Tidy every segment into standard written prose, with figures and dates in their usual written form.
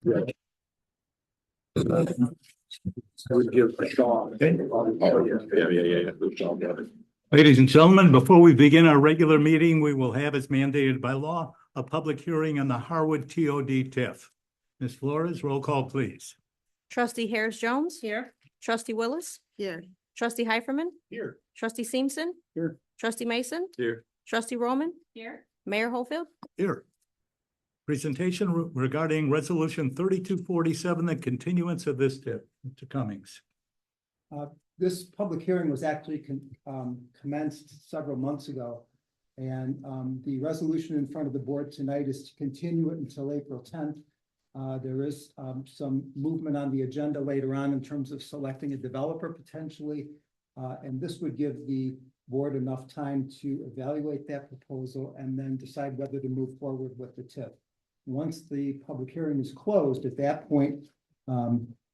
Ladies and gentlemen, before we begin our regular meeting, we will have, as mandated by law, a public hearing on the Harwood TOD TIF. Ms. Flores, roll call, please. Trustee Harris-Jones. Here. Trustee Willis. Here. Trustee Heiferman. Here. Trustee Simpson. Here. Trustee Mason. Here. Trustee Roman. Here. Mayor Hofield. Here. Presentation regarding Resolution 3247, the continuance of this TIF. Mr. Cummings. This public hearing was actually commenced several months ago. And the resolution in front of the board tonight is to continue it until April 10th. There is some movement on the agenda later on in terms of selecting a developer potentially. And this would give the board enough time to evaluate that proposal and then decide whether to move forward with the TIF. Once the public hearing is closed, at that point,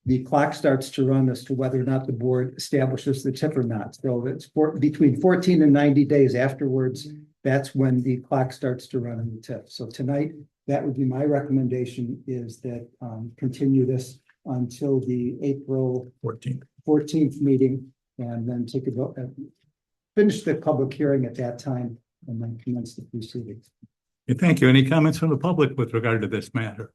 the clock starts to run as to whether or not the board establishes the TIF or not. So it's between 14 and 90 days afterwards, that's when the clock starts to run on the TIF. So tonight, that would be my recommendation, is that continue this until the April 14th meeting, and then take a vote, finish the public hearing at that time, and then commence the proceedings. Thank you. Any comments from the public with regard to this matter?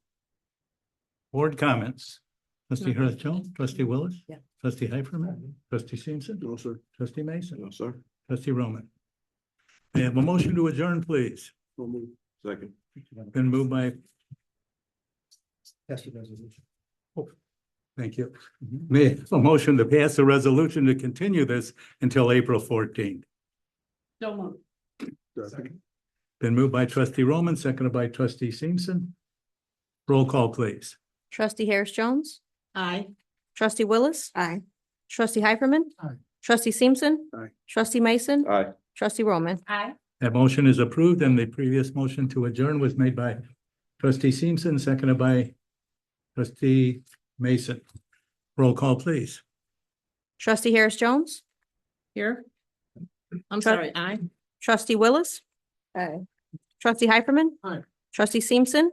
Board comments? Trustee Harris-Jones, Trustee Willis? Yeah. Trustee Heiferman? Trustee Simpson? No, sir. Trustee Mason? No, sir. Trustee Roman? May I have a motion to adjourn, please? So moved. Second. Been moved by, That's the resolution. thank you. May I have a motion to pass a resolution to continue this until April 14th? Don't move. Second. Been moved by Trustee Roman, seconded by Trustee Simpson. Roll call, please. Trustee Harris-Jones. Aye. Trustee Willis. Aye. Trustee Heiferman. Aye. Trustee Simpson. Aye. Trustee Mason. Aye. Trustee Roman. Aye. That motion is approved, and the previous motion to adjourn was made by Trustee Simpson, seconded by Trustee Mason. Roll call, please. Trustee Harris-Jones. Here. I'm sorry, aye. Trustee Willis. Aye. Trustee Heiferman. Aye. Trustee Simpson.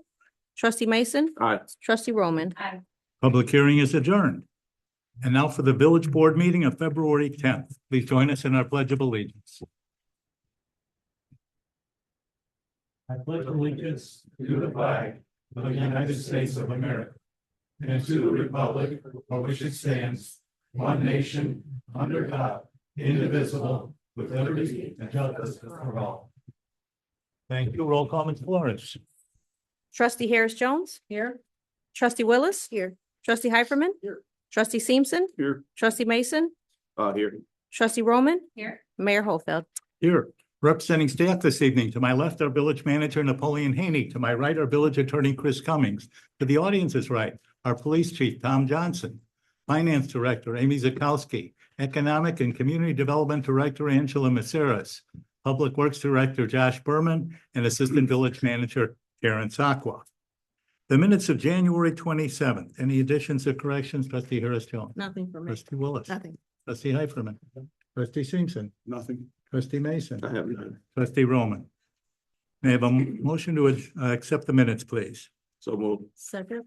Trustee Mason. Aye. Trustee Roman. Aye. Public hearing is adjourned. And now for the village board meeting of February 10th. Please join us in our pledge of allegiance. I pledge allegiance to the flag of the United States of America and to the republic for which it stands, one nation, under God, indivisible, with liberty and justice for all. Thank you. Roll call, Ms. Flores. Trustee Harris-Jones. Here. Trustee Willis. Here. Trustee Heiferman. Here. Trustee Simpson. Here. Trustee Mason. Here. Trustee Roman. Here. Mayor Hofield. Here. Representing staff this evening, to my left, our village manager, Napoleon Haney. To my right, our village attorney, Chris Cummings. To the audience's right, our police chief, Tom Johnson. Finance director, Amy Zakowski. Economic and Community Development Director, Angela Maceras. Public Works Director, Josh Berman. And Assistant Village Manager, Karen Sakwa. The minutes of January 27th. Any additions or corrections, Trustee Harris-Jones? Nothing for me. Trustee Willis? Nothing. Trustee Heiferman? Trustee Simpson? Nothing. Trustee Mason? I have none. Trustee Roman? May I have a motion to accept the minutes, please? So moved. Second.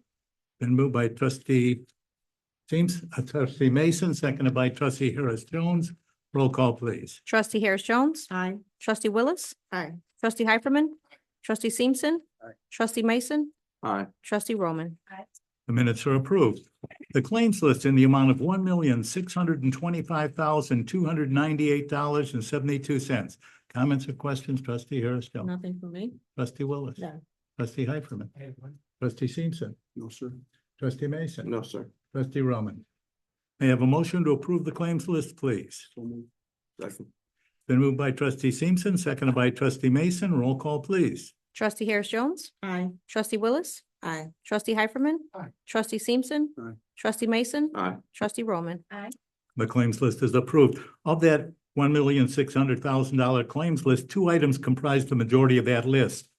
Been moved by Trustee Trustee Mason, seconded by Trustee Harris-Jones. Roll call, please. Trustee Harris-Jones. Aye. Trustee Willis. Aye. Trustee Heiferman. Trustee Simpson. Aye. Trustee Mason. Aye. Trustee Roman. The minutes are approved. The claims list in the amount of $1,625,298.72. Comments or questions, Trustee Harris-Jones? Nothing for me. Trustee Willis? No. Trustee Heiferman? Trustee Simpson? No, sir. Trustee Mason? No, sir. Trustee Roman? May I have a motion to approve the claims list, please? So moved. Second. Been moved by Trustee Simpson, seconded by Trustee Mason. Roll call, please. Trustee Harris-Jones. Aye. Trustee Willis. Aye. Trustee Heiferman. Aye. Trustee Simpson. Aye. Trustee Mason. Aye. Trustee Roman. The claims list is approved. Of that $1,600,000 claims list, 2 items comprise the majority of that list.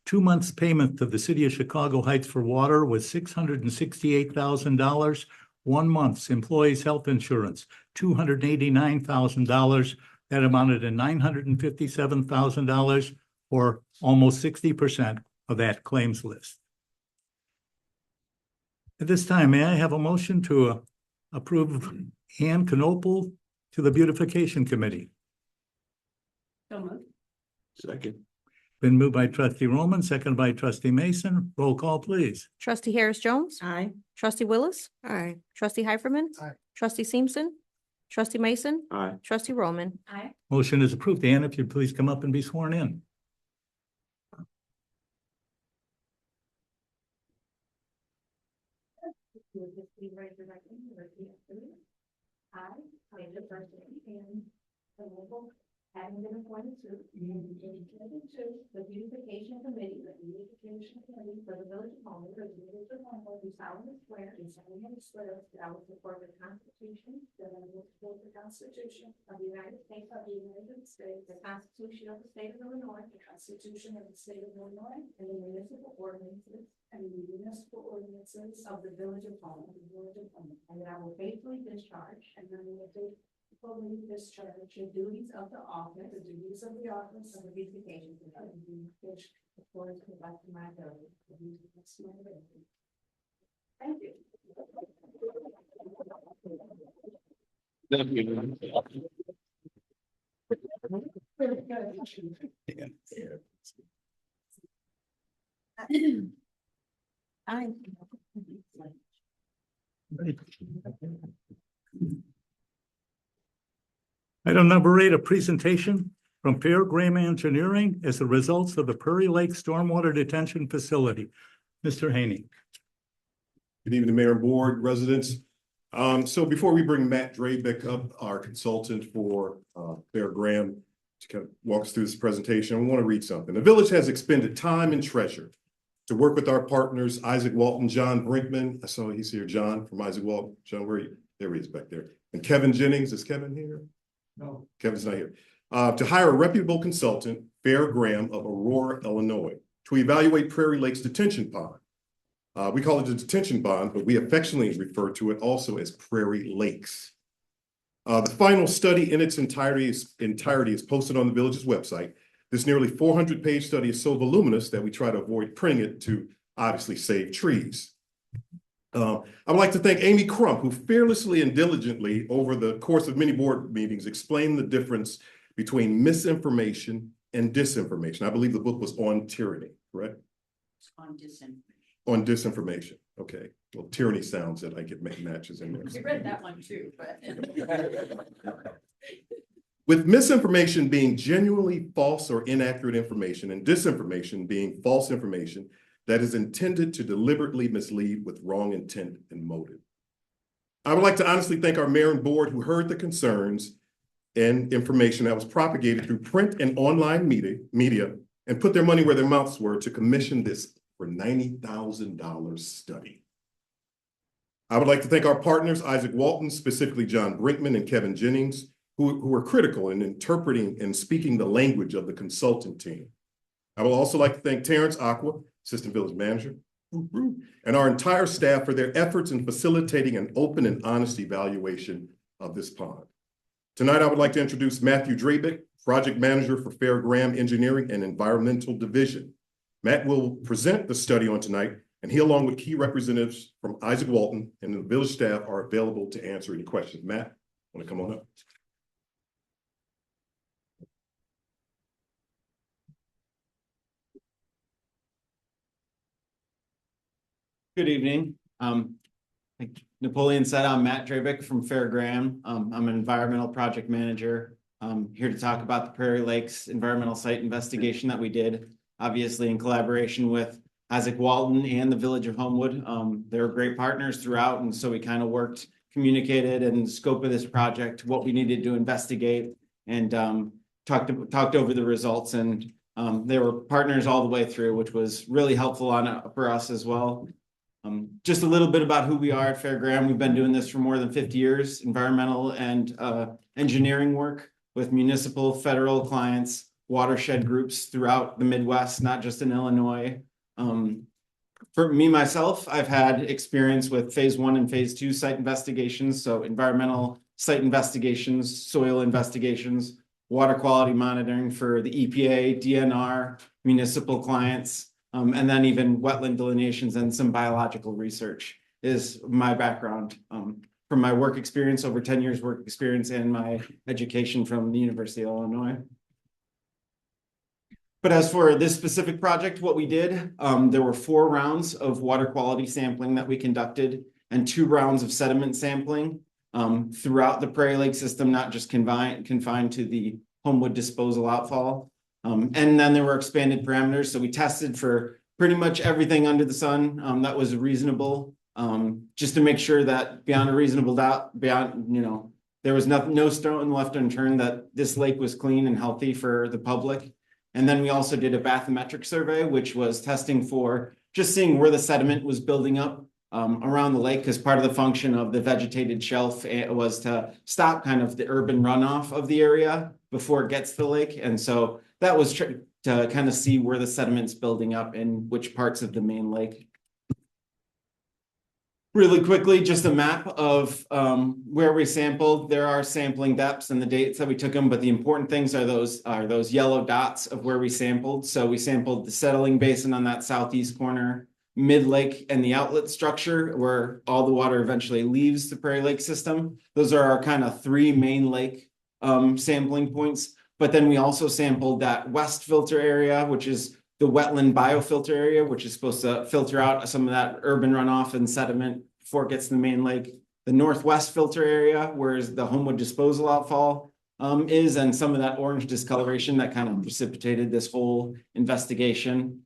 2 months' payment to the city of Chicago Heights for water was $668,000. 1 month's employees' health insurance, $289,000. That amounted to $957,000, or almost 60% of that claims list. At this time, may I have a motion to approve Ann Knopel to the Beautification Committee? So moved. Second. Been moved by trustee Roman, seconded by trustee Mason. Roll call, please. Trustee Harris Jones. Aye. Trustee Willis. Aye. Trustee Heiferman. Aye. Trustee Simpson. Trustee Mason. Aye. Trustee Roman. Aye. Motion is approved. Ann, if you'd please come up and be sworn in. I, state your first name, and the local, having been appointed to, and dedicated to the beautification committee for the village of Homewood, of the village of Homewood, do solemnly swear that I will support the Constitution, that I will support the Constitution of the United States, the Constitution of the state of Illinois, the Constitution of the state of Illinois, and the municipal ordinances of the village of Homewood, and that I will faithfully discharge the duties of the office, of the beautification committee, which according to the best of my ability. Thank you. Aye. Item number 8, a presentation from Fairgram Engineering as the results of the Prairie Lake Stormwater Detention Facility. Mr. Haney. Good evening, Mayor and Board, residents. So before we bring Matt Drabeck up, our consultant for Fairgram, to kind of walk us through this presentation, I want to read something. The village has expended time and treasure to work with our partners, Isaac Walton, John Brinkman. I saw he's here, John from Isaac Walton. John, where are you? There he is back there. And Kevin Jennings. Is Kevin here? No. Kevin's not here. To hire a reputable consultant, Fairgram of Aurora, Illinois, to evaluate Prairie Lake's detention pond. We call it the detention pond, but we affectionately refer to it also as Prairie Lakes. The final study in its entirety is posted on the village's website. This nearly 400-page study is so voluminous that we try to avoid printing it to obviously save trees. I would like to thank Amy Crump, who fearlessly and diligently over the course of many board meetings explained the difference between misinformation and disinformation. I believe the book was on tyranny, correct? On disinformation. On disinformation. Okay. Well, tyranny sounds that like it matches in there. You read that one too, but. With misinformation being genuinely false or inaccurate information, and disinformation being false information that is intended to deliberately mislead with wrong intent and motive. I would like to honestly thank our mayor and board who heard the concerns and information that was propagated through print and online media and put their money where their mouths were to commission this for $90,000 study. I would like to thank our partners, Isaac Walton, specifically John Brinkman and Kevin Jennings, who were critical in interpreting and speaking the language of the consultant team. I would also like to thank Terrence Aqua, Assistant Village Manager, and our entire staff for their efforts in facilitating an open and honest evaluation of this pond. Tonight, I would like to introduce Matthew Drabeck, Project Manager for Fairgram Engineering and Environmental Division. Matt will present the study on tonight, and he, along with key representatives from Isaac Walton and the village staff, are available to answer any questions. Matt, want to come on up? Good evening. Like Napoleon said, I'm Matt Drabeck from Fairgram. I'm an environmental project manager. I'm here to talk about the Prairie Lakes environmental site investigation that we did, obviously in collaboration with Isaac Walton and the Village of Homewood. They're great partners throughout, and so we kind of worked, communicated, and scope of this project, what we needed to investigate, and talked over the results. And they were partners all the way through, which was really helpful for us as well. Just a little bit about who we are at Fairgram. We've been doing this for more than 50 years, environmental and engineering work with municipal, federal clients, watershed groups throughout the Midwest, not just in Illinois. For me, myself, I've had experience with phase 1 and phase 2 site investigations. So environmental site investigations, soil investigations, water quality monitoring for the EPA, DNR, municipal clients, and then even wetland delineations and some biological research. is my background, from my work experience, over 10 years work experience, and my education from the University of Illinois. But as for this specific project, what we did, there were 4 rounds of water quality sampling that we conducted and 2 rounds of sediment sampling throughout the Prairie Lake system, not just confined to the Homewood disposal outfall. And then there were expanded parameters. So we tested for pretty much everything under the sun that was reasonable, just to make sure that beyond a reasonable doubt, there was no stone left unturned, that this lake was clean and healthy for the public. And then we also did a bathymetric survey, which was testing for just seeing where the sediment was building up around the lake, because part of the function of the vegetated shelf was to stop kind of the urban runoff of the area before it gets to the lake. And so that was to kind of see where the sediment's building up and which parts of the main lake. Really quickly, just a map of where we sampled. There are sampling depths and the dates that we took them, but the important things are those yellow dots of where we sampled. So we sampled the settling basin on that southeast corner, mid-lake, and the outlet structure where all the water eventually leaves the Prairie Lake system. Those are our kind of 3 main lake sampling points. But then we also sampled that west filter area, which is the wetland biofilter area, which is supposed to filter out some of that urban runoff and sediment before it gets to the main lake. The northwest filter area, where the Homewood disposal outfall is, and some of that orange discoloration that kind of precipitated this whole investigation.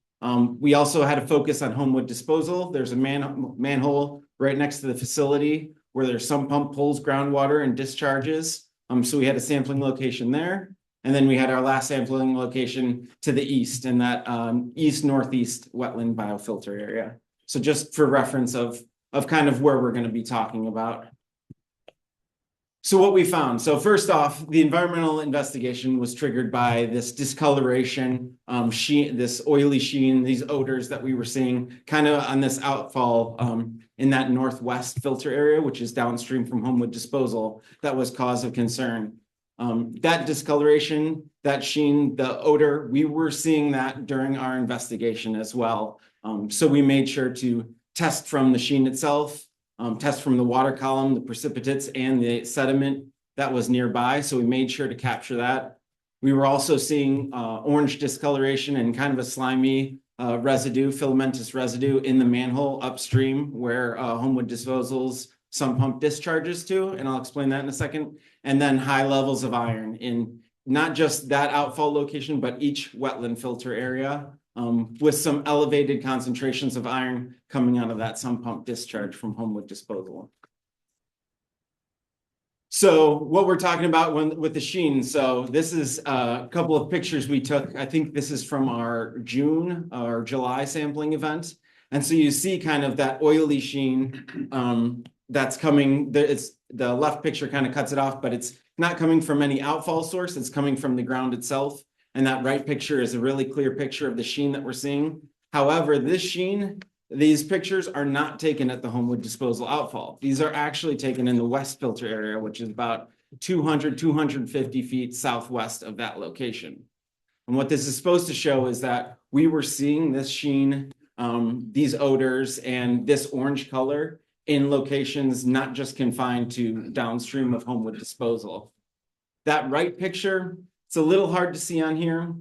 We also had a focus on Homewood disposal. There's a manhole right next to the facility where there's some pump pulls groundwater and discharges. So we had a sampling location there. And then we had our last sampling location to the east in that east-northeast wetland biofilter area. So just for reference of kind of where we're going to be talking about. So what we found. So first off, the environmental investigation was triggered by this discoloration, sheen, this oily sheen, these odors that we were seeing kind of on this outfall in that northwest filter area, which is downstream from Homewood disposal, that was cause of concern. That discoloration, that sheen, the odor, we were seeing that during our investigation as well. So we made sure to test from the sheen itself, test from the water column, the precipitates, and the sediment that was nearby. So we made sure to capture that. We were also seeing orange discoloration and kind of a slimy residue, filamentous residue in the manhole upstream where Homewood disposal's sump pump discharges to, and I'll explain that in a second. And then high levels of iron in not just that outfall location, but each wetland filter area with some elevated concentrations of iron coming out of that sump pump discharge from Homewood disposal. So what we're talking about with the sheen. So this is a couple of pictures we took. I think this is from our June or July sampling event. And so you see kind of that oily sheen that's coming. It's the left picture kind of cuts it off, but it's not coming from any outfall source. It's coming from the ground itself. And that right picture is a really clear picture of the sheen that we're seeing. However, this sheen, these pictures are not taken at the Homewood disposal outfall. These are actually taken in the west filter area, which is about 250 feet southwest of that location. And what this is supposed to show is that we were seeing this sheen, these odors, and this orange color in locations not just confined to downstream of Homewood disposal. That right picture, it's a little hard to see on here,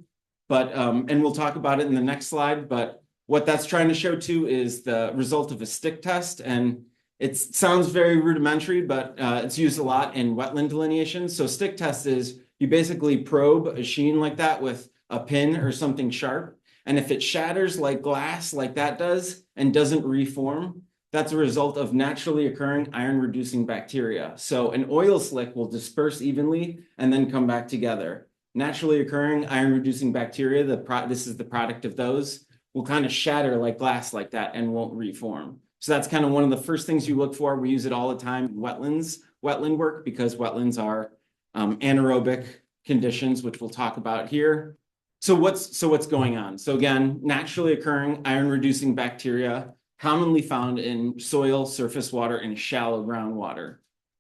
but and we'll talk about it in the next slide, but what that's trying to show too is the result of a stick test. And it sounds very rudimentary, but it's used a lot in wetland delineation. So stick test is you basically probe a sheen like that with a pin or something sharp. And if it shatters like glass, like that does, and doesn't reform, that's a result of naturally occurring iron reducing bacteria. So an oil slick will disperse evenly and then come back together. Naturally occurring iron reducing bacteria, this is the product of those, will kind of shatter like glass like that and won't reform. So that's kind of one of the first things you look for. We use it all the time in wetland work, because wetlands are anaerobic conditions, which we'll talk about here. So what's going on? So again, naturally occurring iron reducing bacteria commonly found in soil, surface water, and shallow groundwater.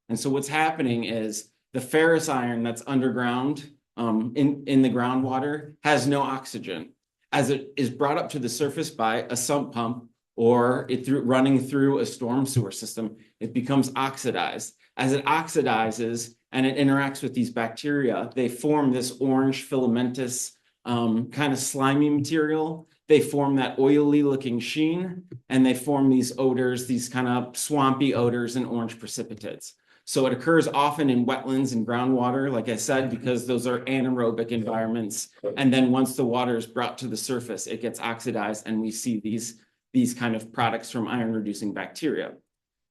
And so what's happening is the ferrous iron that's underground in the groundwater has no oxygen. As it is brought up to the surface by a sump pump or running through a storm sewer system, it becomes oxidized. As it oxidizes and it interacts with these bacteria, they form this orange filamentous kind of slimy material. They form that oily looking sheen, and they form these odors, these kind of swampy odors and orange precipitates. So it occurs often in wetlands and groundwater, like I said, because those are anaerobic environments. And then once the water is brought to the surface, it gets oxidized, and we see these kind of products from iron reducing bacteria.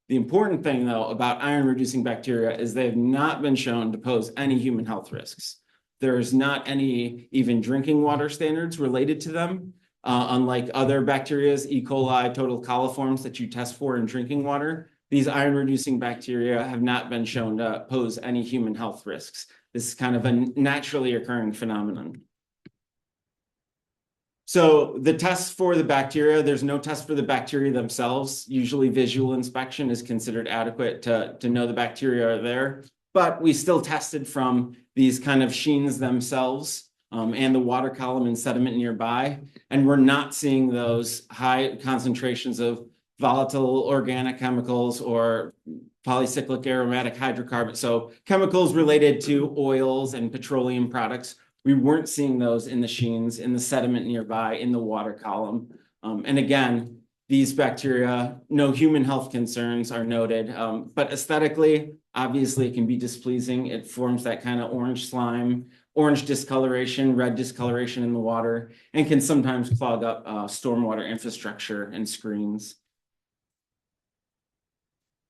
The important thing, though, about iron reducing bacteria is they have not been shown to pose any human health risks. There's not any even drinking water standards related to them, unlike other bacterias, E. coli, total coliforms that you test for in drinking water. These iron reducing bacteria have not been shown to pose any human health risks. This is kind of a naturally occurring phenomenon. So the tests for the bacteria, there's no test for the bacteria themselves. Usually visual inspection is considered adequate to know the bacteria are there, but we still tested from these kind of sheens themselves and the water column and sediment nearby. And we're not seeing those high concentrations of volatile organic chemicals or polycyclic aromatic hydrocarbons. So chemicals related to oils and petroleum products. We weren't seeing those in the sheens, in the sediment nearby, in the water column. And again, these bacteria, no human health concerns are noted, but aesthetically, obviously it can be displeasing. It forms that kind of orange slime, orange discoloration, red discoloration in the water, and can sometimes clog up stormwater infrastructure and screens.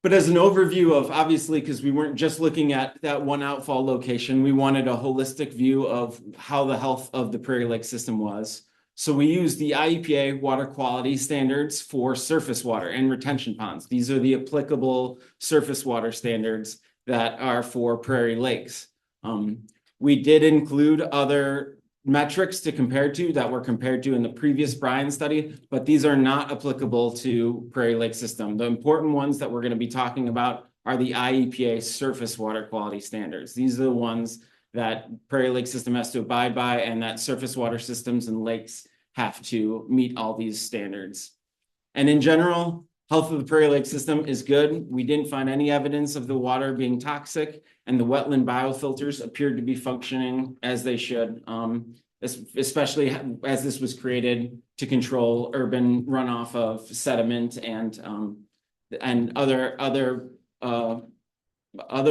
But as an overview of, obviously, because we weren't just looking at that one outfall location, we wanted a holistic view of how the health of the Prairie Lake system was. So we used the IEPA water quality standards for surface water and retention ponds. These are the applicable surface water standards that are for Prairie Lakes. We did include other metrics to compare to that were compared to in the previous Bryan study, but these are not applicable to Prairie Lake system. The important ones that we're going to be talking about are the IEPA surface water quality standards. These are the ones that Prairie Lake system has to abide by, and that surface water systems and lakes have to meet all these standards. And in general, health of the Prairie Lake system is good. We didn't find any evidence of the water being toxic, and the wetland biofilters appeared to be functioning as they should, especially as this was created to control urban runoff of sediment and other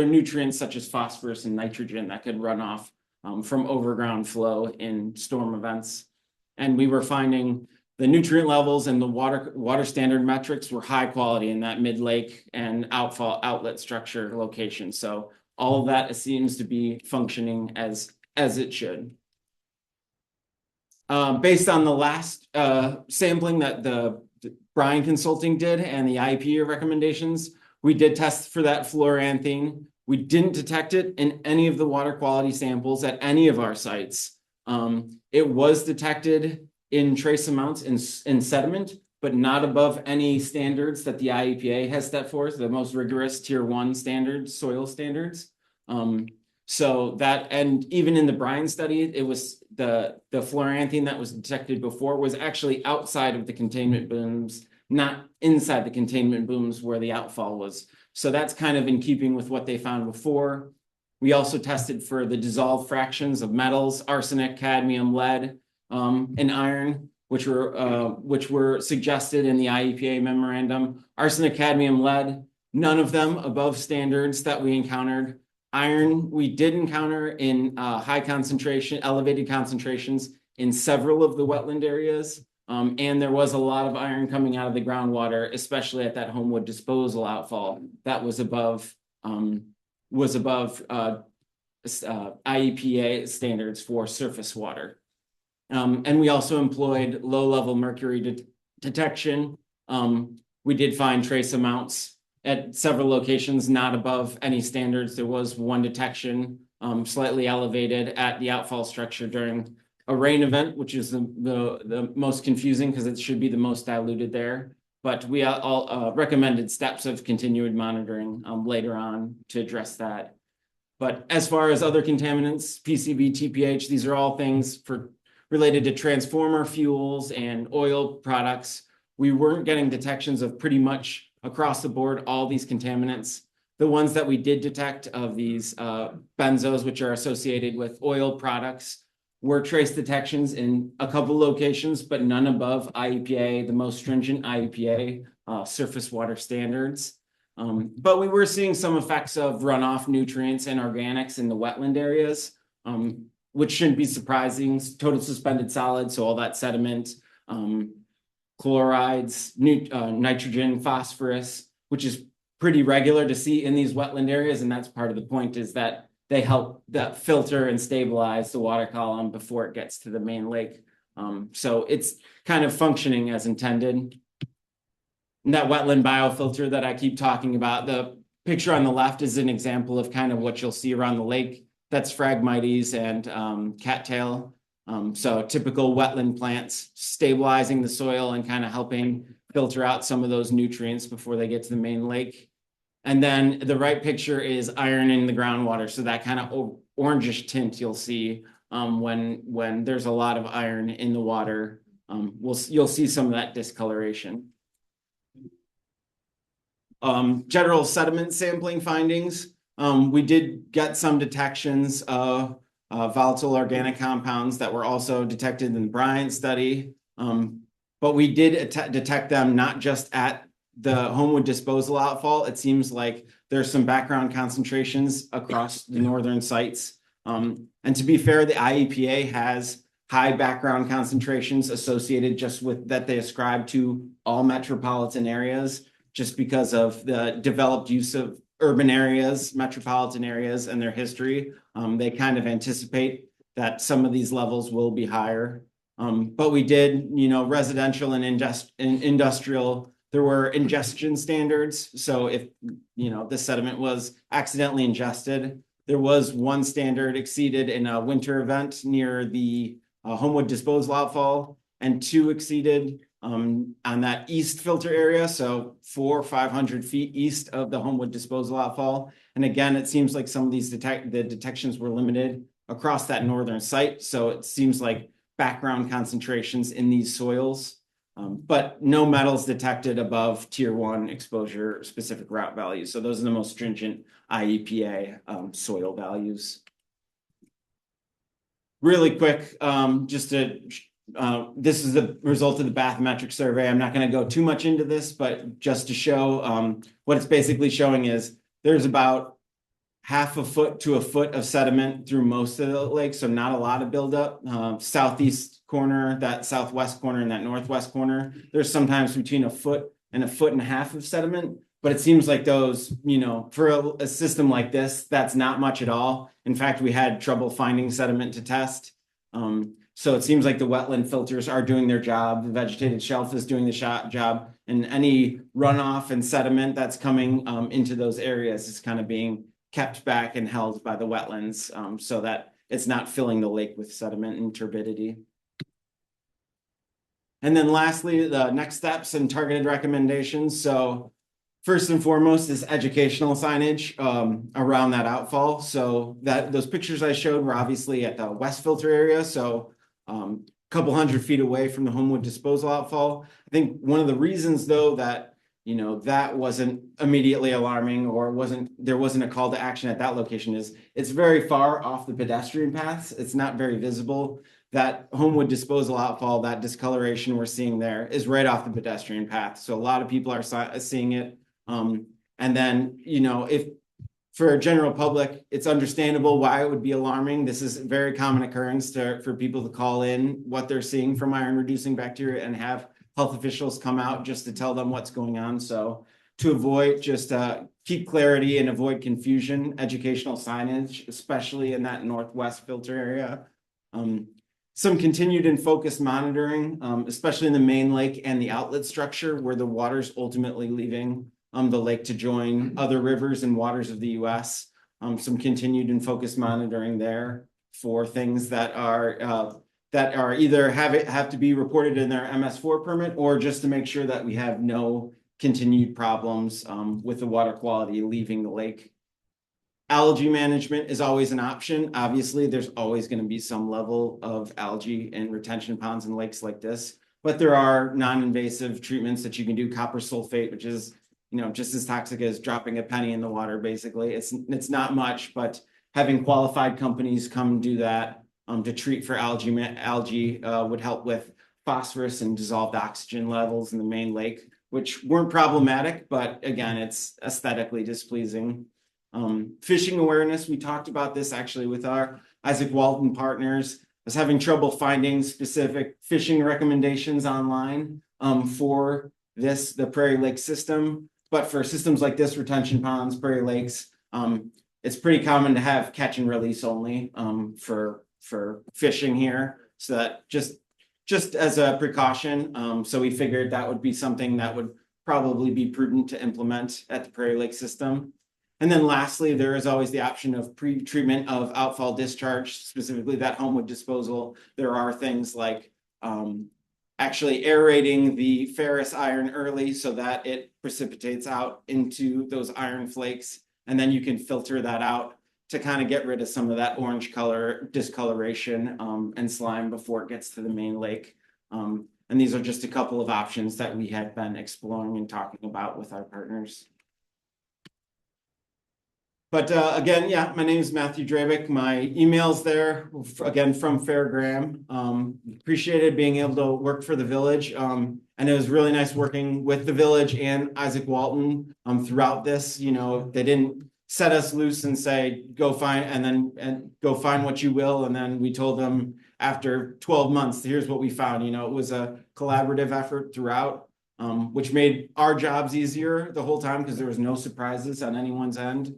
nutrients such as phosphorus and nitrogen that could run off from overground flow in storm events. And we were finding the nutrient levels and the water standard metrics were high quality in that mid-lake and outlet structure location. So all of that seems to be functioning as it should. Based on the last sampling that the Bryan Consulting did and the IEPA recommendations, we did test for that fluoranthene. We didn't detect it in any of the water quality samples at any of our sites. It was detected in trace amounts in sediment, but not above any standards that the IEPA has set forth, the most rigorous tier 1 standards, soil standards. So that, and even in the Bryan study, it was the fluoranthene that was detected before was actually outside of the containment booms, not inside the containment booms where the outfall was. So that's kind of in keeping with what they found before. We also tested for the dissolved fractions of metals, arsenic, cadmium, lead, and iron, which were suggested in the IEPA memorandum. Arsenic, cadmium, lead, none of them above standards that we encountered. Iron, we did encounter in high concentration, elevated concentrations in several of the wetland areas. And there was a lot of iron coming out of the groundwater, especially at that Homewood disposal outfall that was above IEPA standards for surface water. And we also employed low-level mercury detection. We did find trace amounts at several locations, not above any standards. There was one detection slightly elevated at the outfall structure during a rain event, which is the most confusing because it should be the most diluted there. But we all recommended steps of continued monitoring later on to address that. But as far as other contaminants, PCB, TPH, these are all things related to transformer fuels and oil products. we weren't getting detections of pretty much across the board, all these contaminants. The ones that we did detect of these benzos, which are associated with oil products, were trace detections in a couple locations, but none above IEPA, the most stringent IEPA surface water standards. But we were seeing some effects of runoff nutrients and organics in the wetland areas, which shouldn't be surprising. Total suspended solids, so all that sediment, chlorides, nitrogen, phosphorus, which is pretty regular to see in these wetland areas. And that's part of the point, is that they help that filter and stabilize the water column before it gets to the main lake. So it's kind of functioning as intended. And that wetland biofilter that I keep talking about, the picture on the left is an example of kind of what you'll see around the lake. That's Phragmites and cattail. So typical wetland plants stabilizing the soil and kind of helping filter out some of those nutrients before they get to the main lake. And then the right picture is iron in the groundwater. So that kind of orangish tint you'll see when there's a lot of iron in the water. You'll see some of that discoloration. General sediment sampling findings. We did get some detections of volatile organic compounds that were also detected in the Bryant study. But we did detect them not just at the Homewood disposal outfall. It seems like there's some background concentrations across the northern sites. And to be fair, the IEPA has high background concentrations associated just with that they ascribe to all metropolitan areas, just because of the developed use of urban areas, metropolitan areas, and their history. They kind of anticipate that some of these levels will be higher. But we did, residential and industrial, there were ingestion standards. So if, the sediment was accidentally ingested, there was one standard exceeded in a winter event near the Homewood disposal outfall, and two exceeded on that east filter area. So 400 or 500 feet east of the Homewood disposal outfall. And again, it seems like some of these the detections were limited across that northern site. So it seems like background concentrations in these soils, but no metals detected above tier 1 exposure specific route values. So those are the most stringent IEPA soil values. Really quick, just to this is the result of the bathymetric survey. I'm not going to go too much into this, but just to show what it's basically showing is there's about half a foot to a foot of sediment through most of the lake. So not a lot of buildup. Southeast corner, that southwest corner, and that northwest corner, there's sometimes between a foot and a half of sediment. But it seems like those, for a system like this, that's not much at all. In fact, we had trouble finding sediment to test. So it seems like the wetland filters are doing their job. The vegetated shelf is doing the job, and any runoff and sediment that's coming into those areas is kind of being kept back and held by the wetlands, so that it's not filling the lake with sediment and turbidity. And then lastly, the next steps and targeted recommendations. So first and foremost is educational signage around that outfall. So those pictures I showed were obviously at the west filter area. So a couple hundred feet away from the Homewood disposal outfall. I think one of the reasons though that that wasn't immediately alarming, or there wasn't a call to action at that location, is it's very far off the pedestrian paths. It's not very visible. That Homewood disposal outfall, that discoloration we're seeing there, is right off the pedestrian path. So a lot of people are seeing it. And then, if for a general public, it's understandable why it would be alarming. This is a very common occurrence for people to call in what they're seeing from iron reducing bacteria and have health officials come out just to tell them what's going on. So to avoid, just keep clarity and avoid confusion, educational signage, especially in that northwest filter area. Some continued and focused monitoring, especially in the main lake and the outlet structure where the water's ultimately leaving the lake to join other rivers and waters of the US. Some continued and focused monitoring there for things that are either have to be reported in their MS4 permit, or just to make sure that we have no continued problems with the water quality leaving the lake. Algae management is always an option. Obviously, there's always going to be some level of algae in retention ponds and lakes like this. but there are non-invasive treatments that you can do, copper sulfate, which is, just as toxic as dropping a penny in the water, basically. It's not much, but having qualified companies come do that to treat for algae would help with phosphorus and dissolved oxygen levels in the main lake, which weren't problematic, but again, it's aesthetically displeasing. Fishing awareness, we talked about this actually with our Isaac Walton partners. I was having trouble finding specific fishing recommendations online for the Prairie Lake system. But for systems like this, retention ponds, Prairie Lakes, it's pretty common to have catch and release only for fishing here. So that just as a precaution. So we figured that would be something that would probably be prudent to implement at the Prairie Lake system. And then lastly, there is always the option of pre-treatment of outfall discharge, specifically that homewood disposal. There are things like actually aerating the ferrous iron early so that it precipitates out into those iron flakes. And then you can filter that out to kind of get rid of some of that orange color discoloration and slime before it gets to the main lake. And these are just a couple of options that we had been exploring and talking about with our partners. But again, yeah, my name is Matthew Drabick. My email's there, again, from Fairgram. Appreciated being able to work for the village. And it was really nice working with the village and Isaac Walton throughout this. They didn't set us loose and say, go find what you will. And then we told them after 12 months, here's what we found. It was a collaborative effort throughout, which made our jobs easier the whole time because there was no surprises on anyone's end.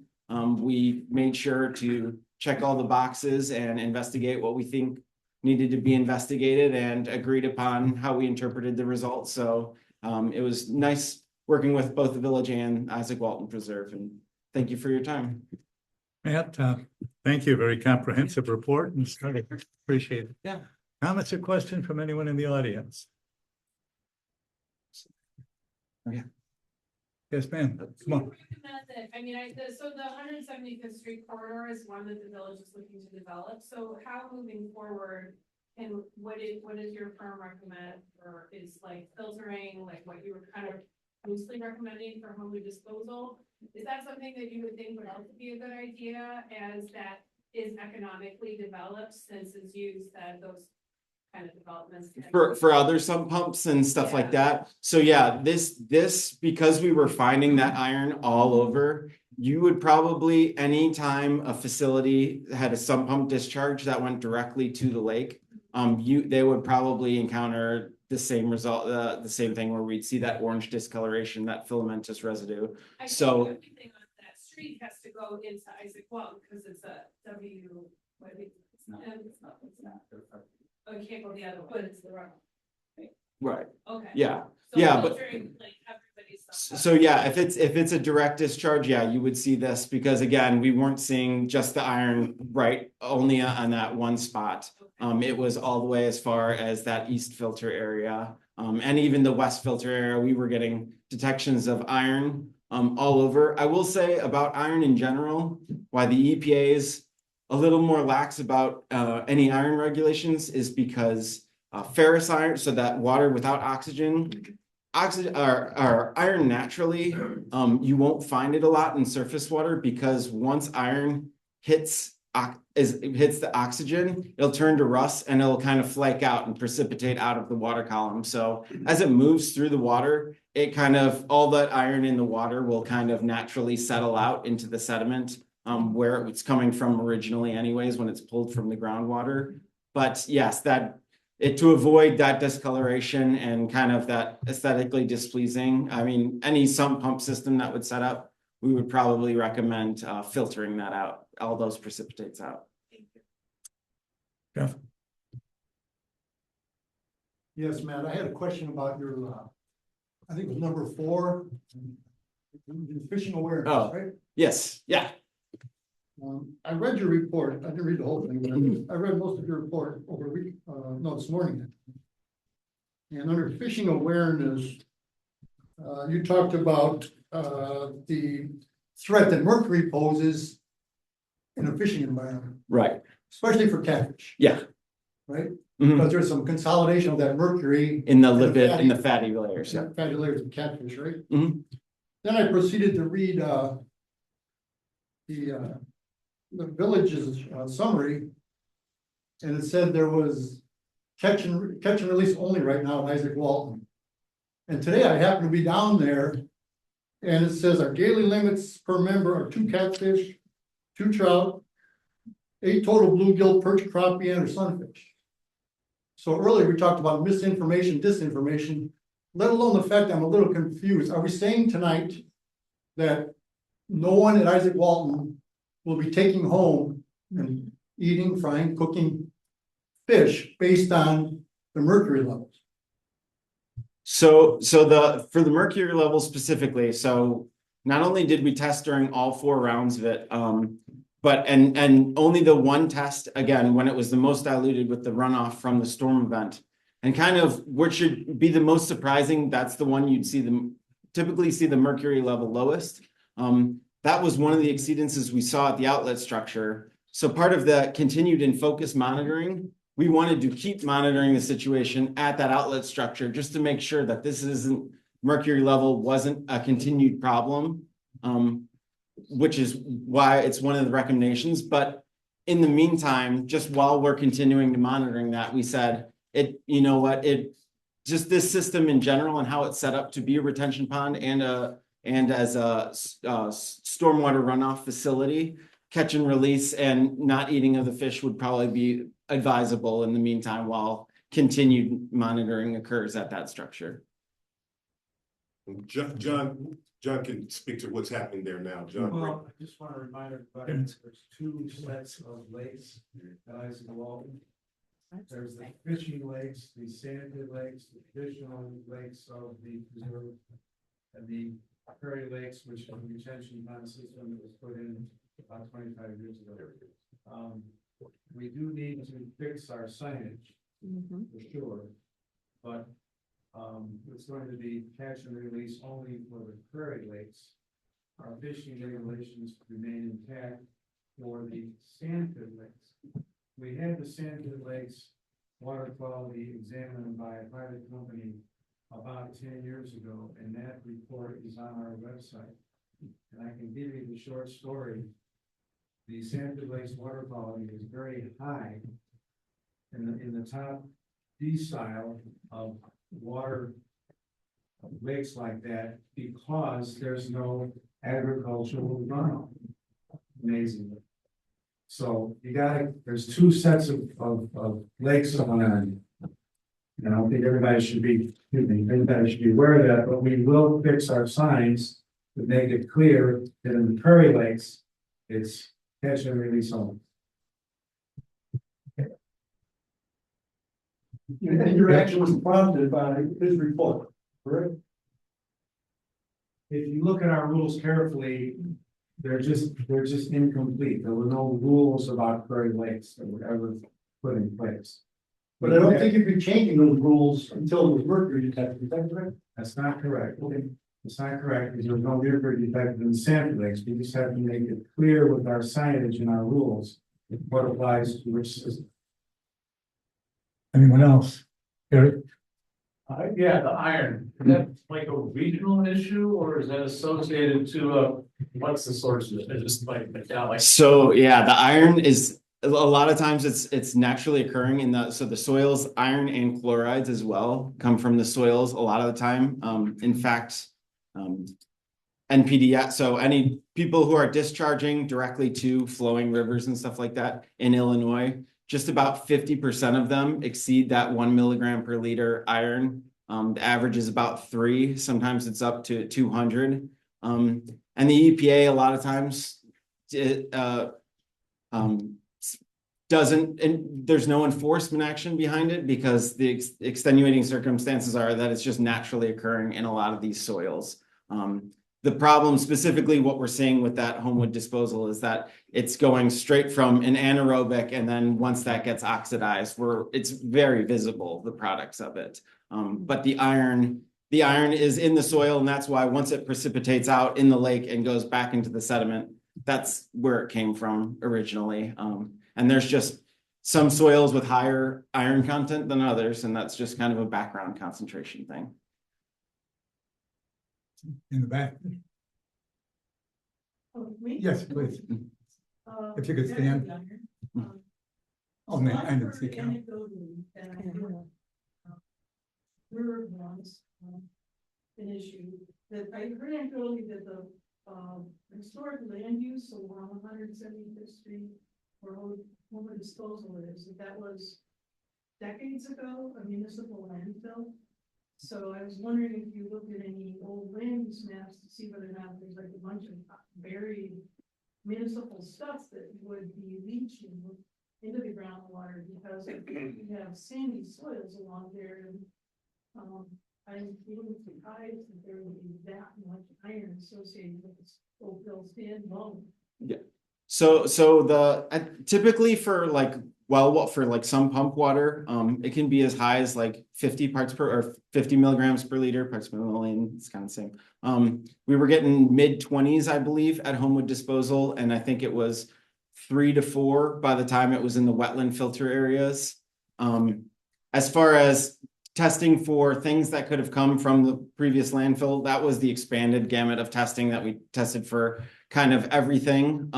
We made sure to check all the boxes and investigate what we think needed to be investigated and agreed upon how we interpreted the results. So it was nice working with both the village and Isaac Walton Preserve. And thank you for your time. Matt, thank you. Very comprehensive report and study. Appreciate it. Yeah. Comments or questions from anyone in the audience? Okay. Yes, ma'am. Come on. So the 175th Street corridor is one that the village is looking to develop. So how moving forward and what is your firm recommend or is like filtering, like what you were kind of loosely recommending for home disposal? Is that something that you would think would also be a good idea as that is economically developed since it's used as those kind of developments? For other sump pumps and stuff like that. So yeah, this because we were finding that iron all over, you would probably, anytime a facility had a sump pump discharge that went directly to the lake, they would probably encounter the same result, the same thing where we'd see that orange discoloration, that filamentous residue. So everything on that street has to go into Isaac Walton because it's a W. It's not. Oh, you can't go the other way. It's the wrong. right, Okay. yeah, So yeah, but filtering, like everybody's stuff. so yeah, if it's a direct discharge, yeah, you would see this because again, we weren't seeing just the iron right only on that one spot. It was all the way as far as that east filter area, and even the west filter area. We were getting detections of iron all over. I will say about iron in general, why the EPA is a little more lax about any iron regulations is because ferrous iron, so that water without oxygen or iron naturally, you won't find it a lot in surface water because once iron hits the oxygen, it'll turn to rust and it'll kind of flake out and precipitate out of the water column. So as it moves through the water, it kind of, all that iron in the water will kind of naturally settle out into the sediment where it's coming from originally anyways when it's pulled from the groundwater. But yes, to avoid that discoloration and kind of that aesthetically displeasing, I mean, any sump pump system that would set up, we would probably recommend filtering that out, all those precipitates out. Jeff? Yes, Matt, I had a question about your, I think it was number 4, fishing awareness, Oh. right? Yes, yeah. I read your report. I didn't read the whole thing, but I read most of your report over a week, this morning. And under fishing awareness, you talked about the threat that mercury poses in a fishing environment, Right. especially for catfish, Yeah. right? because there's some consolidation of that mercury. In the and lipid, in the fatty layers, yeah. fatty layers of catfish, right? Mhm. Then I proceeded to read, the village's summary. And it said there was catch and release only right now in Isaac Walton. And today I happened to be down there. And it says our daily limits per member are 2 catfish, 2 trout, 8 total bluegill, perch, crappie, and or sunfish. So earlier we talked about misinformation, disinformation, let alone the fact I'm a little confused. Are we saying tonight that no one at Isaac Walton will be taking home and eating, frying, cooking fish based on the mercury levels? So for the mercury level specifically, so not only did we test during all 4 rounds of it, but and only the one test, again, when it was the most diluted with the runoff from the storm event. And kind of what should be the most surprising, that's the one you'd typically see the mercury level lowest. That was one of the exceedances we saw at the outlet structure. So part of the continued and focused monitoring, we wanted to keep monitoring the situation at that outlet structure just to make sure that this isn't mercury level wasn't a continued problem, which is why it's one of the recommendations. But in the meantime, just while we're continuing to monitoring that, we said you know what, just this system in general and how it's set up to be a retention pond and as a stormwater runoff facility, catch and release and not eating of the fish would probably be advisable in the meantime while continued monitoring occurs at that structure. John can speak to what's happening there now, John. Well, I just want to remind everybody, there's 2 sets of lakes at Isaac Walton. There's the fishing lakes, the sanded lakes, the traditional lakes of the preserve, and the prairie lakes, which is a retention pond system that was put in about 25 years ago. We do need to fix our signage for sure, but it's going to be catch and release only for the prairie lakes. Our fishing regulations remain intact for the sandpit lakes. We had the sandpit lakes water quality examined by a private company about 10 years ago, and that report is on our website. And I can give you the short story. The sandpit lakes water quality is very high in the top decile of water lakes like that because there's no agricultural runoff. Amazingly. So there's 2 sets of lakes on land. And I don't think everybody should be aware of that, but we will fix our signs to make it clear that in the prairie lakes, it's catch and release only. And your action was prompted by his report, correct? If you look at our rules carefully, they're just incomplete. There were no rules about prairie lakes that were ever put in place. But I don't think you'd be changing those rules until it was mercury detected, is that correct? That's not correct. It's not correct because there's no mercury detected in the sand lakes. We just have to make it clear with our signage and our rules what applies to which system. Anyone else? Eric? Yeah, the iron, is that like a regional issue or is that associated to what's the source of it? It's just like metallic. So yeah, the iron is a lot of times it's naturally occurring in the soils, iron and chlorides as well come from the soils a lot of the time. In fact, NPD, so any people who are discharging directly to flowing rivers and stuff like that in Illinois, just about 50% of them exceed that 1 milligram per liter iron. The average is about 3, sometimes it's up to 200. And the EPA a lot of times doesn't, and there's no enforcement action behind it because the extenuating circumstances are that it's just naturally occurring in a lot of these soils. The problem specifically what we're seeing with that homewood disposal is that it's going straight from an anaerobic and then once that gets oxidized, it's very visible, the products of it. But the iron is in the soil and that's why once it precipitates out in the lake and goes back into the sediment, that's where it came from originally. And there's just some soils with higher iron content than others, and that's just kind of a background concentration thing. In the back. Yes, please. If you could stand. Oh, man, I didn't see Carol. River ones, an issue that I heard anecdotally that the, historic land use along 175th Street where home disposal is, that was decades ago, a municipal landfill. So I was wondering if you looked at any old land use maps to see whether or not there's like a bunch of buried municipal stuff that would be leaching into the groundwater because we have sandy soils along there and I'm being surprised that there would be that much iron associated with this old Bill Stand loan. Yeah. So typically for like for like some pump water, it can be as high as like 50 parts per or 50 milligrams per liter, parts per million. It's kind of the same. We were getting mid-20s, I believe, at Homewood Disposal, and I think it was 3 to 4 by the time it was in the wetland filter areas. As far as testing for things that could have come from the previous landfill, that was the expanded gamut of testing that we tested for kind of everything.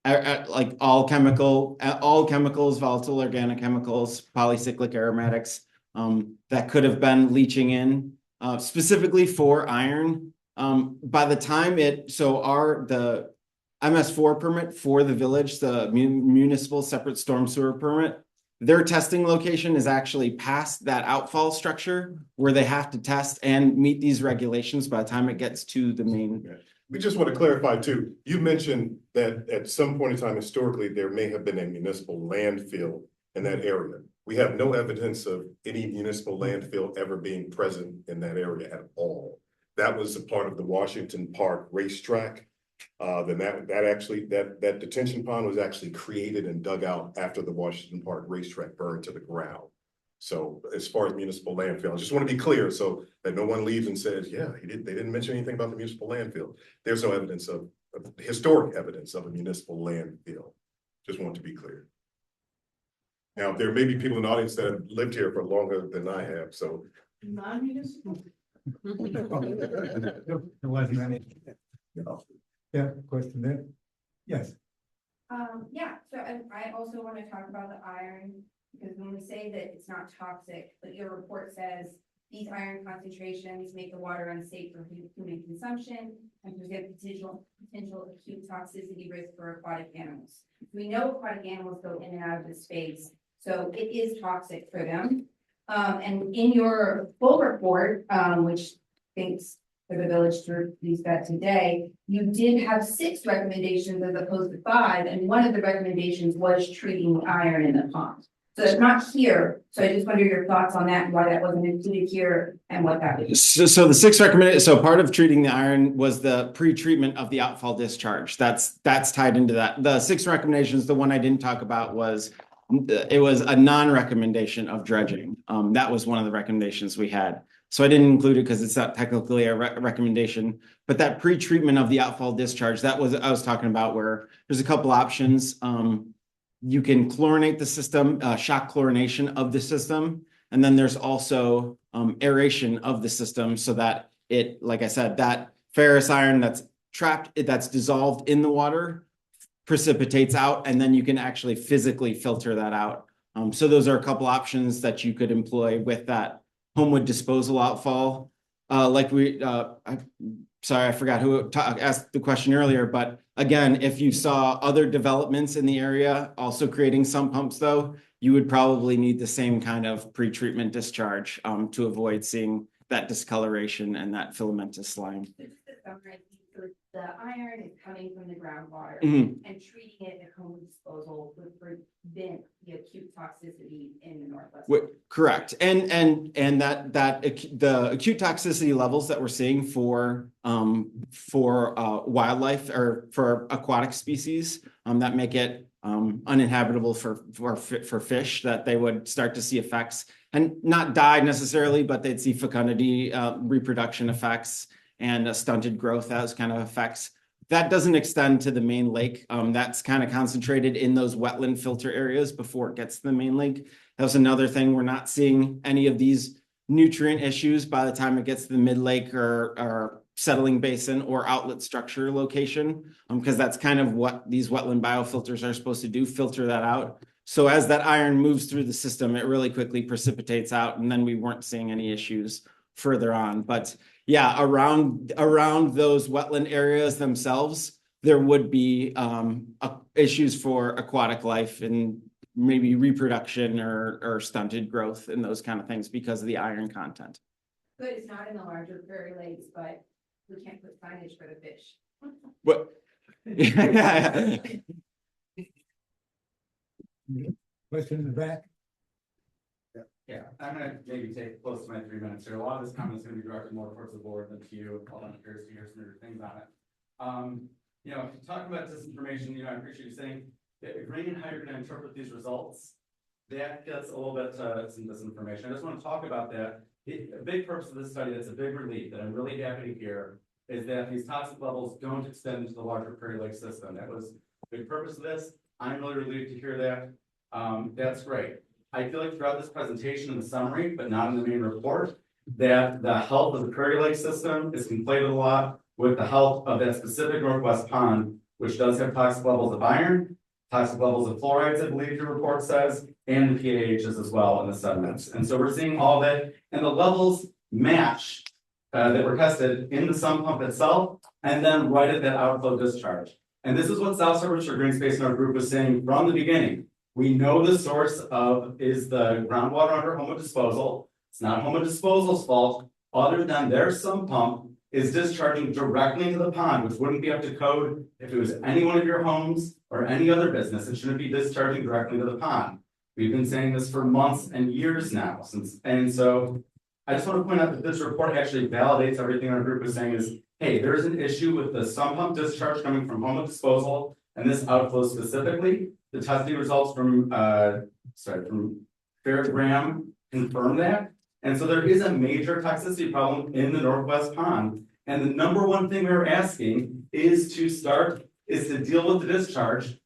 Like all chemicals, volatile organic chemicals, polycyclic aromatics, that could have been leaching in, specifically for iron. By the time the MS4 permit for the village, the municipal separate storm sewer permit, their testing location is actually past that outfall structure where they have to test and meet these regulations by the time it gets to the main. We just want to clarify too, you mentioned that at some point in time historically, there may have been a municipal landfill in that area. We have no evidence of any municipal landfill ever being present in that area at all. That was a part of the Washington Park racetrack. Then that detention pond was actually created and dug out after the Washington Park racetrack burned to the ground. So as far as municipal landfill, I just want to be clear so that no one leaves and says, yeah, they didn't mention anything about the municipal landfill. There's no evidence of historic evidence of a municipal landfill. Just want to be clear. Now, there may be people in the audience that have lived here for longer than I have, so. Non-municipal? There wasn't any. Yeah, question there? Yes. Yeah, so I also want to talk about the iron, because when we say that it's not toxic, but your report says these iron concentrations make the water unsafe for human consumption and present potential acute toxicity risk for aquatic animals. We know aquatic animals go in and out of this space, so it is toxic for them. And in your full report, which thanks for the village to release that today, you did have 6 recommendations as opposed to 5, and one of the recommendations was treating the iron in the pond. So it's not here. So I just wonder your thoughts on that and why that wasn't included here and what that is. So the 6 recommended. So part of treating the iron was the pre-treatment of the outfall discharge. That's tied into that. The 6 recommendations. The one I didn't talk about was it was a non-recommendation of dredging. That was one of the recommendations we had. So I didn't include it because it's not technically a recommendation. But that pre-treatment of the outfall discharge, that was I was talking about, where there's a couple options. You can chlorinate the system, shock chlorination of the system. And then there's also aeration of the system so that it, like I said, that ferrous iron that's trapped, that's dissolved in the water precipitates out, and then you can actually physically filter that out. So those are a couple options that you could employ with that Homewood disposal outfall. Sorry, I forgot who asked the question earlier, but again, if you saw other developments in the area also creating sump pumps though, you would probably need the same kind of pre-treatment discharge to avoid seeing that discoloration and that filamentous slime. The iron is coming from the groundwater Mhm. and treating it at home disposal would prevent the acute toxicity in the Northwest. Correct. And that the acute toxicity levels that we're seeing for wildlife or for aquatic species that make it uninhabitable for fish, that they would start to see effects and not die necessarily, but they'd see fecundity, reproduction effects, and stunted growth as kind of effects. that doesn't extend to the main lake. That's kind of concentrated in those wetland filter areas before it gets to the main lake. That was another thing. We're not seeing any of these nutrient issues by the time it gets to the mid lake or settling basin or outlet structure location. Because that's kind of what these wetland biofilters are supposed to do, filter that out. So as that iron moves through the system, it really quickly precipitates out, and then we weren't seeing any issues further on. But yeah, around those wetland areas themselves, there would be issues for aquatic life and maybe reproduction or stunted growth and those kind of things because of the iron content. Good, it's not in the larger prairie lakes, but we can't put signage for the fish. What? Question in the back? Yeah, I'm gonna maybe take close to my 3 minutes here. A lot of this comment is gonna be directed more towards the board than to you, although I'm curious to hear some of your things on it. You know, if you're talking about disinformation, you know, I appreciate you saying that agreeing how you're gonna interpret these results. That gets a little bit some disinformation. I just want to talk about that. A big purpose of this study, that's a big relief that I'm really happy to hear, is that these toxic levels don't extend into the larger Prairie Lake system. That was a big purpose of this. I'm really relieved to hear that. That's great. I feel like throughout this presentation in the summary, but not in the main report, that the health of the Prairie Lake system is conflated a lot with the health of that specific Northwest Pond, which does have toxic levels of iron, toxic levels of fluorides, I believe your report says, and the PAHs as well in the sediments. And so we're seeing all that, and the levels match that were tested in the sump pump itself, and then right at that outflow discharge. And this is what South Suburbs for Green Space in our group was saying from the beginning. We know the source of is the groundwater under Homo Disposal. It's not Homo Disposal's fault, other than their sump pump is discharging directly into the pond, which wouldn't be up to code if it was any one of your homes or any other business. It shouldn't be discharging directly to the pond. We've been saying this for months and years now and so I just want to point out that this report actually validates everything our group is saying is, hey, there's an issue with the sump pump discharge coming from Homo Disposal and this outflow specifically. The testing results from Fairgram confirm that. And so there is a major toxicity problem in the Northwest Pond. And the number one thing we're asking is to deal with the discharge,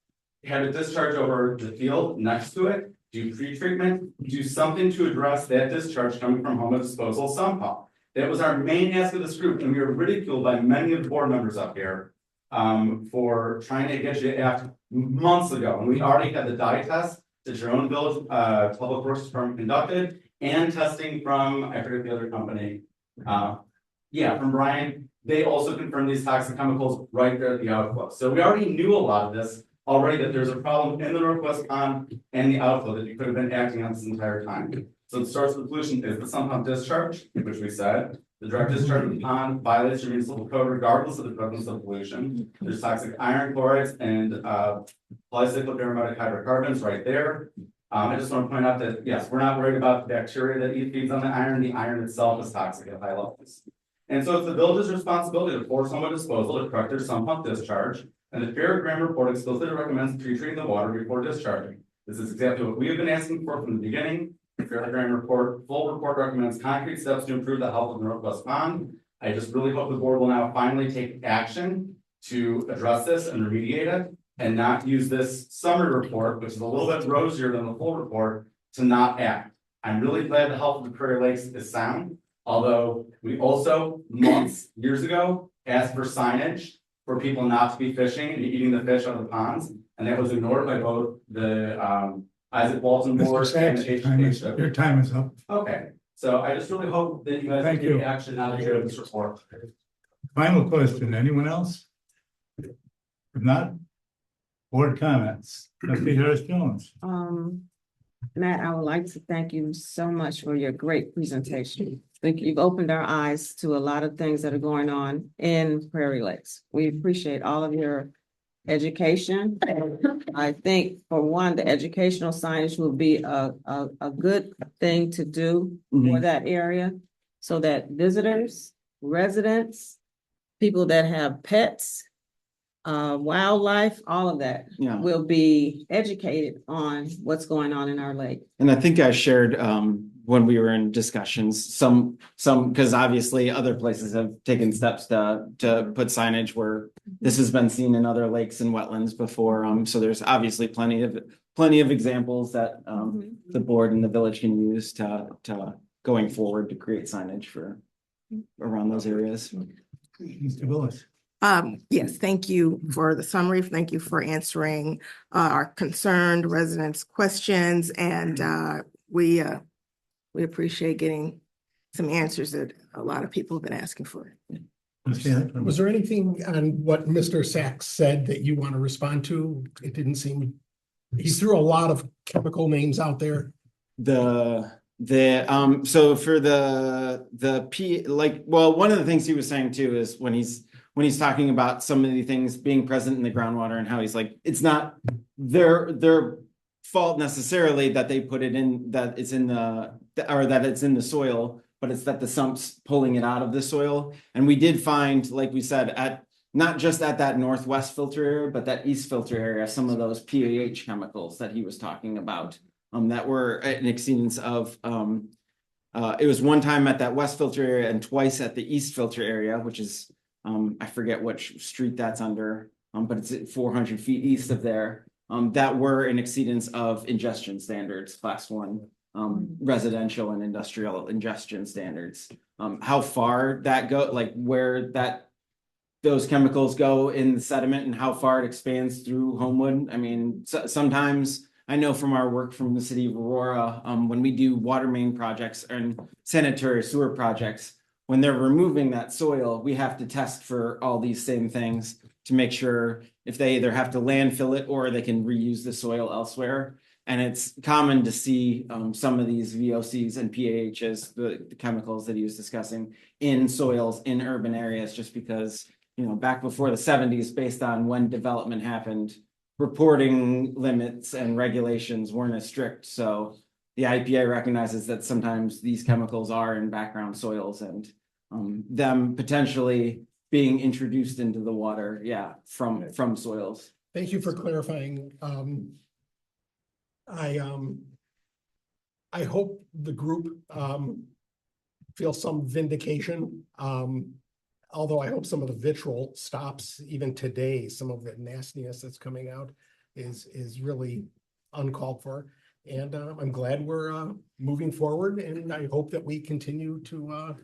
have a discharge over the field next to it, do pre-treatment, do something to address that discharge coming from Homo Disposal sump pump. That was our main ask of this group, and we were ridiculed by many of the board members up here for trying to get you to act months ago. And we already had the dye test that your own village public works department conducted, and testing from, I forget the other company, from Brian. They also confirmed these toxic chemicals right there at the outflow. So we already knew a lot of this already, that there's a problem in the Northwest Pond and the outflow that you could have been acting on this entire time. So the source of the pollution is the sump pump discharge, which we said. The direct discharge of the pond violates your municipal code regardless of the presence of pollution. There's toxic iron chlorides and polycyclic aromatic hydrocarbons right there. I just want to point out that, yes, we're not worried about the bacteria that feeds on the iron. The iron itself is toxic at high levels. And so it's the village's responsibility to force Homo Disposal to correct their sump pump discharge. And the Fairgram report explicitly recommends pre-treating the water before discharging. This is exactly what we have been asking for from the beginning. The Fairgram full report recommends concrete steps to improve the health of the Northwest Pond. I just really hope the board will now finally take action to address this and remediate it, and not use this summary report, which is a little bit rosier than the full report, to not act. I'm really glad the health of the Prairie Lakes is sound, although we also, years ago, asked for signage for people not to be fishing and eating the fish out of the ponds, and that was ignored by both the Isaac Walton board and the HHW. Your time is up. Okay, so I just really hope that you guys will take action now that you have this report. Final question, anyone else? If not, board comments. Trustee Harris Jones. Matt, I would like to thank you so much for your great presentation. I think you've opened our eyes to a lot of things that are going on in Prairie Lakes. We appreciate all of your education. I think for one, the educational signage will be a good thing to do for that area, so that visitors, residents, people that have pets, wildlife, all of that will be educated on what's going on in our lake. And I think I shared when we were in discussions, some, because obviously other places have taken steps to put signage where this has been seen in other lakes and wetlands before. So there's obviously plenty of examples that, the board and the village can use to going forward to create signage for around those areas. Mr. Willis. Yes, thank you for the summary. Thank you for answering our concerned residents' questions, and we appreciate getting some answers that a lot of people have been asking for. Was there anything on what Mr. Sachs said that you want to respond to? It didn't seem, he threw a lot of chemical names out there. So for one of the things he was saying too is when he's talking about some of the things being present in the groundwater and how he's like, it's not their fault necessarily that they put it in, that it's in the soil, but it's that the sump's pulling it out of the soil. And we did find, like we said, not just at that northwest filter area, but that east filter area, some of those PAH chemicals that he was talking about, that were at an exceedance of, it was one time at that west filter area and twice at the east filter area, which is, I forget which street that's under, but it's at 400 feet east of there, that were in exceedance of ingestion standards, class 1, residential and industrial ingestion standards. How far that go, like where those chemicals go in the sediment and how far it expands through Homewood. I mean, sometimes I know from our work from the city of Aurora, when we do water main projects and sanitary sewer projects, when they're removing that soil, we have to test for all these same things to make sure if they either have to landfill it or they can reuse the soil elsewhere. And it's common to see some of these VOCs and PAHs, the chemicals that he was discussing, in soils in urban areas, just because, back before the 70s, based on when development happened, reporting limits and regulations weren't as strict. So the IPA recognizes that sometimes these chemicals are in background soils and them potentially being introduced into the water, from soils. Thank you for clarifying. I hope the group feels some vindication. Although I hope some of the vitriol stops even today. Some of the nastiness that's coming out is really uncalled for. And I'm glad we're moving forward, and I hope that we continue to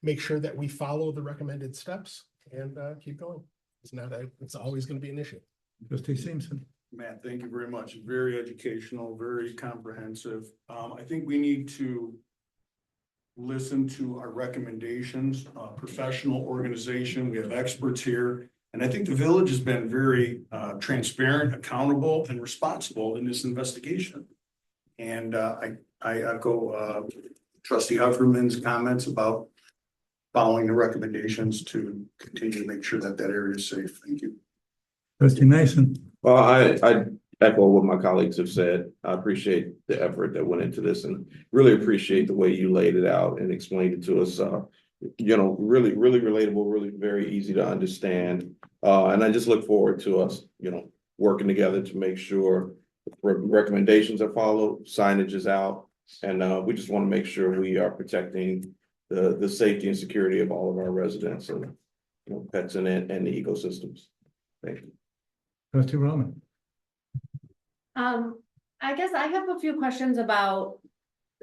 make sure that we follow the recommended steps and keep going. It's always going to be an issue. Trustee Simpson. Matt, thank you very much. Very educational, very comprehensive. I think we need to listen to our recommendations, professional organization. We have experts here. And I think the village has been very transparent, accountable, and responsible in this investigation. And I echo Trustee Hefferman's comments about following the recommendations to continue to make sure that area is safe. Thank you. Trustee Mason. Well, I echo what my colleagues have said. I appreciate the effort that went into this and really appreciate the way you laid it out and explained it to us. Really, really relatable, really very easy to understand. And I just look forward to us, working together to make sure recommendations are followed, signage is out, and we just want to make sure we are protecting the safety and security of all of our residents and pets and the ecosystems. Thank you. Trustee Roman. I guess I have a few questions about,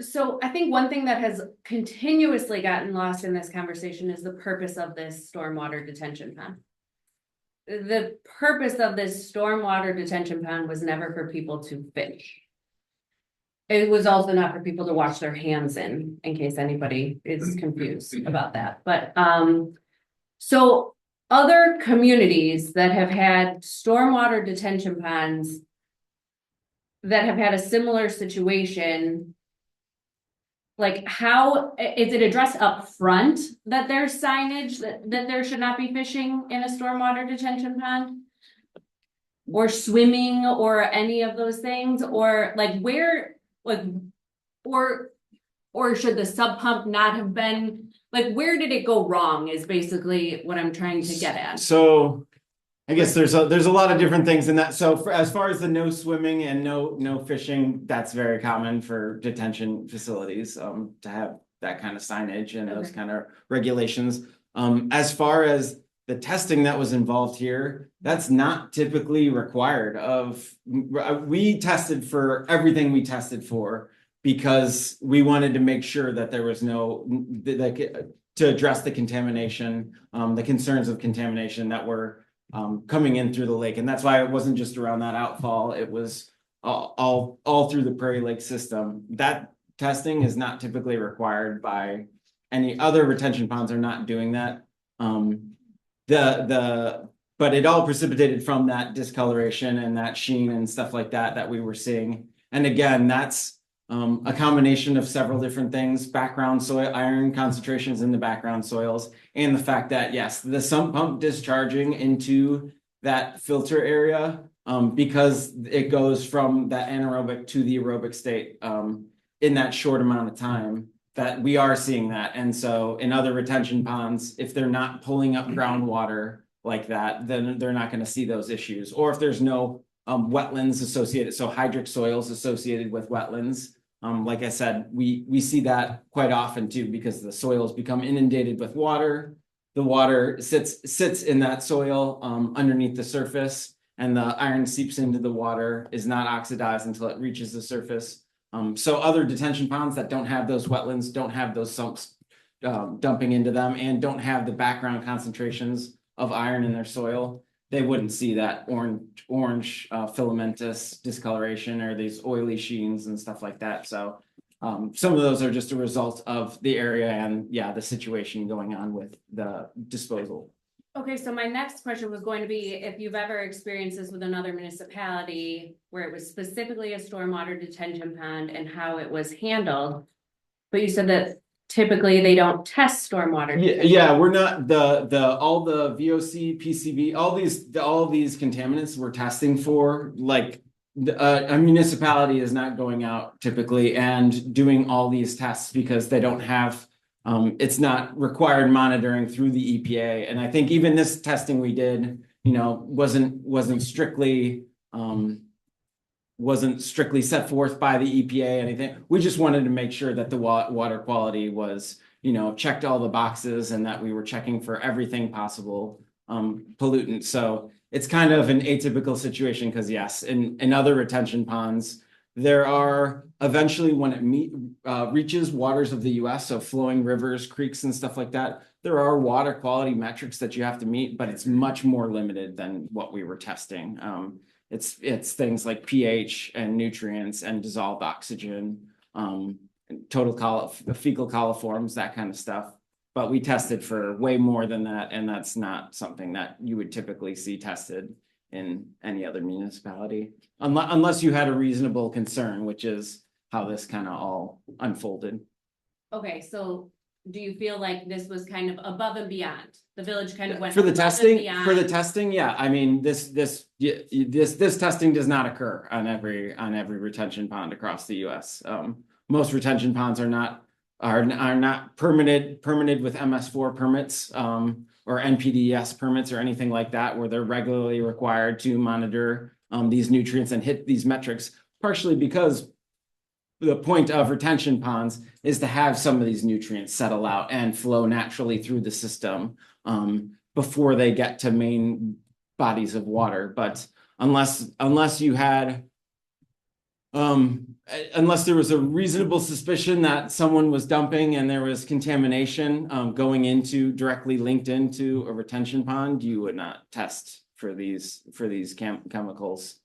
so I think one thing that has continuously gotten lost in this conversation is the purpose of this stormwater detention pond. The purpose of this stormwater detention pond was never for people to fish. It was also not for people to wash their hands in case anybody is confused about that. But, so other communities that have had stormwater detention ponds that have had a similar situation, like how is it addressed up front that there's signage that there should not be fishing in a stormwater detention pond? Or swimming or any of those things? Or like where, like, or should the sub pump not have been, like, where did it go wrong is basically what I'm trying to get at. So I guess there's a lot of different things in that. So as far as the no swimming and no fishing, that's very common for detention facilities, to have that kind of signage and those Okay. kind of regulations. As far as the testing that was involved here, that's not typically required we tested for everything we tested for because we wanted to make sure that there was to address the contamination, the concerns of contamination that were coming in through the lake. And that's why it wasn't just around that outfall. It was all through the Prairie Lake system. That testing is not typically required by any other retention ponds are not doing that. But it all precipitated from that discoloration and that sheen and stuff like that we were seeing. And again, that's a combination of several different things, background soil, iron concentrations in the background soils, and the fact that, yes, the sump pump discharging into that filter area, because it goes from that anaerobic to the aerobic state in that short amount of time, that we are seeing that. And so in other retention ponds, if they're not pulling up groundwater like that, then they're not going to see those issues. Or if there's no wetlands associated, so hydric soils associated with wetlands. Like I said, we see that quite often too, because the soils become inundated with water. The water sits in that soil underneath the surface, and the iron seeps into the water, is not oxidized until it reaches the surface. So other detention ponds that don't have those wetlands, don't have those sumps dumping into them, and don't have the background concentrations of iron in their soil, they wouldn't see that orange filamentous discoloration or these oily sheens and stuff like that. So some of those are just a result of the area and the situation going on with the disposal. Okay, so my next question was going to be if you've ever experienced this with another municipality where it was specifically a stormwater detention pond and how it was handled. But you said that typically they don't test stormwater. Yeah, we're not all the VOC, PCB, all these contaminants we're testing for, like a municipality is not going out typically and doing all these tests because they don't have it's not required monitoring through the EPA. And I think even this testing we did, wasn't strictly set forth by the EPA, anything. We just wanted to make sure that the water quality was, checked all the boxes and that we were checking for everything possible pollutant. So it's kind of an atypical situation because yes, in other retention ponds, there are eventually when it reaches waters of the US, so flowing rivers, creeks and stuff like that, there are water quality metrics that you have to meet, but it's much more limited than what we were testing. It's things like pH and nutrients and dissolved oxygen, total fecal coliforms, that kind of stuff. But we tested for way more than that, and that's not something that you would typically see tested in any other municipality, unless you had a reasonable concern, which is how this kind of all unfolded. Okay, so do you feel like this was kind of above and beyond? The village kind of went For the above testing, yeah. I mean, this testing does not occur on every retention pond across the US. Most retention ponds are not permitted with MS4 permits or NPDES permits or anything like that, where they're regularly required to monitor these nutrients and hit these metrics, partially because the point of retention ponds is to have some of these nutrients settle out and flow naturally through the system before they get to main bodies of water. But unless you had unless there was a reasonable suspicion that someone was dumping and there was contamination directly linked into a retention pond, you would not test for these chemicals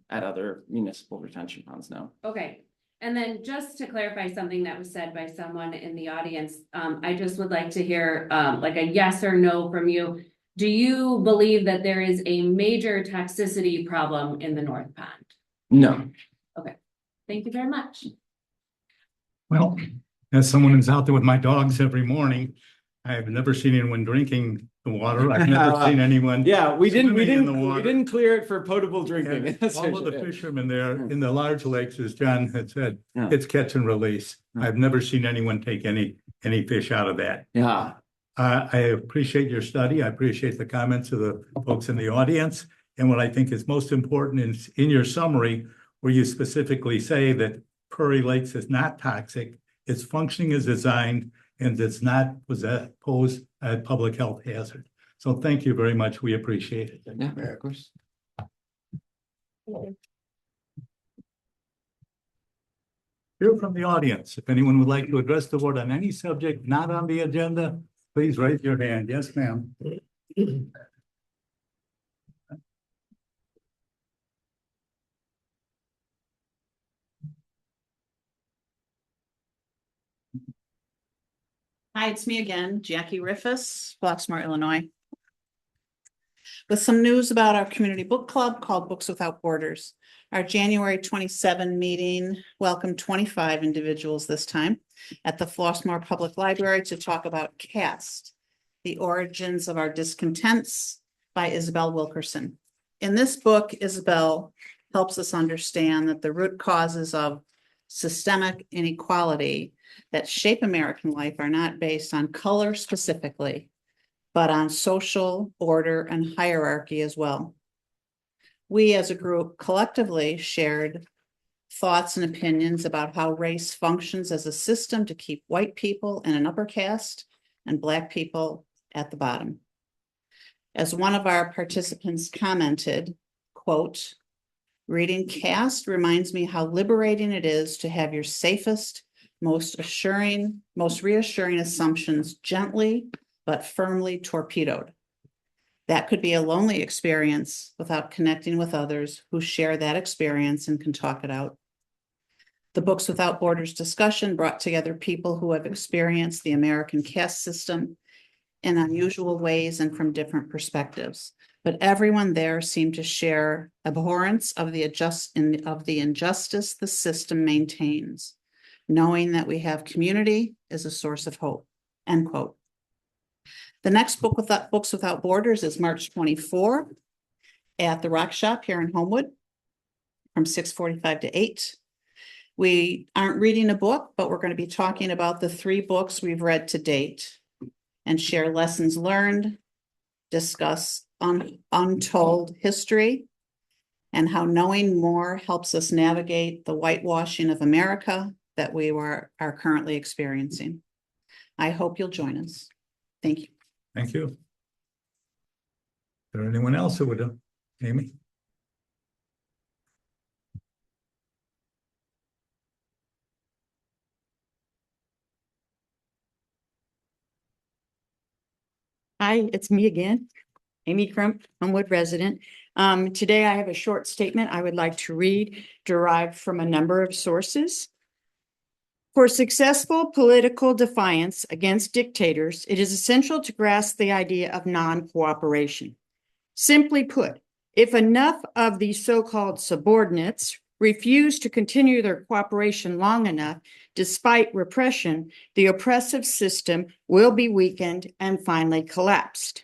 at other municipal retention ponds. No. Okay. And then just to clarify something that was said by someone in the audience, I just would like to hear like a yes or no from you. Do you believe that there is a major toxicity problem in the North Pond? No. Okay, thank you very much. Well, as someone who's out there with my dogs every morning, I have never seen anyone drinking the water. I've never seen anyone. Yeah, we didn't clear it for potable drinking. And all of the fishermen there in the large lakes, as John had said, it's catch and release. I've never seen anyone take any fish out of that. Yeah. I appreciate your study. I appreciate the comments of the folks in the audience. And what I think is most important is in your summary, where you specifically say that Prairie Lakes is not toxic, its functioning is designed, and does not pose a public health hazard. So thank you very much. We appreciate it. Yeah, of course. Hear from the audience. If anyone would like to address the board on any subject not on the agenda, please raise your hand. Yes, ma'am. Hi, it's me again, Jackie Riffus, Bloxmore, Illinois. With some news about our community book club called Books Without Borders. Our January 27 meeting welcomed 25 individuals this time at the Flossmoor Public Library to talk about Caste, The Origins of Our Discontents by Isabel Wilkerson. In this book, Isabel helps us understand that the root causes of systemic inequality that shape American life are not based on color specifically, but on social order and hierarchy as well. We as a group collectively shared thoughts and opinions about how race functions as a system to keep white people in an upper caste and Black people at the bottom. As one of our participants commented, quote, "Reading Caste reminds me how liberating it is to have your safest, most reassuring assumptions gently but firmly torpedoed. That could be a lonely experience without connecting with others who share that experience and can talk it out." The Books Without Borders discussion brought together people who have experienced the American caste system in unusual ways and from different perspectives. But everyone there seemed to share abhorrence of the injustice the system maintains, knowing that we have community is a source of hope, end quote. The next book with Books Without Borders is March 24 at the Rock Shop here in Homewood from 6:45 to 8. We aren't reading a book, but we're going to be talking about the 3 books we've read to date and share lessons learned, discuss untold history, and how knowing more helps us navigate the whitewashing of America that we are currently experiencing. I hope you'll join us. Thank you. Thank you. Is there anyone else who would, Amy? Hi, it's me again, Amy Crump, Homewood resident. Today I have a short statement I would like to read, derived from a number of sources. For successful political defiance against dictators, it is essential to grasp the idea of non-cooperation. Simply put, if enough of these so-called subordinates refuse to continue their cooperation long enough, despite repression, the oppressive system will be weakened and finally collapsed.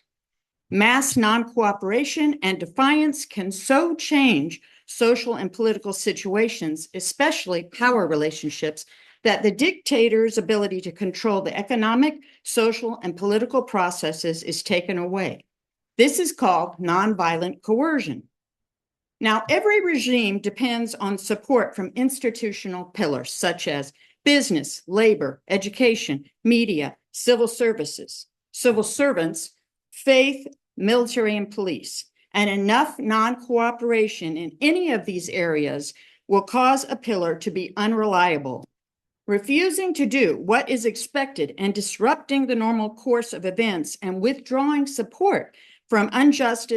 Mass non-cooperation and defiance can so change social and political situations, especially power relationships, that the dictator's ability to control the economic, social, and political processes is taken away. This is called nonviolent coercion. Now, every regime depends on support from institutional pillars such as business, labor, education, media, civil services, civil servants, faith, military, and police. And enough non-cooperation in any of these areas will cause a pillar to be unreliable. Refusing to do what is expected and disrupting the normal course of events and withdrawing support from unjust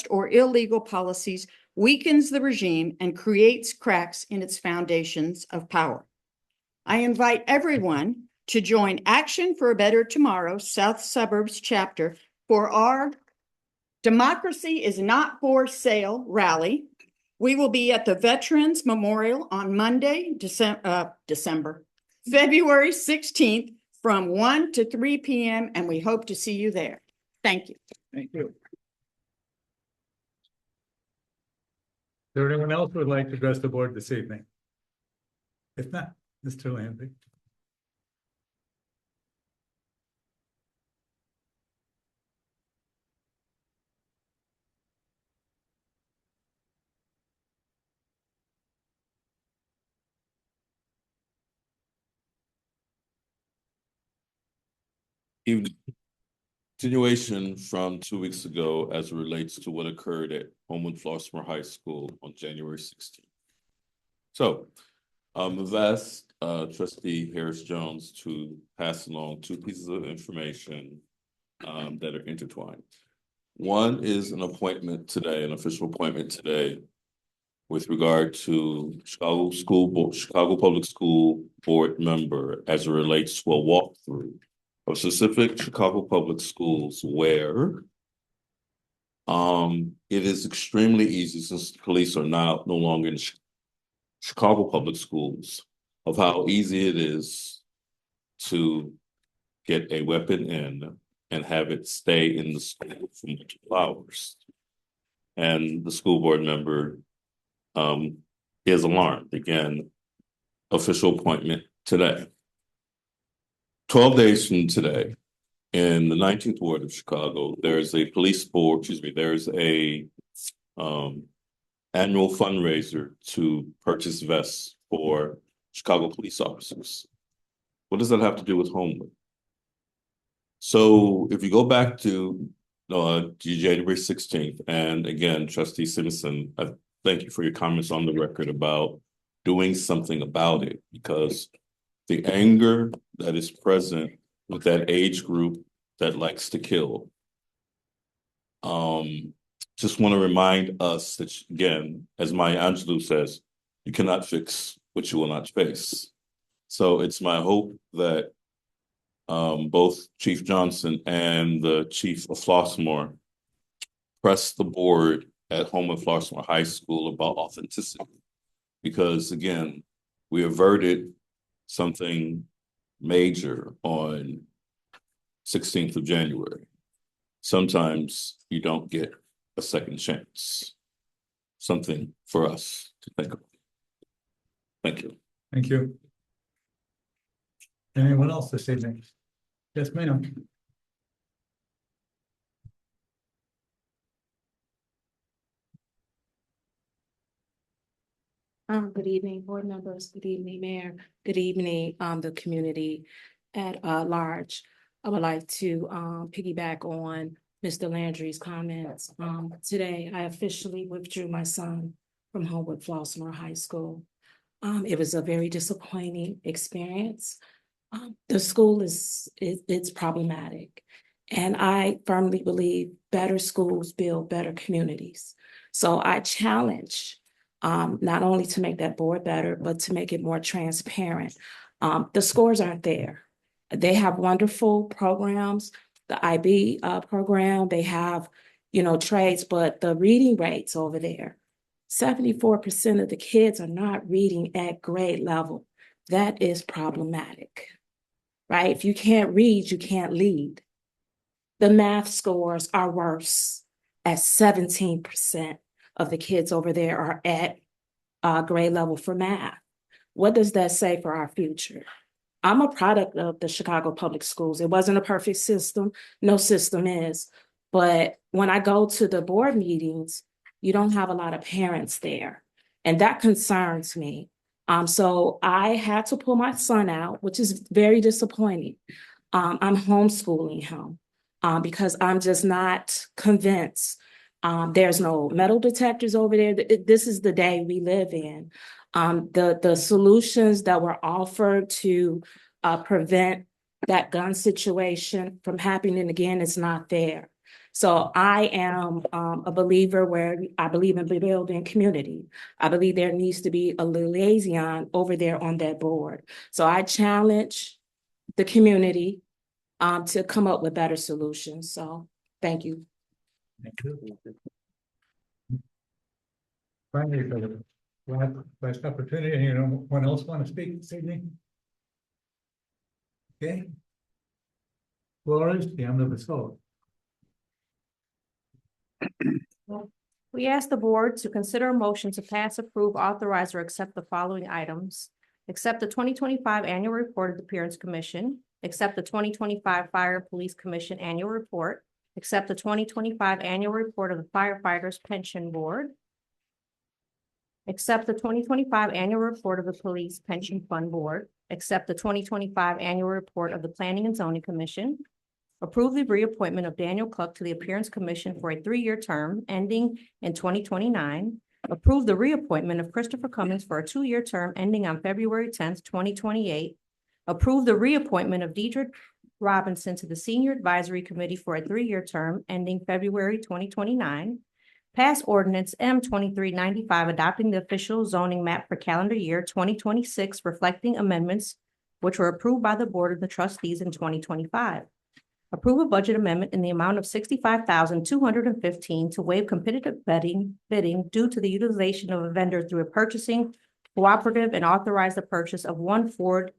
or illegal policies weakens the regime and creates cracks in its foundations of power. I invite everyone to join Action for a Better Tomorrow South Suburbs chapter for our Democracy is Not for Sale rally. We will be at the Veterans Memorial on Monday, February 16th from 1 to 3 p.m. and we hope to see you there. Thank you. Thank you. Is there anyone else who would like to address the board this evening? If not, Mr. Landry. Evening. Continuation from 2 weeks ago as it relates to what occurred at Homewood Flossmoor High School on January 16th. So, I've asked trustee Harris Jones to pass along two pieces of information that are intertwined. One is an appointment today, an official appointment today with regard to Chicago Public School Board member as it relates to a walkthrough of specific Chicago Public Schools where it is extremely easy, since the police are now no longer in Chicago Public Schools, of how easy it is to get a weapon in and have it stay in the school for multiple hours. And the school board member is alarmed. Again, official appointment today. 12 days from today, in the 19th ward of Chicago, there's a police board, there's a annual fundraiser to purchase vests for Chicago police officers. What does that have to do with Homewood? So if you go back to January 16th, and again, Trustee Simpson, I thank you for your comments on the record about doing something about it, because the anger that is present with that age group that likes to kill. Just want to remind us that, again, as Maya Angelou says, you cannot fix what you will not face. So it's my hope that both Chief Johnson and the Chief of Flossmoor press the board at home at Flossmoor High School about authenticity. Because again, we averted something major on 16th of January. Sometimes you don't get a second chance. Something for us to think about. Thank you. Thank you. Anyone else this evening? Yes, ma'am. Good evening, board members. Good evening, Mayor. Good evening, the community at large. I would like to piggyback on Mr. Landry's comments. Today, I officially withdrew my son from Homewood Flossmoor High School. It was a very disappointing experience. The school it's problematic, and I firmly believe better schools build better communities. So I challenge not only to make that board better, but to make it more transparent. The scores aren't there. They have wonderful programs, the IB program, they have, trades, but the reading rates over there, 74% of the kids are not reading at grade level. That is problematic, right? If you can't read, you can't lead. The math scores are worse, at 17% of the kids over there are at grade level for math. What does that say for our future? I'm a product of the Chicago Public Schools. It wasn't a perfect system. No system is. But when I go to the board meetings, you don't have a lot of parents there. And that concerns me. So I had to pull my son out, which is very disappointing. I'm homeschooling him because I'm just not convinced. There's no metal detectors over there. This is the day we live in. The solutions that were offered to prevent that gun situation from happening again is not there. So I am a believer where I believe in building community. I believe there needs to be a liaison over there on that board. So I challenge the community to come up with better solutions. So thank you. Thank you. Finally, for the last opportunity, anyone else want to speak this evening? Okay. Flores, the omnibus vote. We ask the board to consider a motion to pass, approve, authorize, or accept the following items. Accept the 2025 annual report of the Appearance Commission. Accept the 2025 Fire and Police Commission annual report. Accept the 2025 annual report of the Firefighters Pension Board. Accept the 2025 annual report of the Police Pension Fund Board. Accept the 2025 annual report of the Planning and Zoning Commission. Approve the reappointment of Daniel Cluck to the Appearance Commission for a 3-year term ending in 2029. Approve the reappointment of Christopher Cummings for a 2-year term ending on February 10th, 2028. Approve the reappointment of Deidre Robinson to the Senior Advisory Committee for a 3-year term ending February 2029. Pass ordinance M 2395 adopting the official zoning map for calendar year 2026 reflecting amendments which were approved by the Board of the Trustees in 2025. Approve a budget amendment in the amount of $65,215 to waive competitive bidding due to the utilization of a vendor through a purchasing cooperative and authorize the purchase of one Ford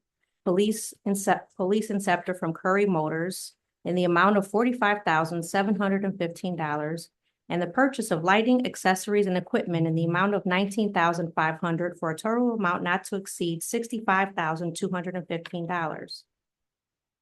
Police Inceptor from Curry Motors in the amount of $45,715 and the purchase of lighting, accessories, and equipment in the amount of $19,500 for a total amount not to exceed $65,215.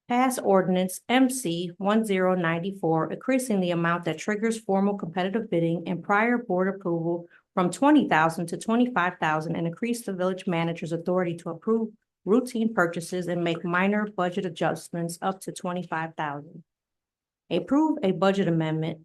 Pass ordinance MC 1094, increasing the amount that triggers formal competitive bidding and prior board approval from $20,000 to $25,000 and increase the village manager's authority to approve routine purchases and make minor budget adjustments up to $25,000. Approve a budget amendment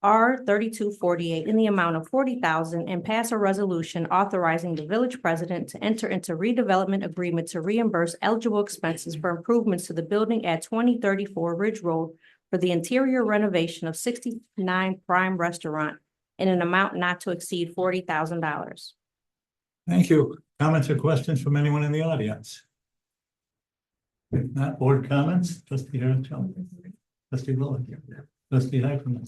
R 3248 in the amount of $40,000 and pass a resolution authorizing the village president to enter into redevelopment agreement to reimburse eligible expenses for improvements to the building at 2034 Ridge Road for the interior renovation of 69 Prime Restaurant in an amount not to exceed $40,000. Thank you. Comments or questions from anyone in the audience? If not, board comments, trustee Harris, trustee Willis, trustee Hyperman.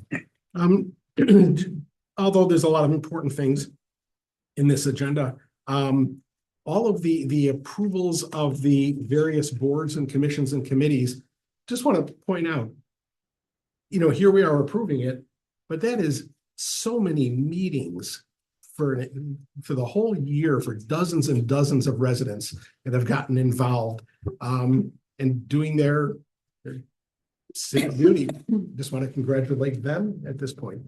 Although there's a lot of important things in this agenda, all of the approvals of the various boards and commissions and committees, just want to point out, here we are approving it, but that is so many meetings for the whole year for dozens and dozens of residents that have gotten involved and doing their civic duty. Just want to congratulate them at this point.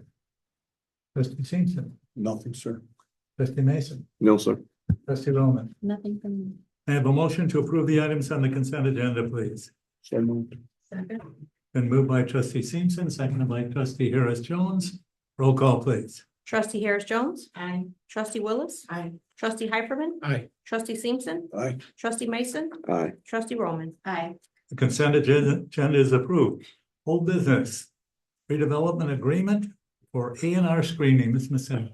Trustee Simpson. Nothing, sir. Trustee Mason. No, sir. Trustee Roman. Nothing from me. I have a motion to approve the items on the consent agenda, please. So moved. Second. Been moved by trustee Simpson, seconded by trustee Harris Jones. Roll call, please. Trustee Harris Jones. Aye. Trustee Willis. Aye. Trustee Hyperman. Aye. Trustee Simpson. Aye. Trustee Mason. Aye. Trustee Roman. Aye. The consent agenda is approved. Old business, redevelopment agreement for A&R screening. Ms. Messina.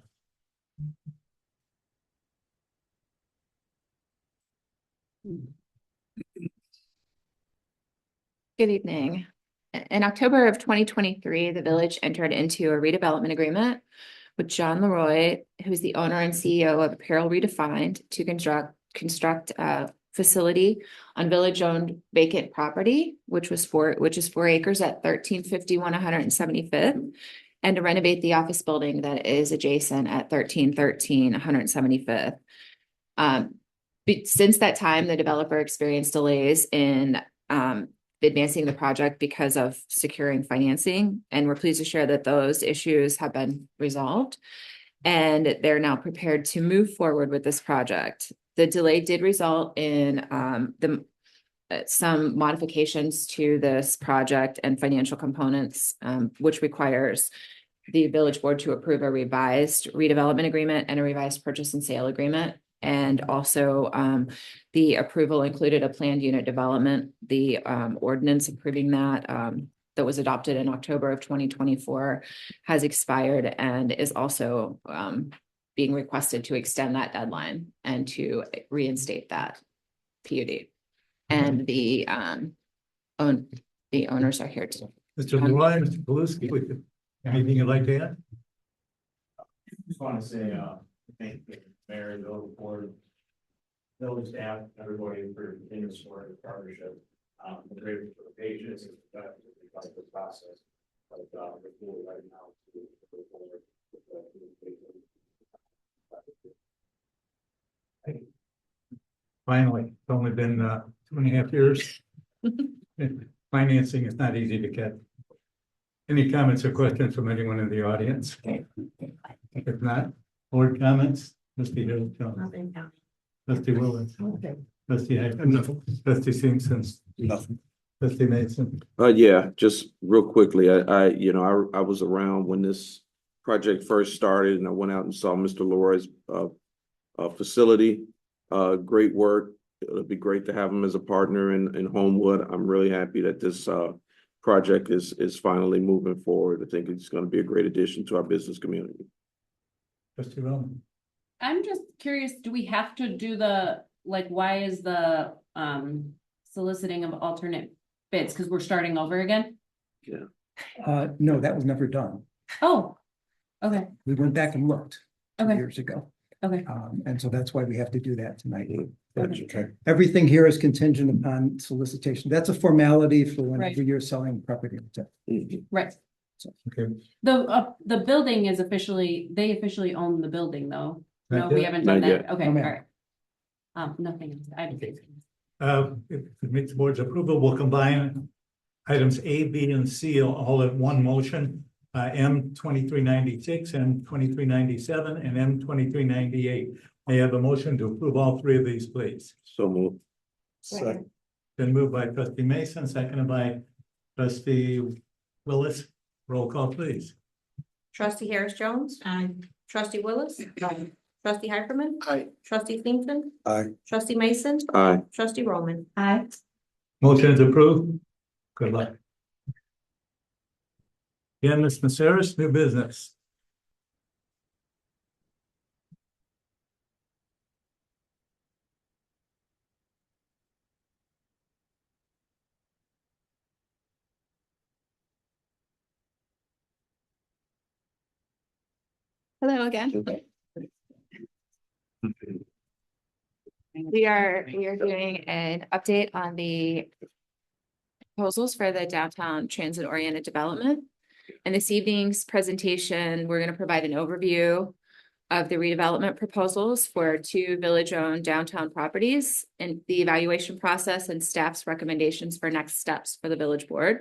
Good evening. In October of 2023, the village entered into a redevelopment agreement with John Leroy, who is the owner and CEO of Apparel Redefined, to construct a facility on village-owned vacant property, which is 4 acres at 1351 175th, and to renovate the office building that is adjacent at 1313 175th. Since that time, the developer experienced delays in advancing the project because of securing financing, and we're pleased to share that those issues have been resolved, and they're now prepared to move forward with this project. The delay did result in some modifications to this project and financial components, which requires the village board to approve a revised redevelopment agreement and a revised purchase and sale agreement. And also the approval included a planned unit development. The ordinance approving that that was adopted in October of 2024 has expired and is also being requested to extend that deadline and to reinstate that PUD. And the owners are here too. Mr. Leroy, Mr. Paluski, anything you'd like to add? Just want to say, thank you, Mayor, the board, village staff, everybody for continuous support of the partnership. I'm grateful for the patience and the process. But we're doing right now to move forward with the communication. Finally, it's only been 2.5 years. Financing is not easy to get. Any comments or questions from anyone in the audience? If not, board comments, Trustee Hill, Trustee Willis, Trustee Hackman, trustee Simpson, Nothing. Trustee Mason. Yeah, just real quickly, I was around when this project first started and I went out and saw Mr. Leroy's facility. Great work. It'll be great to have him as a partner in Homewood. I'm really happy that this project is finally moving forward. I think it's going to be a great addition to our business community. Trustee Roman. I'm just curious, do we have to do why is the soliciting of alternate bids? Because we're starting over again? Yeah. No, that was never done. Oh, okay, We went back and looked 2 Okay. years ago. okay. And so that's why we have to do that tonight. Okay. Everything here is contingent upon solicitation. That's a formality for Right. whenever you're selling property. Right. Okay. The building is they officially own the building though. No, Not we yet? haven't done Not that. yet. Okay, No, all ma'am. right. Nothing else. I haven't. If it meets the board's approval, we'll combine items A, B, and C all at one motion. M 2396, M 2397, and M 2398. May I have a motion to approve all three of these, please? So moved. Second. Been moved by trustee Mason, seconded by trustee Willis. Roll call, please. Trustee Harris Jones. Aye. Trustee Willis. Aye. Trustee Hyperman. Aye. Trustee Theington. Aye. Trustee Mason. Aye. Trustee Roman. Aye. Motion is approved. Good luck. Again, Ms. Maceris, new business. Hello again. We are doing an update on the proposals for the downtown transit oriented development. And this evening's presentation, we're going to provide an overview of the redevelopment proposals for 2 village-owned downtown properties and the evaluation process and staff's recommendations for next steps for the village board.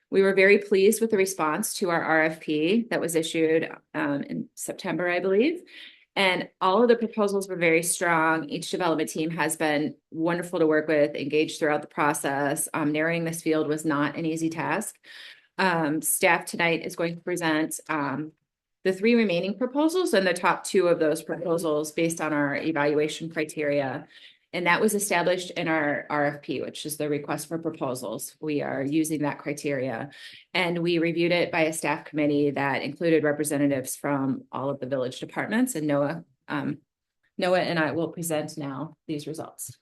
We were very pleased with the response to our RFP that was issued in September, I believe. And all of the proposals were very strong. Each development team has been wonderful to work with, engaged throughout the process. Narrowing this field was not an easy task. Staff tonight is going to present the 3 remaining proposals and the top 2 of those proposals based on our evaluation criteria. And that was established in our RFP, which is the request for proposals. We are using that criteria. And we reviewed it by a staff committee that included representatives from all of the village departments. And Noah and I will present now these results.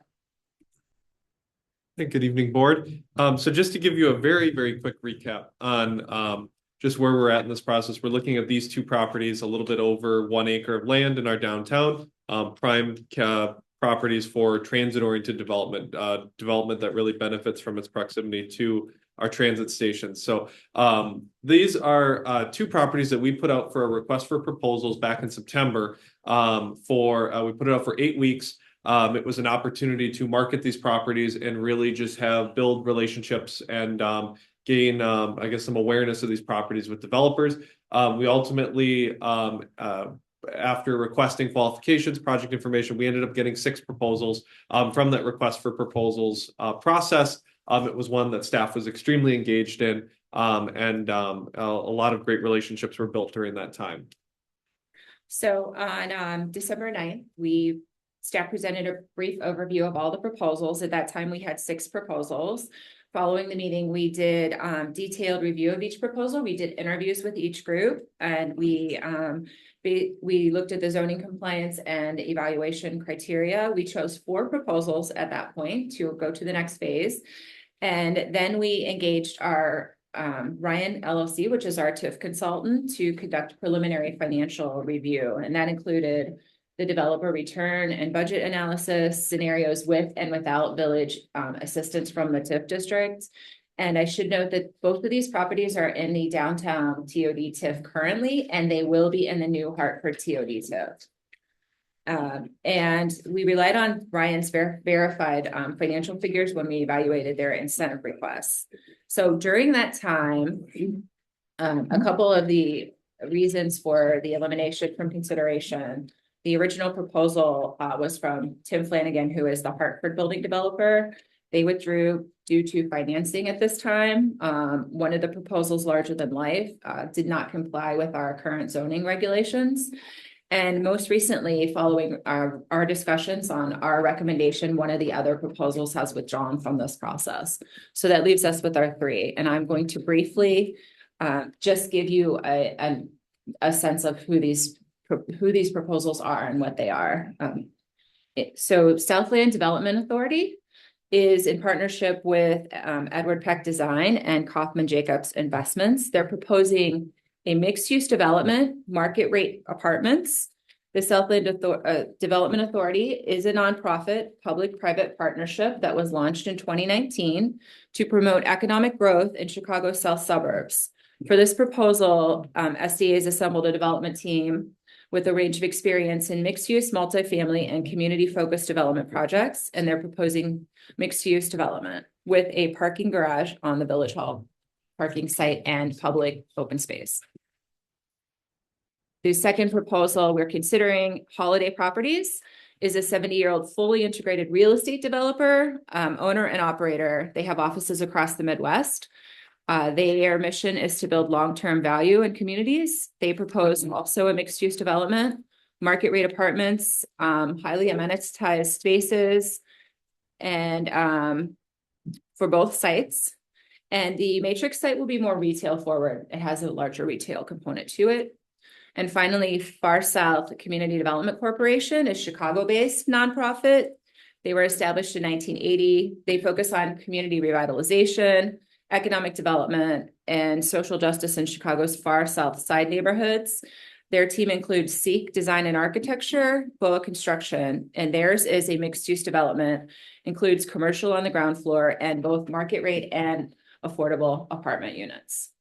Hey, good evening, board. So just to give you a very, very quick recap on just where we're at in this process, we're looking at these 2 properties, a little bit over 1 acre of land in our downtown, prime properties for transit-oriented development, development that really benefits from its proximity to our transit stations. So these are 2 properties that we put out for a request for proposals back in September. We put it out for 8 weeks. It was an opportunity to market these properties and really just build relationships and gain, I guess, some awareness of these properties with developers. We ultimately, after requesting qualifications, project information, we ended up getting 6 proposals from that request for proposals process. It was one that staff was extremely engaged in, and a lot of great relationships were built during that time. So on December 9th, staff presented a brief overview of all the proposals. At that time, we had 6 proposals. Following the meeting, we did detailed review of each proposal. We did interviews with each group, and we looked at the zoning compliance and evaluation criteria. We chose 4 proposals at that point to go to the next phase. And then we engaged our Ryan LLC, which is our TIF consultant, to conduct preliminary financial review. And that included the developer return and budget analysis, scenarios with and without village assistance from the TIF district. And I should note that both of these properties are in the downtown TOD TIF currently, and they will be in the new Hartford TOD TIF. And we relied on Ryan's verified financial figures when we evaluated their incentive requests. So during that time, a couple of the reasons for the elimination from consideration. The original proposal was from Tim Flanagan, who is the Hartford building developer. They withdrew due to financing at this time. One of the proposals, larger than life, did not comply with our current zoning regulations. And most recently, following our discussions on our recommendation, one of the other proposals has withdrawn from this process. So that leaves us with our three. And I'm going to briefly just give you a sense of who these proposals are and what they are. So Southland Development Authority is in partnership with Edward Peck Design and Kaufman Jacobs Investments. They're proposing a mixed-use development, market rate apartments. The Southland Development Authority is a nonprofit public-private partnership that was launched in 2019 to promote economic growth in Chicago's south suburbs. For this proposal, SDA has assembled a development team with a range of experience in mixed-use, multifamily, and community-focused development projects, and they're proposing mixed-use development with a parking garage on the Village Hall parking site and public open space. The second proposal we're considering, Holiday Properties, is a 70-year-old fully integrated real estate developer, owner and operator. They have offices across the Midwest. Their mission is to build long-term value in communities. They propose also a mixed-use development, market rate apartments, highly amenitized spaces, and for both sites. And the Matrix site will be more retail forward. It has a larger retail component to it. And finally, Far South Community Development Corporation is Chicago-based nonprofit. They were established in 1980. They focus on community revitalization, economic development, and social justice in Chicago's Far South Side neighborhoods. Their team includes Seek Design and Architecture, Boa Construction, and theirs is a mixed-use development, includes commercial on the ground floor and both market rate and affordable apartment units.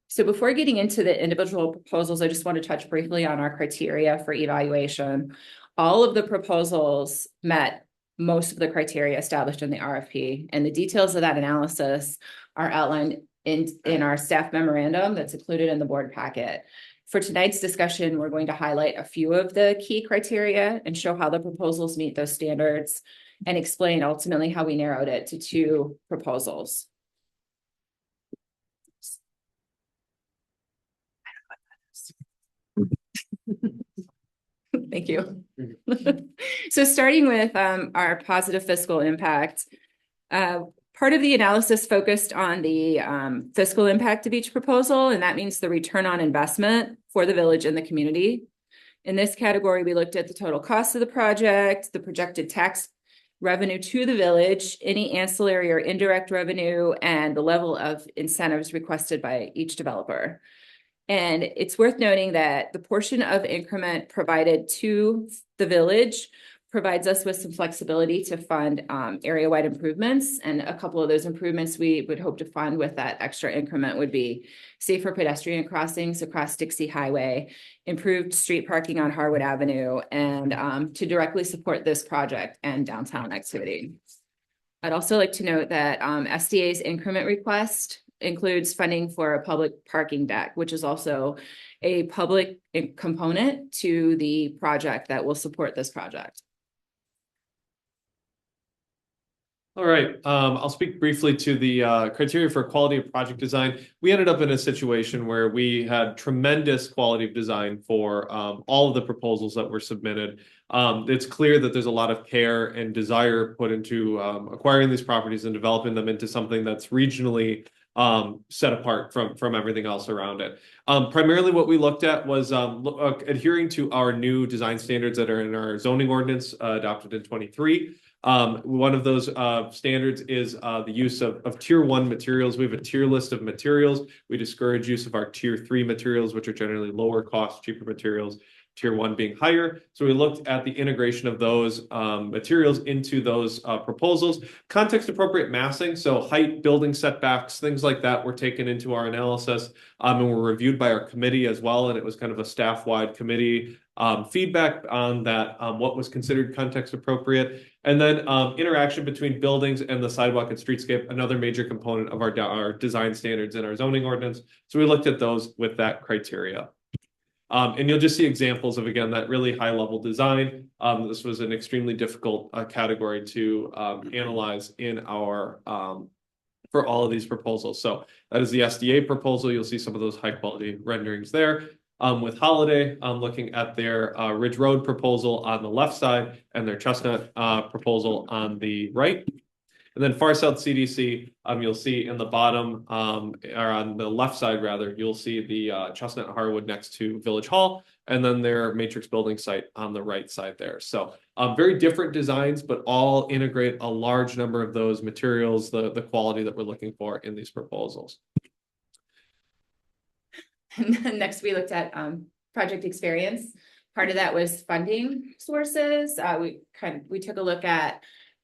So before getting into the individual proposals, I just want to touch briefly on our criteria for evaluation. All of the proposals met most of the criteria established in the RFP, and the details of that analysis are outlined in our staff memorandum that's included in the board packet. For tonight's discussion, we're going to highlight a few of the key criteria and show how the proposals meet those standards and explain ultimately how we narrowed it to 2 proposals. Thank you. So starting with our positive fiscal impact, part of the analysis focused on the fiscal impact of each proposal, and that means the return on investment for the village and the community. In this category, we looked at the total cost of the project, the projected tax revenue to the village, any ancillary or indirect revenue, and the level of incentives requested by each developer. And it's worth noting that the portion of increment provided to the village provides us with some flexibility to fund area-wide improvements. And a couple of those improvements we would hope to fund with that extra increment would be safer pedestrian crossings across Dixie Highway, improved street parking on Harwood Avenue, and to directly support this project and downtown activity. I'd also like to note that SDA's increment request includes funding for a public parking deck, which is also a public component to the project that will support this project. All right, I'll speak briefly to the criteria for quality of project design. We ended up in a situation where we had tremendous quality of design for all of the proposals that were submitted. It's clear that there's a lot of care and desire put into acquiring these properties and developing them into something that's regionally set apart from everything else around it. Primarily what we looked at was adhering to our new design standards that are in our zoning ordinance adopted in 23. One of those standards is the use of tier 1 materials. We have a tier list of materials. We discourage use of our tier 3 materials, which are generally lower cost, cheaper materials, tier 1 being higher. So we looked at the integration of those materials into those proposals. Context appropriate massing, so height, building setbacks, things like that were taken into our analysis and were reviewed by our committee as well. And it was kind of a staff-wide committee feedback on that, what was considered context appropriate. And then interaction between buildings and the sidewalk and streetscape, another major component of our design standards in our zoning ordinance. So we looked at those with that criteria. And you'll just see examples of, again, that really high level design. This was an extremely difficult category to analyze in our for all of these proposals. So that is the SDA proposal. You'll see some of those high quality renderings there. With Holiday, looking at their Ridge Road proposal on the left side and their Chestnut proposal on the right. And then Far South CDC, you'll see in the bottom, or on the left side rather, you'll see the Chestnut Harwood next to Village Hall, and then their Matrix building site on the right side there. So very different designs, but all integrate a large number of those materials, the quality that we're looking for in these proposals. Next, we looked at project experience. Part of that was funding sources. We took a look at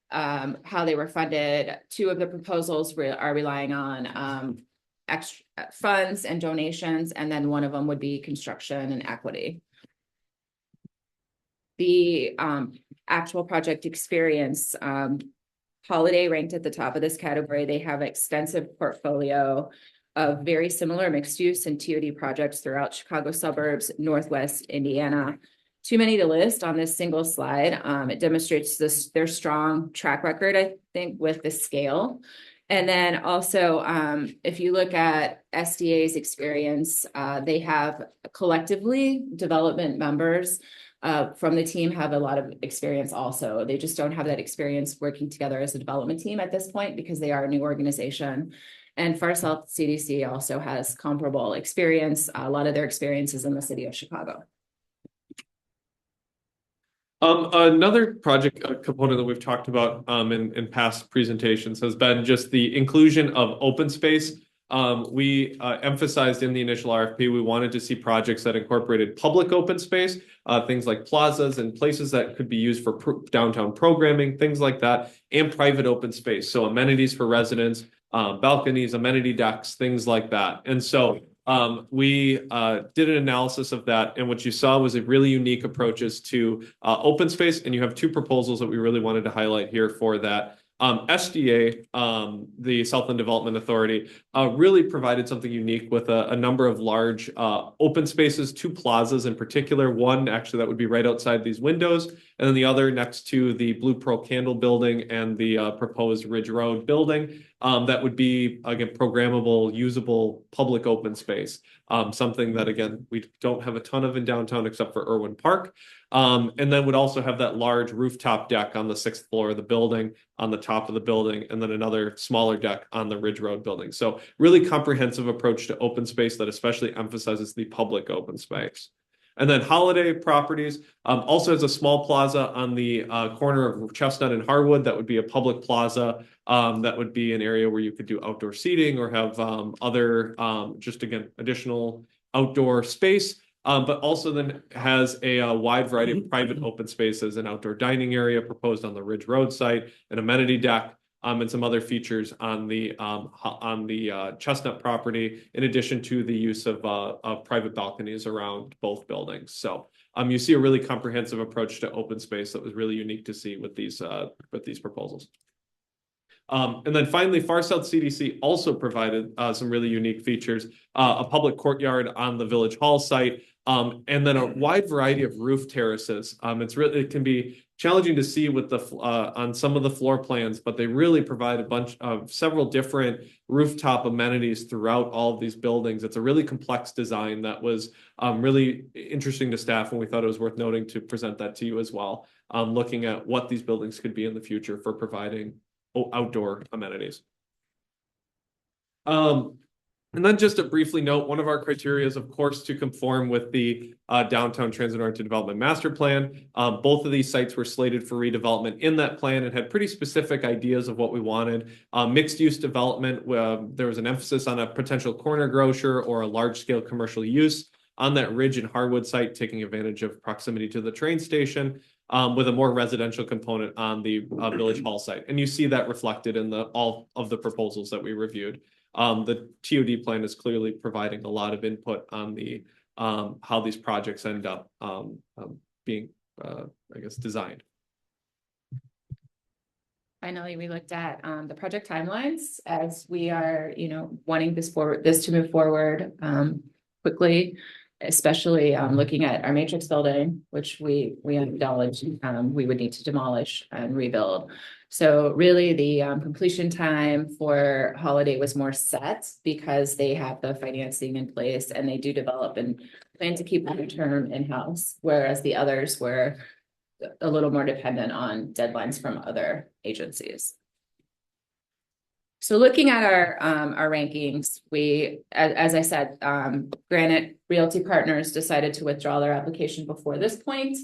how they were funded. Two of the proposals are relying on extra funds and donations, and then one of them would be construction and equity. The actual project experience, Holiday ranked at the top of this category. They have extensive portfolio of very similar mixed use and TOD projects throughout Chicago suburbs, Northwest Indiana. Too many to list on this single slide. It demonstrates their strong track record, I think, with the scale. And then also, if you look at SDA's experience, they have collectively development members from the team have a lot of experience also. They just don't have that experience working together as a development team at this point because they are a new organization. And Far South CDC also has comparable experience. A lot of their experiences in the city of Chicago. Another project component that we've talked about in past presentations has been just the inclusion of open space. We emphasized in the initial RFP, we wanted to see projects that incorporated public open space, things like plazas and places that could be used for downtown programming, things like that, and private open space. So amenities for residents, balconies, amenity decks, things like that. And so we did an analysis of that, and what you saw was a really unique approaches to open space, and you have two proposals that we really wanted to highlight here for that. SDA, the Southland Development Authority, really provided something unique with a number of large open spaces, two plazas in particular, one actually that would be right outside these windows, and then the other next to the Blue Pearl Candle building and the proposed Ridge Road building. That would be, again, programmable, usable public open space. Something that, again, we don't have a ton of in downtown except for Irwin Park. And then would also have that large rooftop deck on the 6th floor of the building, on the top of the building, and then another smaller deck on the Ridge Road building. So really comprehensive approach to open space that especially emphasizes the public open space. And then Holiday Properties also has a small plaza on the corner of Chestnut and Harwood. That would be a public plaza. That would be an area where you could do outdoor seating or have other, just again, additional outdoor space. But also then has a wide variety of private open spaces, an outdoor dining area proposed on the Ridge Road site, an amenity deck, and some other features on the Chestnut property, in addition to the use of private balconies around both buildings. So you see a really comprehensive approach to open space that was really unique to see with these proposals. And then finally, Far South CDC also provided some really unique features, a public courtyard on the Village Hall site, and then a wide variety of roof terraces. It can be challenging to see with the on some of the floor plans, but they really provide a bunch of several different rooftop amenities throughout all of these buildings. It's a really complex design that was really interesting to staff, and we thought it was worth noting to present that to you as well, looking at what these buildings could be in the future for providing outdoor amenities. And then just to briefly note, one of our criteria is, of course, to conform with the Downtown Transit-Oriented Development Master Plan. Both of these sites were slated for redevelopment in that plan and had pretty specific ideas of what we wanted. Mixed-use development, there was an emphasis on a potential corner grocer or a large-scale commercial use on that Ridge and Harwood site, taking advantage of proximity to the train station, with a more residential component on the Village Hall site. And you see that reflected in all of the proposals that we reviewed. The TOD plan is clearly providing a lot of input on the how these projects end up being, I guess, designed. Finally, we looked at the project timelines as we are, wanting this to move forward quickly. especially looking at our matrix building, which we acknowledge we would need to demolish and rebuild. So really the completion time for Holiday was more set because they have the financing in place and they do develop and plan to keep long term in-house, whereas the others were a little more dependent on deadlines from other agencies. So looking at our rankings, we, as I said, Granite Realty Partners decided to withdraw their application before this point.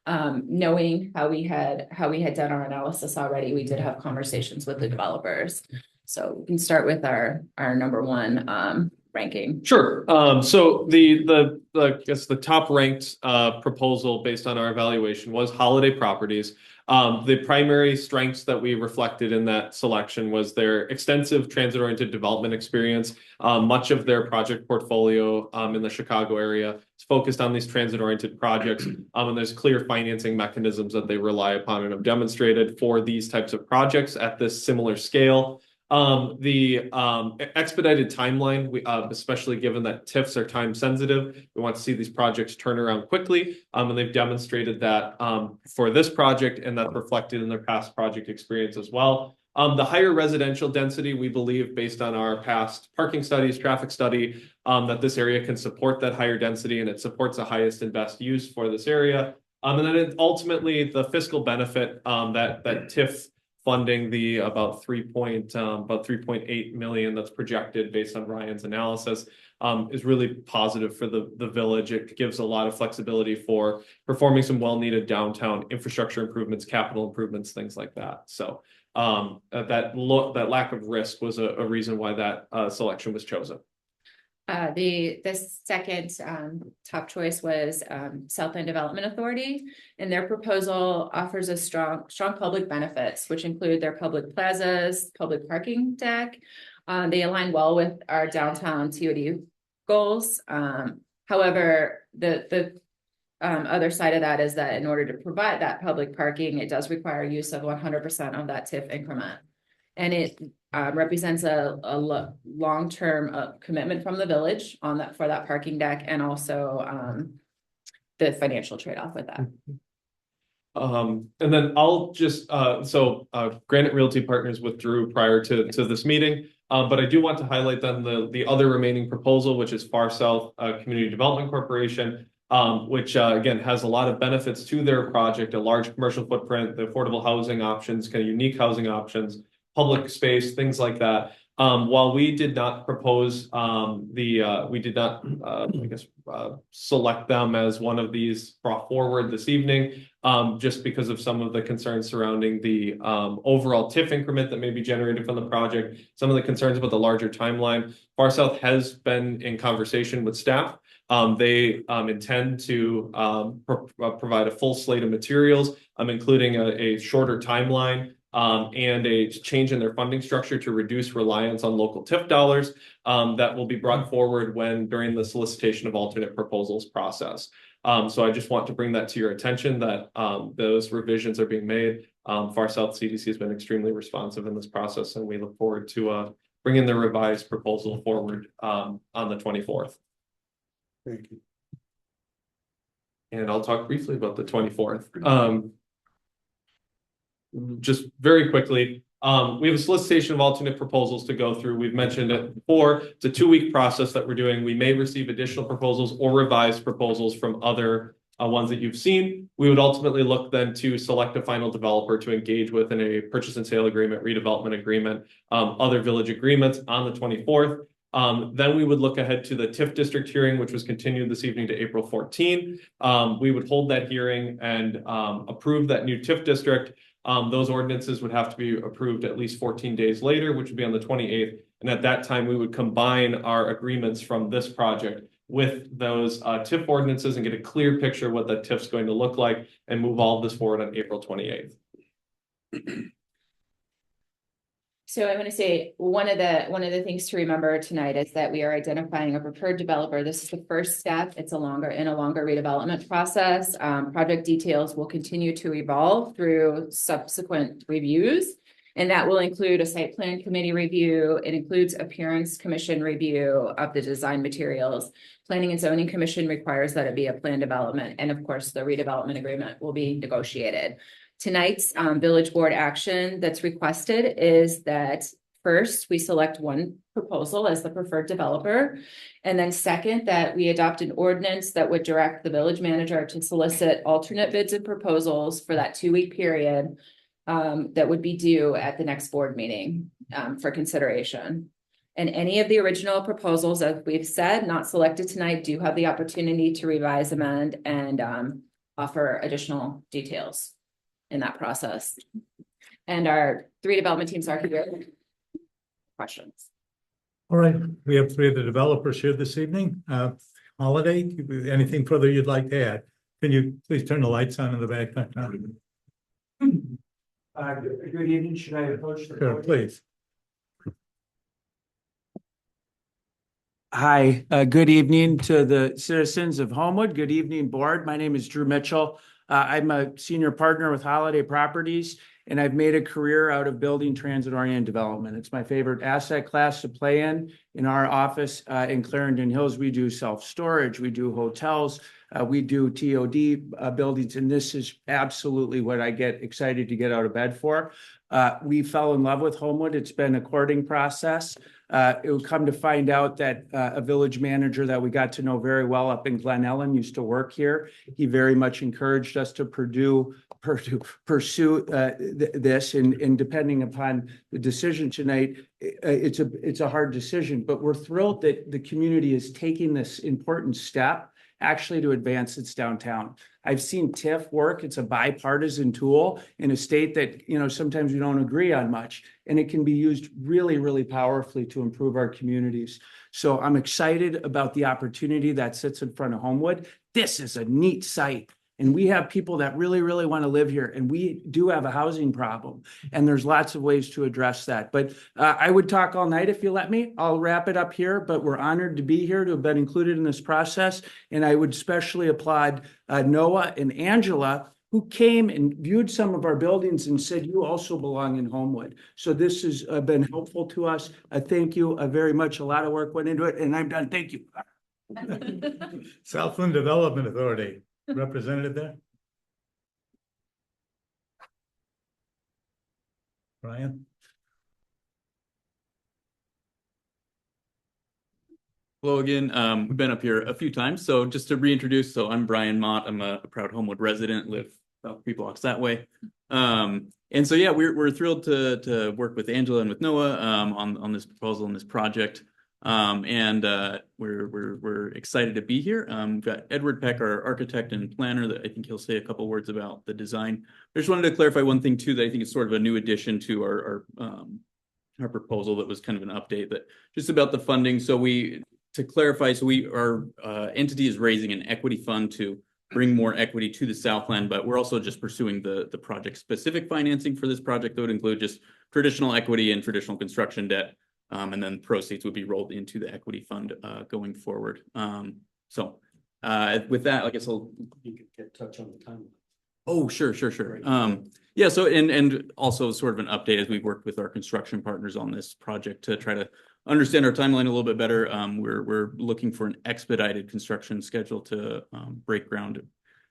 Knowing how we had done our analysis already, we did have conversations with the developers. So we can start with our number one ranking. Sure. So I guess the top ranked proposal based on our evaluation was Holiday Properties. The primary strengths that we reflected in that selection was their extensive transit-oriented development experience. Much of their project portfolio in the Chicago area is focused on these transit-oriented projects, and there's clear financing mechanisms that they rely upon and have demonstrated for these types of projects at this similar scale. The expedited timeline, especially given that TIFs are time sensitive, we want to see these projects turn around quickly, and they've demonstrated that for this project, and that's reflected in their past project experience as well. The higher residential density, we believe, based on our past parking studies, traffic study, that this area can support that higher density, and it supports the highest and best use for this area. And then ultimately, the fiscal benefit that TIF funding the about 3.8 million that's projected based on Ryan's analysis is really positive for the village. It gives a lot of flexibility for performing some well-needed downtown infrastructure improvements, capital improvements, things like that. So that lack of risk was a reason why that selection was chosen. The second top choice was Southland Development Authority, and their proposal offers a strong public benefits, which include their public plazas, public parking deck. They align well with our downtown TOD goals. However, the other side of that is that in order to provide that public parking, it does require use of 100% of that TIF increment. And it represents a long-term commitment from the village on that for that parking deck, and also the financial trade-off with that. And then I'll just Granite Realty Partners withdrew prior to this meeting, but I do want to highlight then the other remaining proposal, which is Far South Community Development Corporation, which again has a lot of benefits to their project: a large commercial footprint, the affordable housing options, kind of unique housing options, public space, things like that. While we did not propose we did not, select them as one of these brought forward this evening, just because of some of the concerns surrounding the overall TIF increment that may be generated from the project, some of the concerns about the larger timeline. Far South has been in conversation with staff. They intend to provide a full slate of materials, including a shorter timeline, and a change in their funding structure to reduce reliance on local TIF dollars, that will be brought forward during the solicitation of alternate proposals process. So I just want to bring that to your attention, that those revisions are being made. Far South CDC has been extremely responsive in this process, and we look forward to bringing the revised proposal forward on the 24th. Thank you. And I'll talk briefly about the 24th. Just very quickly, we have a solicitation of alternate proposals to go through. We've mentioned it before. It's a 2-week process that we're doing. We may receive additional proposals or revised proposals from other ones that you've seen. We would ultimately look then to select a final developer to engage with in a purchase and sale agreement, redevelopment agreement, other village agreements on the 24th. Then we would look ahead to the TIF district hearing, which was continued this evening to April 14. We would hold that hearing and approve that new TIF district. Those ordinances would have to be approved at least 14 days later, which would be on the 28th. And at that time, we would combine our agreements from this project with those TIF ordinances and get a clear picture of what that TIF is going to look like, and move all of this forward on April 28th. So I want to say one of the things to remember tonight is that we are identifying a preferred developer. This is the first step. It's a longer redevelopment process. Project details will continue to evolve through subsequent reviews. And that will include a site plan committee review. It includes appearance commission review of the design materials. Planning and zoning commission requires that it be a plan development. And of course, the redevelopment agreement will be negotiated. Tonight's village board action that's requested is that first, we select one proposal as the preferred developer. And then second, that we adopt an ordinance that would direct the village manager to solicit alternate bids and proposals for that 2-week period that would be due at the next board meeting for consideration. And any of the original proposals, as we've said, not selected tonight, do have the opportunity to revise, amend, and offer additional details in that process. And our 3 development teams are here. Questions? All right, we have 3 of the developers here this evening. Holiday, anything further you'd like to add? Can you please turn the lights on in the back? Good evening, should I approach the Sure, podium? please. Hi, good evening to the citizens of Homewood. Good evening, board. My name is Drew Mitchell. I'm a senior partner with Holiday Properties, and I've made a career out of building transit-oriented development. It's my favorite asset class to play in. In our office in Clarendon Hills, we do self-storage, we do hotels, we do TOD buildings, and this is absolutely what I get excited to get out of bed for. We fell in love with Homewood. It's been a courting process. It would come to find out that a village manager that we got to know very well up in Glen Ellen used to work here. He very much encouraged us to pursue this, and depending upon the decision tonight, it's a hard decision, but we're thrilled that the community is taking this important step actually to advance its downtown. I've seen TIF work. It's a bipartisan tool in a state that, you know, sometimes we don't agree on much, and it can be used really, really powerfully to improve our communities. So I'm excited about the opportunity that sits in front of Homewood. This is a neat site. And we have people that really, really want to live here. And we do have a housing problem. And there's lots of ways to address that. But I would talk all night if you let me. I'll wrap it up here. But we're honored to be here, to have been included in this process. And I would especially applaud Noah and Angela, who came and viewed some of our buildings and said, you also belong in Homewood. So this has been helpful to us. Thank you very much. A lot of work went into it. And I'm done. Thank you. Southland Development Authority. Representative there? Brian? Hello again. We've been up here a few times. So just to reintroduce, so I'm Brian Mott. I'm a proud Homewood resident, live about 3 blocks that way. And so, yeah, we're thrilled to work with Angela and with Noah on this proposal and this project. We're excited to be here. We've got Edward Peck, our architect and planner, that I think he'll say a couple words about the design. I just wanted to clarify one thing too, that I think is sort of a new addition to our proposal that was kind of an update, that just about the funding. So to clarify, our entity is raising an equity fund to bring more equity to the Southland, but we're also just pursuing the project specific financing for this project that would include just traditional equity and traditional construction debt. And then proceeds would be rolled into the equity fund going forward. With that, I guess You could get touch on the timeline. Oh, sure. Yeah, so and also sort of an update as we've worked with our construction partners on this project to try to understand our timeline a little bit better. We're looking for an expedited construction schedule to break ground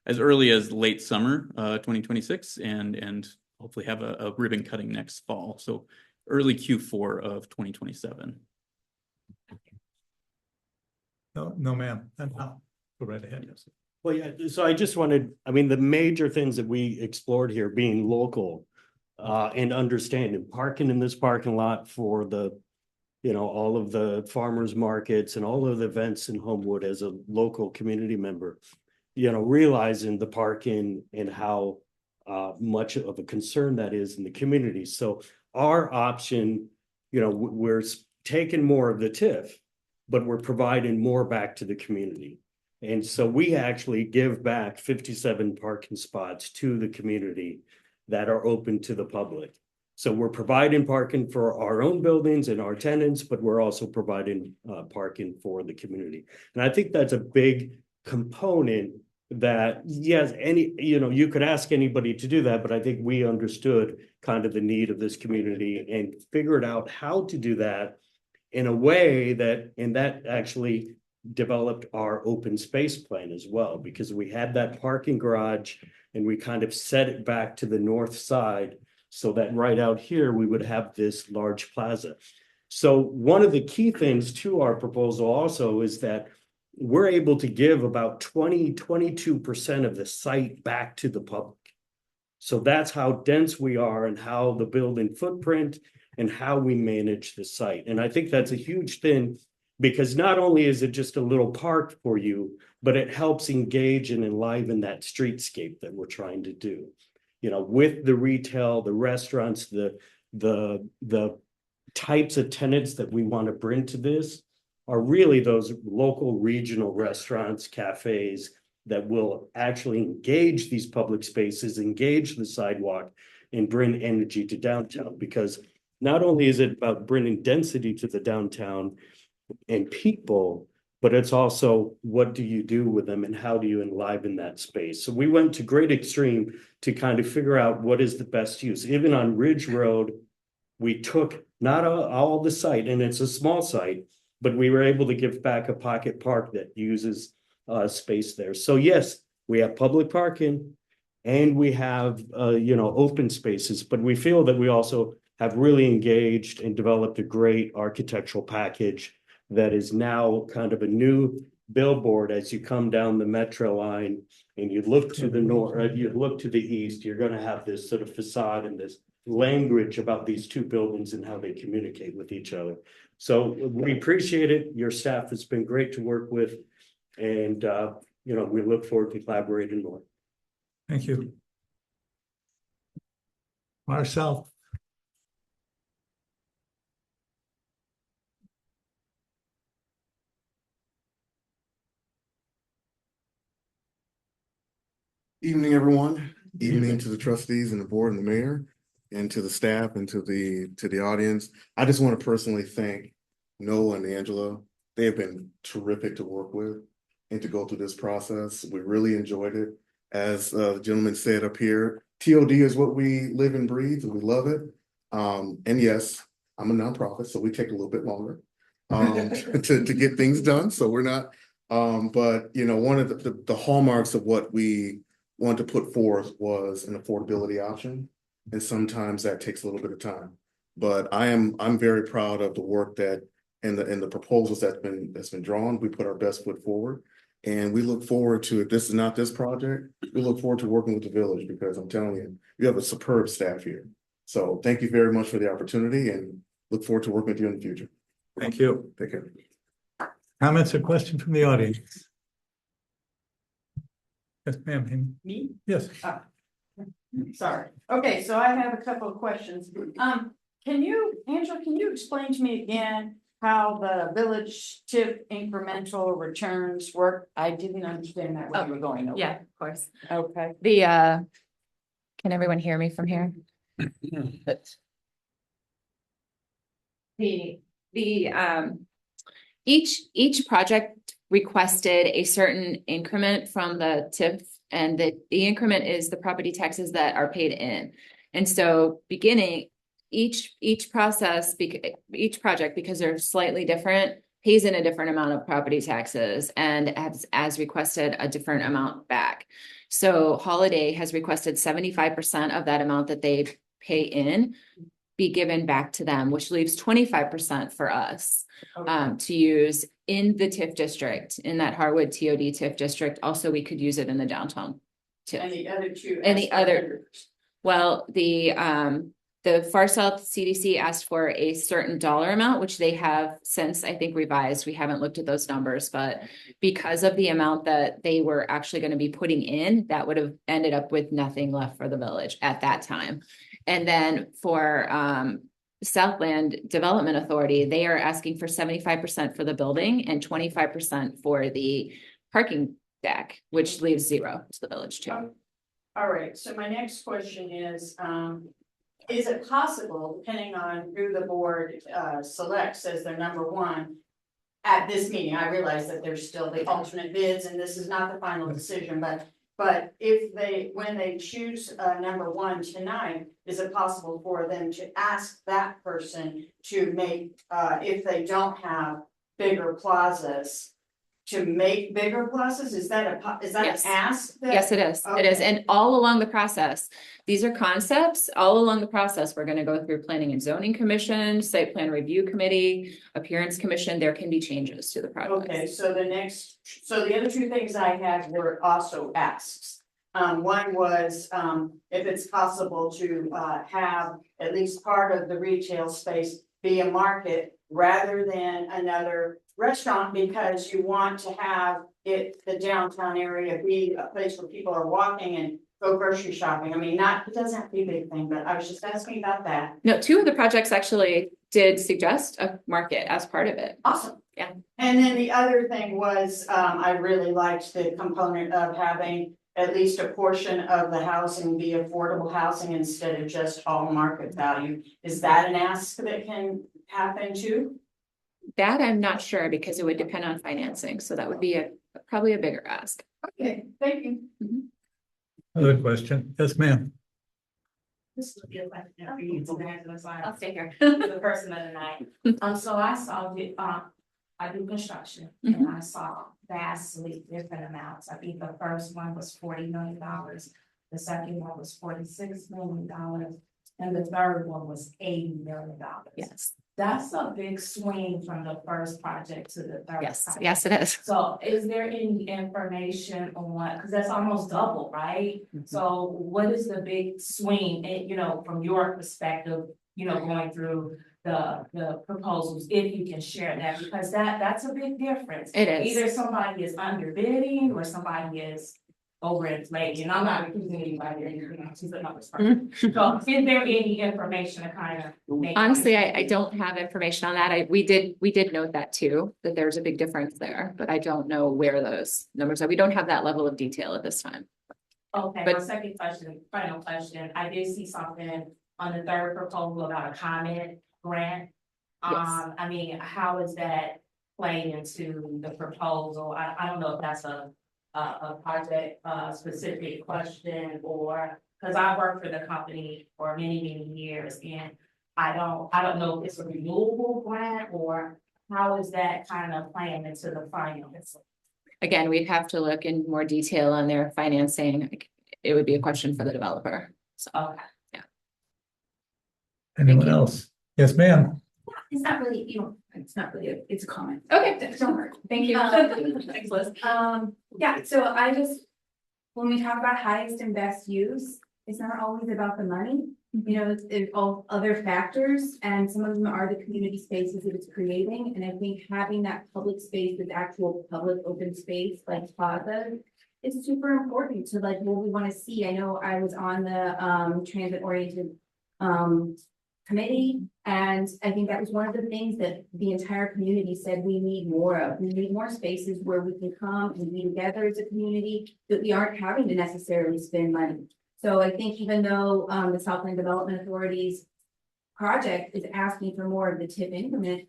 as early as late summer 2026 and hopefully have a ribbon cutting next fall. So early Q4 of 2027. No, ma'am. Go right ahead. Well, yeah, so I just wanted, I mean, the major things that we explored here being local and understanding parking in this parking lot for the, you know, all of the farmers markets and all of the events in Homewood as a local community member, you know, realizing the parking and how much of a concern that is in the community. So our option, you know, we're taking more of the TIF, but we're providing more back to the community. And so we actually give back 57 parking spots to the community that are open to the public. So we're providing parking for our own buildings and our tenants, but we're also providing parking for the community. And I think that's a big component that, yes, you could ask anybody to do that, but I think we understood kind of the need of this community and figured out how to do that in a way that actually developed our open space plan as well, because we had that parking garage and we kind of set it back to the north side so that right out here, we would have this large plaza. So one of the key things to our proposal also is that we're able to give about 22% of the site back to the public. So that's how dense we are and how the building footprint and how we manage the site. And I think that's a huge thing, because not only is it just a little park for you, but it helps engage and enliven that streetscape that we're trying to do. With the retail, the restaurants, the types of tenants that we want to bring to this are really those local regional restaurants, cafes that will actually engage these public spaces, engage the sidewalk, and bring energy to downtown. Because not only is it about bringing density to the downtown and people, but it's also what do you do with them and how do you enliven that space? So we went to great extreme to kind of figure out what is the best use. Even on Ridge Road, we took not all the site, and it's a small site, but we were able to give back a pocket park that uses space there. So yes, we have public parking and we have open spaces, but we feel that we also have really engaged and developed a great architectural package that is now kind of a new billboard. As you come down the metro line and you look to the north, you look to the east, you're going to have this sort of facade and this language about these two buildings and how they communicate with each other. So we appreciate it. Your staff has been great to work with, and we look forward to collaborating more. Thank you. Marcel. Evening, everyone. Evening to the trustees and the board and the mayor, and to the staff and to the audience. I just want to personally thank Noah and Angela. They have been terrific to work with and to go through this process. We really enjoyed it. As the gentleman said up here, TOD is what we live and breathe, and we love it. And yes, I'm a nonprofit, so we take a little bit longer to get things done. So we're not, but one of the hallmarks of what we want to put forth was an affordability option. And sometimes that takes a little bit of time. But I'm very proud of the work that and the proposals that's been drawn. We put our best foot forward. And we look forward to, if this is not this project, we look forward to working with the village, because I'm telling you, you have a superb staff here. So thank you very much for the opportunity, and look forward to working with you in the future. Thank you. Take care. Comments or questions from the audience? Yes, ma'am. Me? Yes. Sorry. Okay, so I have a couple of questions. Angela, can you explain to me again how the village tip incremental returns work? I didn't understand that when you were going over. Yeah, of course. Okay. Can everyone hear me from here? Each project requested a certain increment from the TIF, and the increment is the property taxes that are paid in. And so each project, because they're slightly different, pays in a different amount of property taxes and as requested a different amount back. So Holiday has requested 75% of that amount that they pay in be given back to them, which leaves 25% for us to use in the TIF district, in that Harwood TOD TIF district. Also, we could use it in the downtown TIF. And the other two. And the other, well, the Far South CDC asked for a certain dollar amount, which they have since, I think, revised. We haven't looked at those numbers, but because of the amount that they were actually going to be putting in, that would have ended up with nothing left for the village at that time. And then for Southland Development Authority, they are asking for 75% for the building and 25% for the parking deck, which leaves 0 to the village too. All right, so my next question is it possible, depending on who the board selects as their number one, at this meeting. I realize that there's still the alternate bids and this is not the final decision, but if they, when they choose number one tonight, is it possible for them to ask that person to make, if they don't have bigger plazas, to make bigger plazas? Is that is that Yes. an ask? that- Yes, it is. It is. Okay. And all along the process, these are concepts. All along the process, we're going to go through planning and zoning commission, site plan review committee, appearance commission. There can be changes to the project. Okay, so the other two things I had were also asks. One was, if it's possible to, have at least part of the retail space be a market rather than another restaurant, because you want to have the downtown area be a place where people are walking and go grocery shopping. I mean, it doesn't have to be a big thing, but I was just asking about that. No, two of the projects actually did suggest a market as part of it. Awesome. Yeah. And then the other thing was, I really liked the component of having at least a portion of the housing be affordable housing instead of just all market value. Is that an ask that can happen too? That I'm not sure because it would depend on financing. So that would be probably a bigger ask. Okay, thank you. Other question? Yes, ma'am. This will be a question for you, I'll stay here. the person of the night. So I saw I do construction and I saw vastly different amounts. I think the first one was $40 million. The second one was $46 million. And the third one was $80 million. Yes. That's a big swing from the first project to the third. Yes. project. Yes, it is. So is there any information on what, because that's almost double, right? So what is the big swing, and, from your perspective, going through the proposals, if you can share that, because that's a big difference. It is. Either somebody is underbidding or somebody is overinflating, and I'm not accusing anybody or anything, she's a numbers person. So is there any information to kind of make? Honestly, I don't have information on that. We did note that too, that there's a big difference there, but I don't know where those numbers are. We don't have that level of detail at this time. Okay, But- my second question, final question, I did see something on the third proposal about a comment grant. Yes. I mean, how is that playing into the proposal? I don't know if that's a project, specific question, or, cause I worked for the company for many, many years, and I don't know if it's a renewable grant, or how is that kind of playing into the finance? Again, we'd have to look in more detail on their financing. It would be a question for the developer. So, Okay. Anyone else? Yes, ma'am. It's not really, it's not really, it's a comment. Okay. Don't worry. Thank you. Thanks, Liz. Yeah, so I just, when we talk about highest and best use, it's not always about the money. It's all other factors, and some of them are the community spaces that it's creating. And I think having that public space with actual public open space like plaza is super important to like what we want to see. I know I was on the transit oriented committee, and I think that was one of the things that the entire community said we need more of. We need more spaces where we can come and be together as a community, that we aren't having to necessarily spend money. So I think even though the Southland Development Authority's project is asking for more of the TIP increment,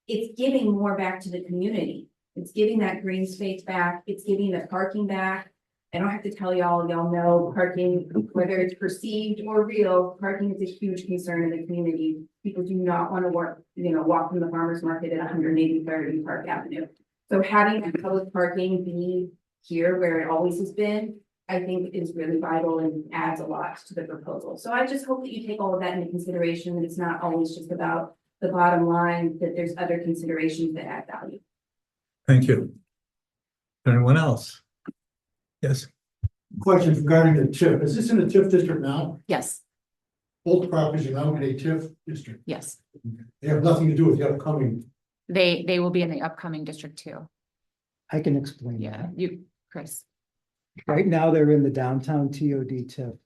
it's giving more back to the community. It's giving that green space back, it's giving the parking back. I don't have to tell y'all know parking, whether it's perceived or real, parking is a huge concern in the community. People do not want to walk from the farmer's market at 183rd and Park Avenue. So having that public parking be here where it always has been, I think is really vital and adds a lot to the proposal. So I just hope that you take all of that into consideration, that it's not always just about the bottom line, that there's other considerations that add value. Thank you. Anyone else? Yes. Question regarding the TIF. Is this in the TIF district now? Yes, Both properties are now in a TIF district. yes. They have nothing to do with the upcoming. They will be in the upcoming District 2. I can explain Yeah, that. you, Chris. Right now, they're in the downtown TOD TIF.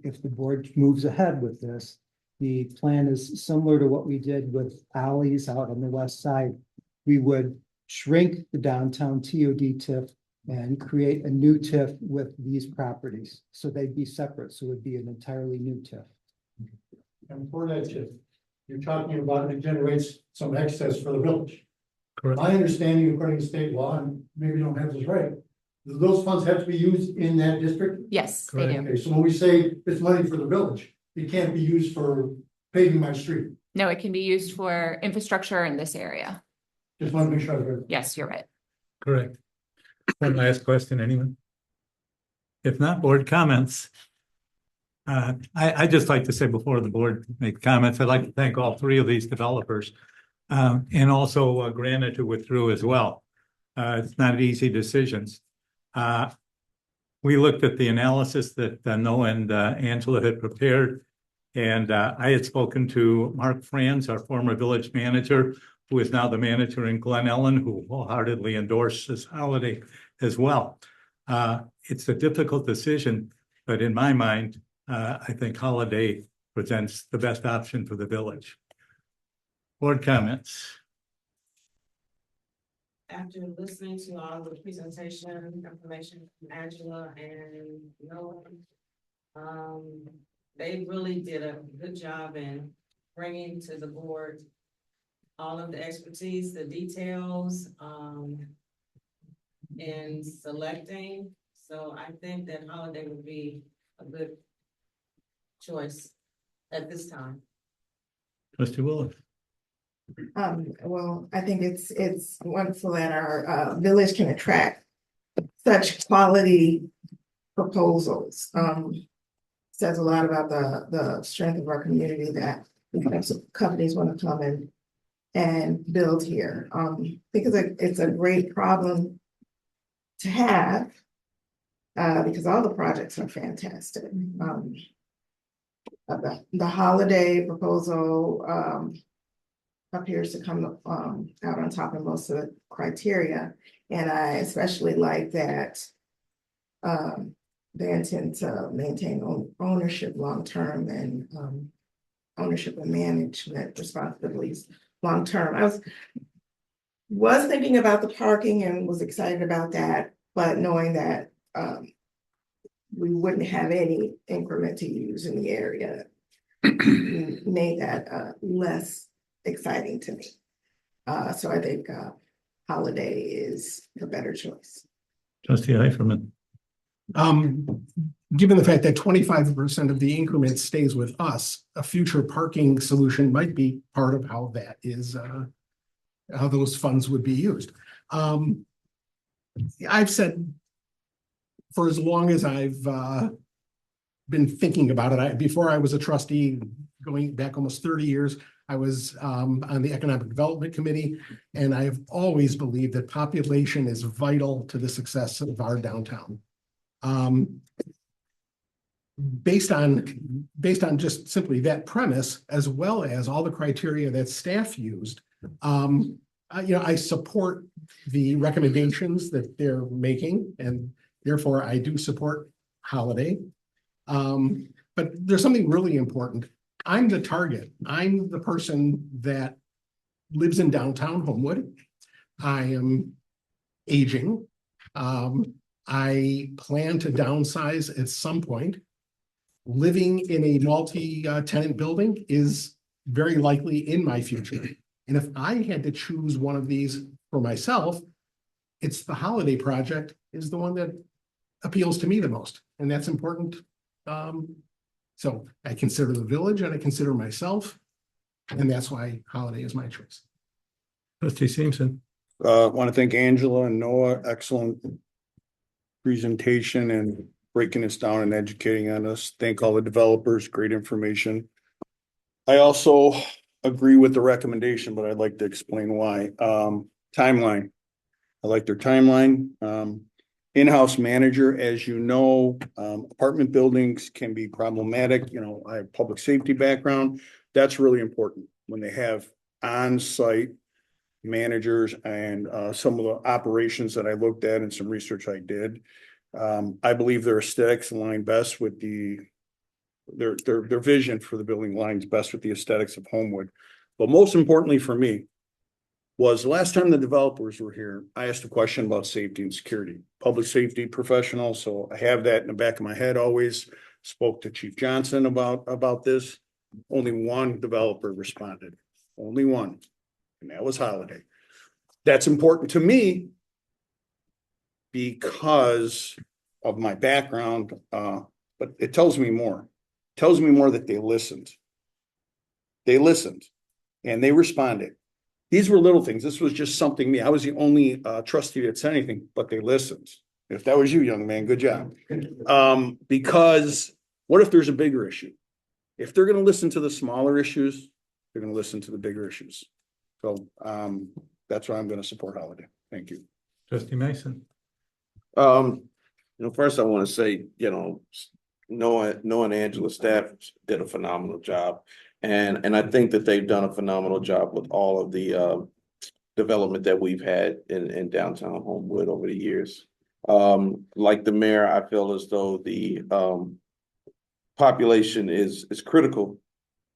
If the board moves ahead with this, the plan is similar to what we did with alleys out on the west side. We would shrink the downtown TOD TIF and create a new TIF with these properties. So they'd be separate, so it would be an entirely new TIF. And for that TIF, you're talking about it generates some excess for the village. Correct. My understanding according to state law, and maybe don't have this right, those funds have to be used in that district? Yes, they do. Okay, so when we say it's money for the village, it can't be used for paving my street. No, it can be used for infrastructure in this area. Just want to make sure I read. Yes, you're right. Correct. One last question, anyone? If not, board comments. I just like to say before the board make comments, I'd like to thank all three of these developers. And also Granite who withdrew as well. It's not easy decisions. We looked at the analysis that Noah and Angela had prepared. And I had spoken to Mark Franz, our former village manager, who is now the manager in Glen Ellen, who wholeheartedly endorses Holiday as well. It's a difficult decision, but in my mind, I think Holiday presents the best option for the village. Board comments. After listening to all the presentation information from Angela and Noah, they really did a good job in bringing to the board all of the expertise, the details, in selecting. So I think that Holiday would be a good choice at this time. Trustee Willis. Well, I think it's wonderful that our village can attract such quality proposals. Says a lot about the strength of our community that companies want to come in and build here. Because it's a great problem to have because all the projects are fantastic. The Holiday proposal appears to come out on top of most of the criteria. And I especially like that they intend to maintain ownership long-term and ownership and management responsibilities long-term. I was thinking about the parking and was excited about that, but knowing that we wouldn't have any increment to use in the area made that less exciting to me. So I think Holiday is the better choice. Trustee Heiferman. Given the fact that 25% of the increment stays with us, a future parking solution might be part of how that is, how those funds would be used. I've said for as long as I've been thinking about it, before I was a trustee, going back almost 30 years, I was on the Economic Development Committee, and I have always believed that population is vital to the success of our downtown. Based on just simply that premise, as well as all the criteria that staff used, I support the recommendations that they're making, and therefore I do support Holiday. But there's something really important. I'm the target. I'm the person that lives in downtown Homewood. I am aging. I plan to downsize at some point. Living in a multi-tenant building is very likely in my future. And if I had to choose one of these for myself, it's the Holiday project is the one that appeals to me the most. And that's important. So I consider the village and I consider myself, and that's why Holiday is my choice. Trustee Simpson. Want to thank Angela and Noah, excellent presentation and breaking this down and educating on us. Thank all the developers, great information. I also agree with the recommendation, but I'd like to explain why. Timeline. I like their timeline. In-house manager, as you know, apartment buildings can be problematic. I have public safety background. That's really important when they have on-site managers and some of the operations that I looked at and some research I did. I believe their aesthetics align best with their vision for the building aligns best with the aesthetics of Homewood. But most importantly for me was the last time the developers were here, I asked a question about safety and security, public safety professional. So I have that in the back of my head, always spoke to Chief Johnson about this. Only one developer responded, only one, and that was Holiday. That's important to me because of my background, but it tells me more. It tells me more that they listened. They listened and they responded. These were little things. This was just something me. I was the only trustee that said anything, but they listened. If that was you, young man, good job. Because what if there's a bigger issue? If they're going to listen to the smaller issues, they're going to listen to the bigger issues. So that's why I'm going to support Holiday. Thank you. Trustee Mason. First I want to say, Noah and Angela's staff did a phenomenal job. And I think that they've done a phenomenal job with all of the development that we've had in downtown Homewood over the years. Like the mayor, I feel as though the population is critical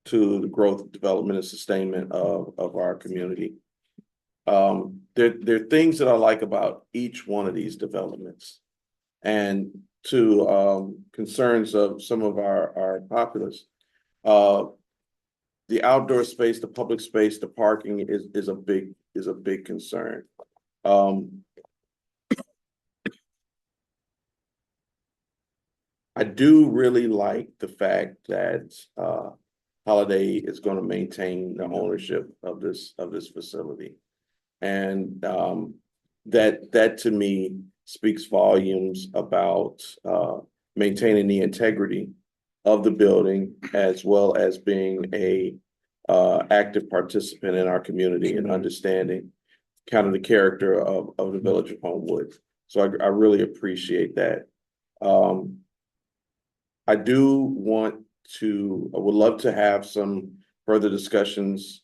to the growth, development, and sustainment of our community. There are things that I like about each one of these developments. And to concerns of some of our populace, the outdoor space, the public space, the parking is a big concern. I do really like the fact that Holiday is going to maintain the ownership of this facility, and that to me speaks volumes about maintaining the integrity of the building, as well as being a active participant in our community and understanding kind of the character of the village of Homewood. So I really appreciate that. I would love to have some further discussions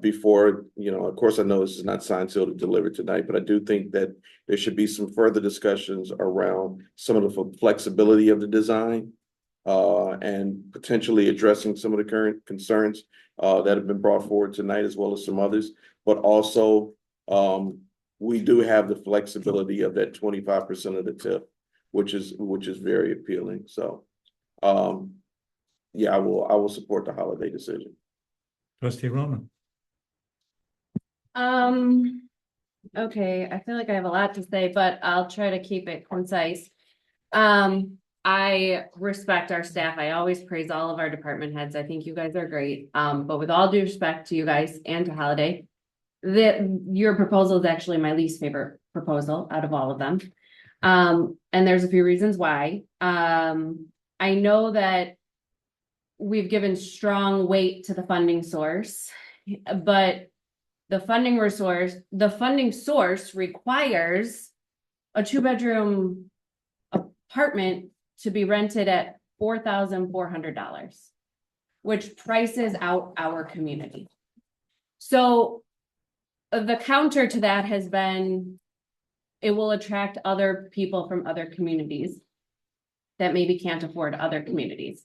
before, of course, I know this is not signed, sealed, and delivered tonight, but I do think that there should be some further discussions around some of the flexibility of the design and potentially addressing some of the current concerns that have been brought forward tonight, as well as some others. But also, we do have the flexibility of that 25% of the tip, which is very appealing. So, yeah, I will support the Holiday decision. Trustee Roman. Okay, I feel like I have a lot to say, but I'll try to keep it concise. I respect our staff. I always praise all of our department heads. I think you guys are great. But with all due respect to you guys and to Holiday, your proposal is actually my least favorite proposal out of all of them. And there's a few reasons why. I know that we've given strong weight to the funding source, but the funding source requires a 2-bedroom apartment to be rented at $4,400, which prices out our community. So the counter to that has been, it will attract other people from other communities that maybe can't afford other communities.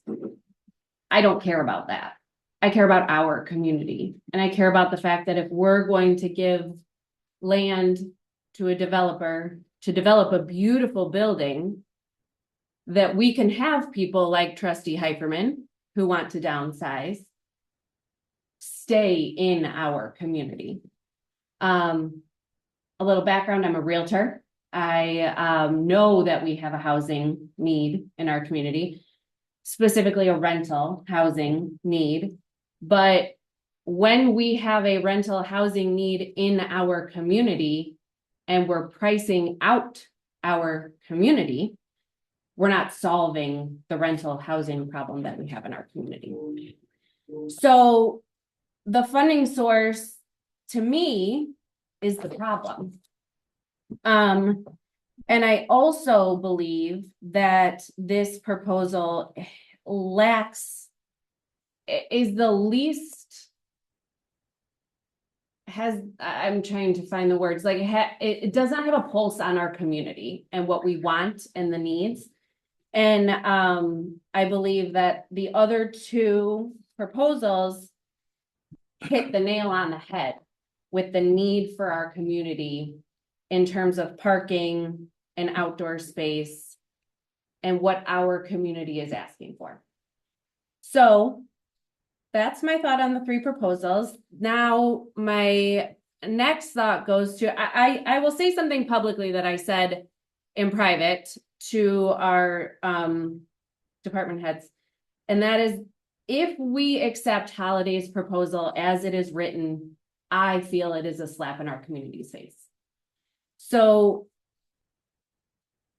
I don't care about that. I care about our community. And I care about the fact that if we're going to give land to a developer to develop a beautiful building, that we can have people like Trustee Heiferman who want to downsize stay in our community. A little background, I'm a realtor. I know that we have a housing need in our community, specifically a rental housing need. But when we have a rental housing need in our community and we're pricing out our community, we're not solving the rental housing problem that we have in our community. So the funding source, to me, is the problem. And I also believe that this proposal is the least, I'm trying to find the words, like it does not have a pulse on our community and what we want and the needs. And I believe that the other two proposals hit the nail on the head with the need for our community in terms of parking and outdoor space and what our community is asking for. So that's my thought on the three proposals. Now, my next thought goes to, I will say something publicly that I said in private to our department heads. And that is, if we accept Holiday's proposal as it is written, I feel it is a slap in our community's face. So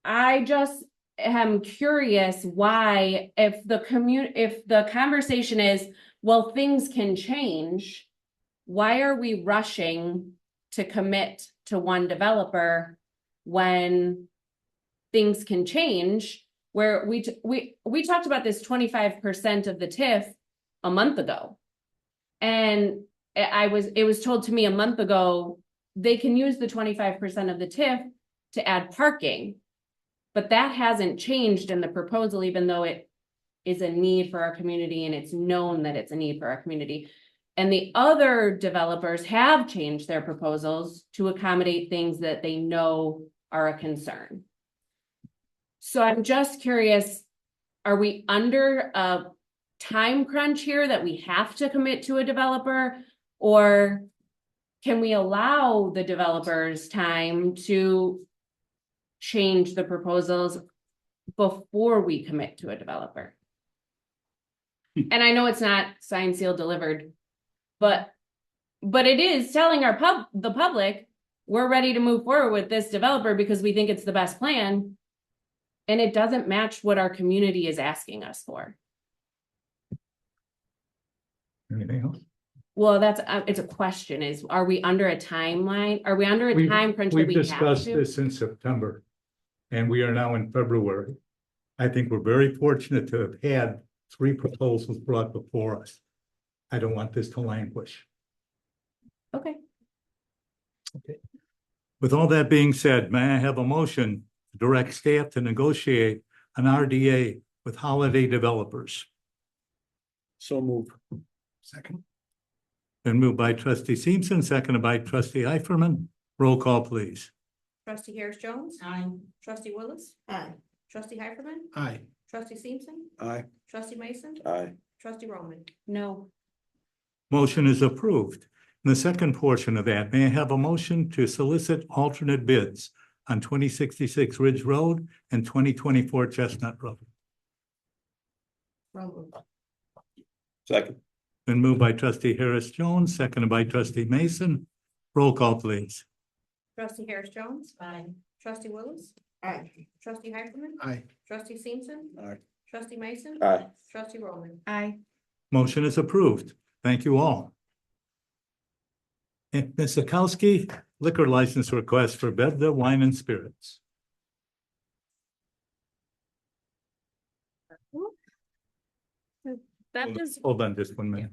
I just am curious why, if the conversation is, well, things can change, why are we rushing to commit to one developer when things can change? Where we talked about this 25% of the TIF a month ago. And it was told to me a month ago, they can use the 25% of the TIF to add parking. But that hasn't changed in the proposal, even though it is a need for our community and it's known that it's a need for our community. And the other developers have changed their proposals to accommodate things that they know are a concern. So I'm just curious, are we under a time crunch here that we have to commit to a developer? Or can we allow the developers time to change the proposals before we commit to a developer? And I know it's not signed, sealed, delivered, but it is telling the public, we're ready to move forward with this developer because we think it's the best plan. And it doesn't match what our community is asking us for. Anything else? Well, that's, it's a question is, are we under a timeline? Are we under a time crunch that We've we have discussed to? this in September, and we are now in February. I think we're very fortunate to have had 3 proposals brought before us. I don't want this to languish. Okay. Okay. With all that being said, may I have a motion to direct staff to negotiate an RDA with Holiday developers? So move. Second. Been moved by trustee Simpson, seconded by trustee Heiferman. Roll call, please. Trustee Harris Jones. Aye. Trustee Willis. Aye. Trustee Heiferman. Aye. Trustee Simpson. Aye. Trustee Mason. Aye. Trustee Roman. No. Motion is approved. In the second portion of that, may I have a motion to solicit alternate bids on 2066 Ridge Road and 2024 Chestnut Road? Second. Been moved by trustee Harris Jones, seconded by trustee Mason. Roll call, please. Trustee Harris Jones. Aye. Trustee Willis. Aye. Trustee Heiferman. Aye. Trustee Simpson. Aye. Trustee Mason. Aye. Trustee Roman. Aye. Motion is approved. Thank you all. And Ms. Zakowski, liquor license request for Bevda Wine and Spirits. That is. Hold on just 1 minute.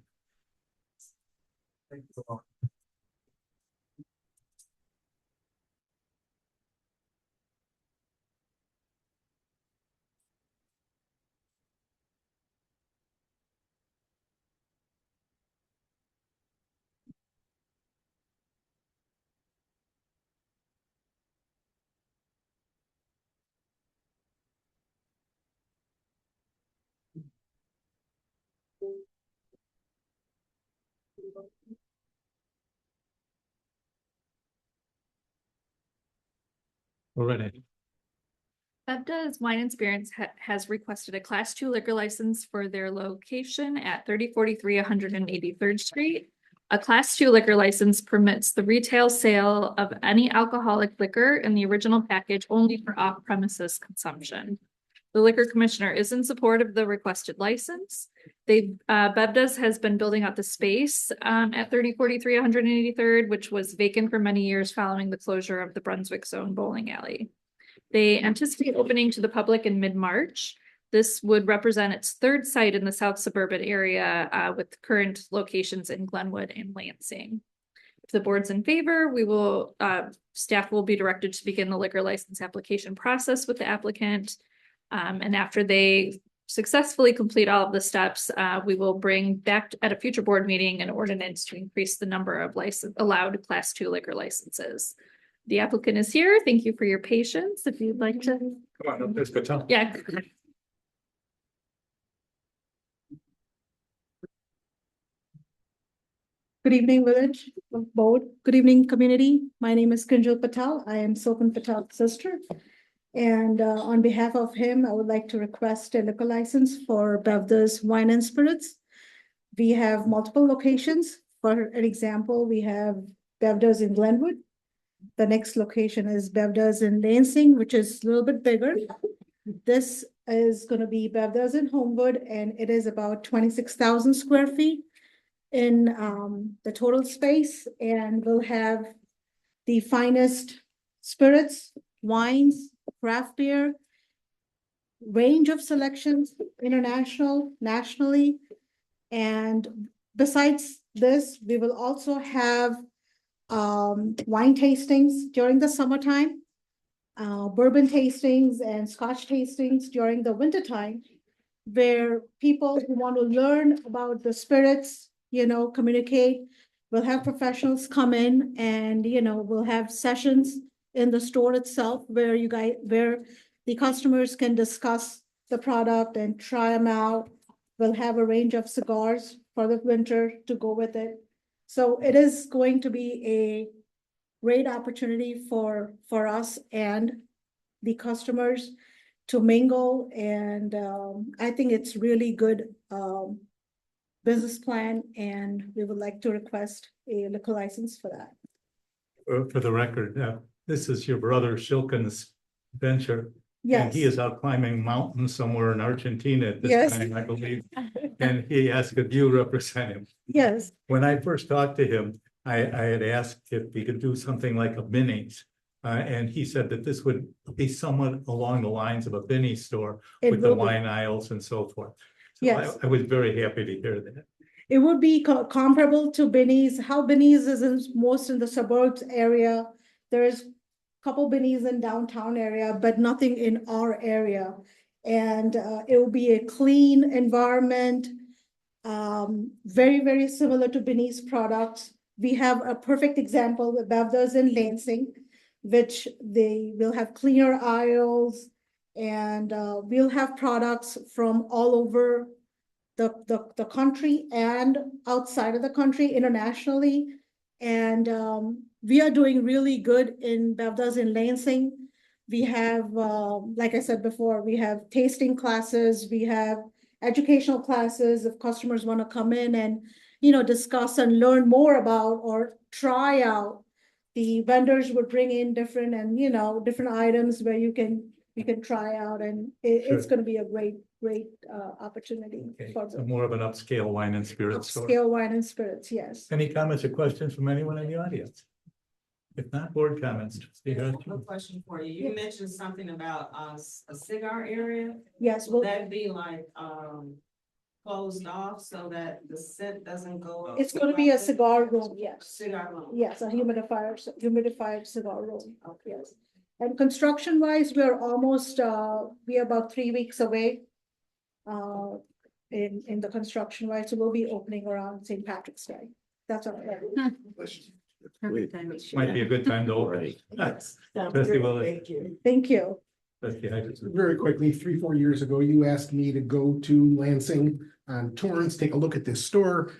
We're ready. Bevda's Wine and Spirits has requested a Class 2 liquor license for their location at 3043 183rd Street. A Class 2 liquor license permits the retail sale of any alcoholic liquor in the original package only for off-premises consumption. The Liquor Commissioner is in support of the requested license. Bevda's has been building out the space at 3043 183rd, which was vacant for many years following the closure of the Brunswick Zone bowling alley. They anticipate opening to the public in mid-March. This would represent its 3rd site in the South Suburban area with current locations in Glenwood and Lansing. If the board's in favor, staff will be directed to begin the liquor license application process with the applicant. And after they successfully complete all of the steps, we will bring back at a future board meeting an ordinance to increase the number of allowed Class 2 liquor licenses. The applicant is here. Thank you for your patience. If you'd like to. Come on up, Ms. Patel. Yeah. Good evening, village board. Good evening, community. My name is Kunjal Patel. I am Sopan Patel's sister. And on behalf of him, I would like to request a liquor license for Bevda's Wine and Spirits. We have multiple locations. For an example, we have Bevda's in Glenwood. The next location is Bevda's in Lansing, which is a little bit bigger. This is going to be Bevda's in Homewood, and it is about 26,000 square feet in the total space, and we'll have the finest spirits, wines, craft beer, range of selections, international, nationally. And besides this, we will also have wine tastings during the summertime, bourbon tastings and Scotch tastings during the wintertime, where people who want to learn about the spirits, communicate. We'll have professionals come in and, we'll have sessions in the store itself where where the customers can discuss the product and try them out. We'll have a range of cigars for the winter to go with it. So it is going to be a great opportunity for us and the customers to mingle. And I think it's really good business plan, and we would like to request a liquor license for that. For the record, this is your brother Shilkin's venture. Yes. And he is out climbing mountains somewhere in Argentina at this Yes. time, I believe. And he asked if you represent him. Yes. When I first talked to him, I had asked if he could do something like a Binny's. And he said that this would be somewhat along the lines of a Binny's store It with the will be. wine aisles and so forth. So Yes. I was very happy to hear that. It would be comparable to Binny's. How Binny's is most in the suburbs area. There's a couple Binny's in downtown area, but nothing in our area. And it will be a clean environment, very, very similar to Binny's products. We have a perfect example with Bevda's in Lansing, which they will have cleaner aisles, and we'll have products from all over the country and outside of the country, internationally. And we are doing really good in Bevda's in Lansing. We have, like I said before, we have tasting classes, we have educational classes if customers want to come in and, discuss and learn more about or try out. The vendors would bring in different different items where you can try out, and it's Sure. going to be a great opportunity Okay, for so the more of an upscale wine and spirits store. upscale wine and spirits. Yes. Any comments or questions from anyone in the audience? If not, board comments. Trustee Harris? I have a question for you. You mentioned something about a cigar area. Yes. Will that be like closed off so that the scent doesn't go up? It's going to be a cigar room. Yes. Cigar room. Yes, a humidified cigar room. Yes. And construction wise, we're almost we are about 3 weeks away in the construction wise. So we'll be opening around St. Patrick's Day. That's all right. Might be a good time to open. Trustee Willis. Thank you. Trustee Hodges. Very quickly, 3-4 years ago, you asked me to go to Lansing on Torrance, take a look at this store.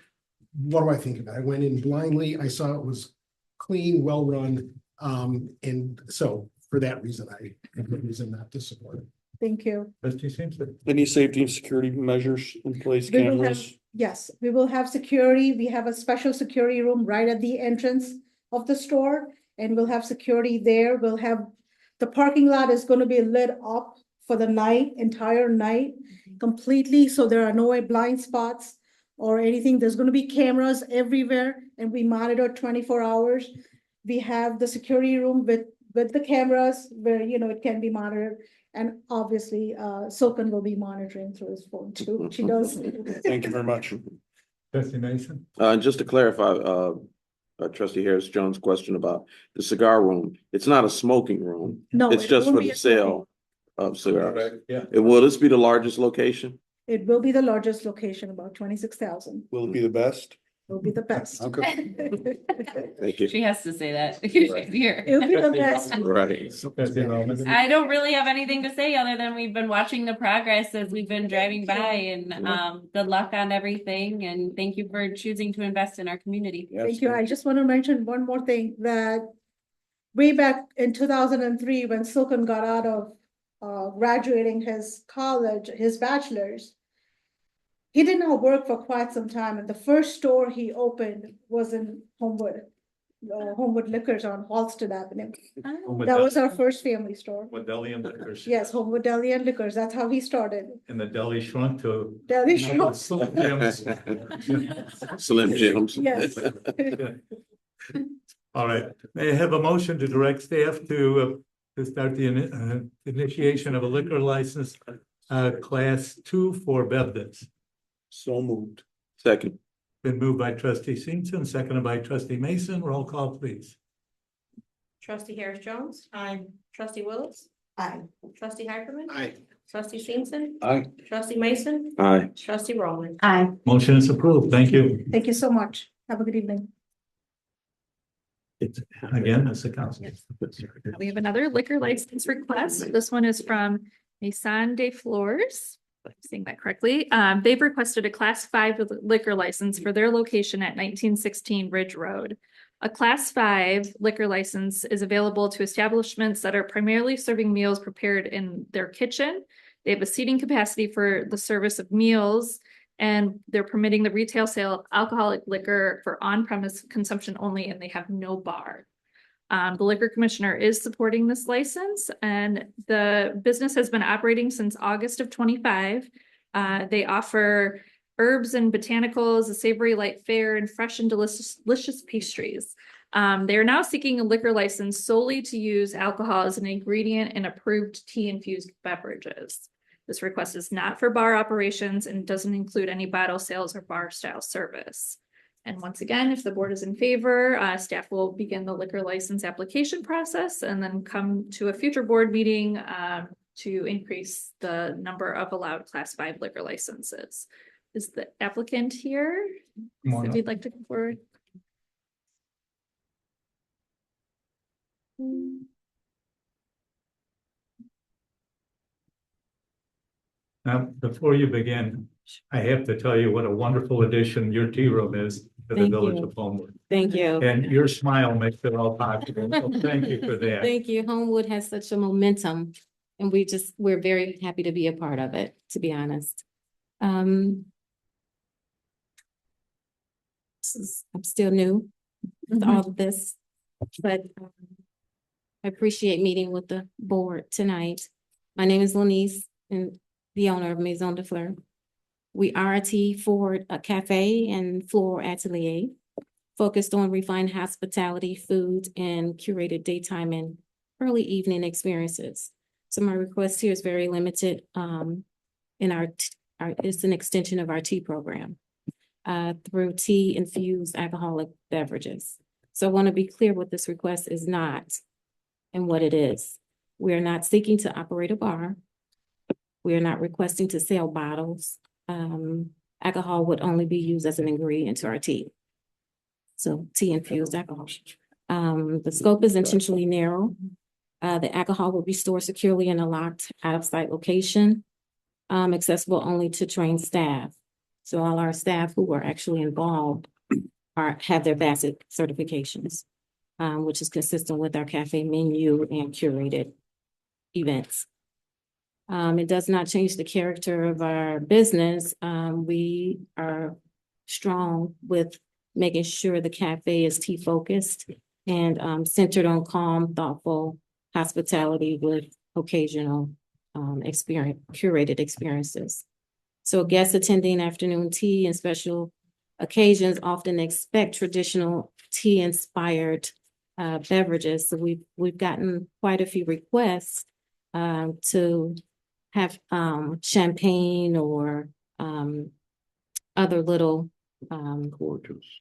What do I think of it? I went in blindly. I saw it was clean, well-run. And so for that reason, I have no reason not to support it. Thank you. Trustee Simpson. Any safety and security measures in place, We will have, cameras? yes, we will have security. We have a special security room right at the entrance of the store, and we'll have security there. We'll have, the parking lot is going to be lit up for the night, entire night, completely. So there are no blind spots or anything. There's going to be cameras everywhere, and we monitor 24 hours. We have the security room with the cameras where, it can be monitored. And obviously, Silken will be monitoring through his phone too. She does. Thank you very much. Trustee Mason. Just to clarify, Trustee Harris Jones' question about the cigar room, it's not a smoking room. No, It's it just won't for be the a sale of cigars. Yeah. And will this be the largest location? It will be the largest location, about 26,000. Will it be the best? It'll be the best. Okay. Thank you. She has to say that. She's here. It'll be the best. Right. I don't really have anything to say other than we've been watching the progress as we've been driving by and good luck on everything and thank you for choosing to invest in our community. Thank you. I just want to mention one more thing, that way back in 2003, when Silken got out of graduating his college, his bachelor's, he did not work for quite some time, and the first store he opened was in Homewood, Homewood Liquors on Halsted Avenue. That was our first family store. With deli and liquors. Yes, Homewood Deli and Liquors. That's how he started. And the deli shrunk to. Deli shrunk. Slim Jims. Slim Jims. Yes. All right, may I have a motion to direct staff to start the initiation of a liquor license, class 2 for beverages. So moved. Second. Been moved by trustee Simpson, seconded by trustee Mason. Roll call, please. Trustee Harris Jones. Aye. Trustee Willis. Aye. Trustee Hyperman. Aye. Trustee Simpson. Aye. Trustee Mason. Aye. Trustee Roman. Aye. Motion is approved. Thank you. Thank you so much. Have a good evening. It's again, as a council. We have another liquor license request. This one is from Maison de Fleurs. If I'm saying that correctly. They've requested a class 5 liquor license for their location at 1916 Ridge Road. A class 5 liquor license is available to establishments that are primarily serving meals prepared in their kitchen. They have a seating capacity for the service of meals, and they're permitting the retail sale of alcoholic liquor for on-premise consumption only, and they have no bar. The liquor commissioner is supporting this license, and the business has been operating since August of 25. They offer herbs and botanicals, a savory light fare, and fresh and delicious pastries. They are now seeking a liquor license solely to use alcohol as an ingredient in approved tea-infused beverages. This request is not for bar operations and doesn't include any bottle sales or bar-style service. And once again, if the board is in favor, staff will begin the liquor license application process and then come to a future board meeting to increase the number of allowed class 5 liquor licenses. Is the applicant here? If you'd like to come forward. Now, before you begin, I have to tell you what a wonderful addition your tea room is to the Thank village you. of Homewood. Thank you. And your smile makes it all possible. So thank you for that. Thank you. Homewood has such a momentum and we're very happy to be a part of it, to be honest. I'm still new with all of this, but I appreciate meeting with the board tonight. My name is Lenise and the owner of Maison de Fleurs. We are a tea forward cafe and floor atelier focused on refined hospitality, food, and curated daytime and early evening experiences. So my request here is very limited. It's an extension of our tea program through tea infused alcoholic beverages. So I want to be clear what this request is not and what it is. We are not seeking to operate a bar. We are not requesting to sell bottles. Alcohol would only be used as an ingredient to our tea. So tea infused alcohol. The scope is intentionally narrow. The alcohol will be stored securely in a locked out of sight location, accessible only to trained staff. So all our staff who are actually involved have their basic certifications, which is consistent with our cafe menu and curated events. It does not change the character of our business. We are strong with making sure the cafe is tea focused and centered on calm, thoughtful hospitality with occasional curated experiences. So guests attending afternoon tea and special occasions often expect traditional tea inspired beverages. So we've gotten quite a few requests to have champagne or other little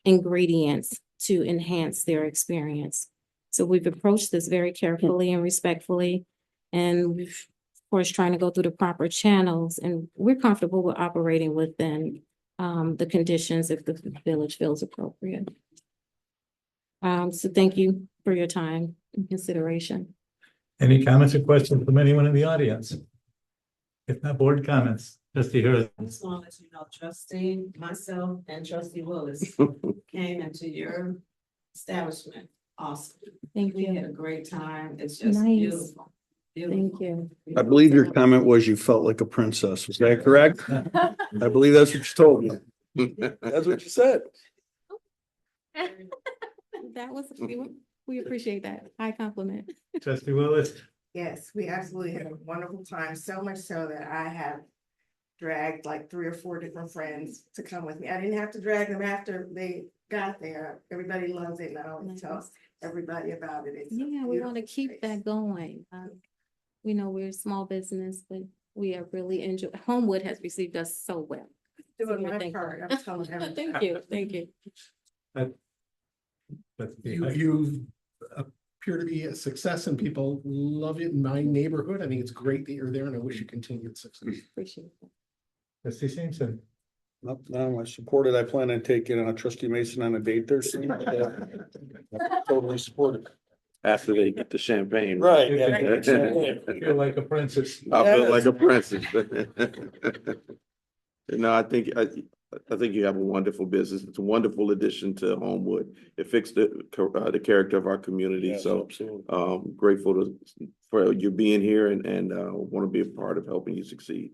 ingredients to enhance their experience. So we've approached this very carefully and respectfully, and we've, of course, trying to go through the proper channels, and we're comfortable with operating within the conditions if the village feels appropriate. So thank you for your time and consideration. Any comments or questions from anyone in the audience? If not, board comments, trustee Harris. I just want to let you know, trustee, myself and trustee Willis came into your establishment. Awesome. Thank We you. had a great time. It's just Nice. beautiful. Beautiful. Thank you. I believe your comment was you felt like a princess. Was that correct? I believe that's what you told me. That's what you said. That was, we appreciate that. High compliment. Trustee Willis. Yes, we absolutely had a wonderful time, so much so that I have dragged like 3 or 4 different friends to come with me. I didn't have to drag them after they got there. Everybody loves it now. I tell everybody about it. It's a Yeah, we want to beautiful keep place. that going. We know we're a small business, but we are really enjoy, Homewood has received us so well. Doing we're my thankful. part. I'm telling everybody. Thank you, thank you. You appear to be a success and people love it in my neighborhood. I think it's great that you're there and I wish you continued success. Appreciate that. Trustee Simpson. No, I support it. I plan on taking trustee Mason on a date there soon. Totally support it. After they get the champagne. Right. Feel like a princess. I feel like a princess. No, I think you have a wonderful business. It's a wonderful addition to Homewood. It fixed the character of our community. Yes, So absolutely. grateful for you being here and want to be a part of helping you succeed.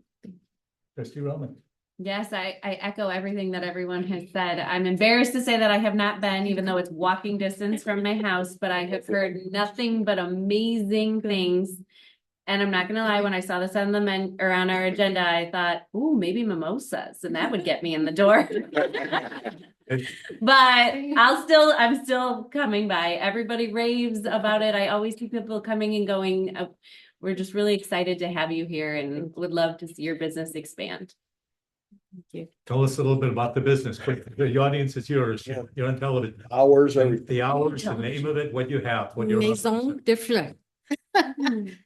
Trustee Roman. Yes, I echo everything that everyone has said. I'm embarrassed to say that I have not been, even though it's walking distance from my house, but I have heard nothing but amazing things. And I'm not gonna lie, when I saw this on the or on our agenda, I thought, ooh, maybe mimosas, and that would get me in the door. But I'm still coming by. Everybody raves about it. I always see people coming and going. We're just really excited to have you here and would love to see your business expand. Thank you. Tell us a little bit about the business. Quick, the audience is yours. Yeah. You're on television. Hours, The hours, the name of it, what you have, what you're. Maison de Fleurs.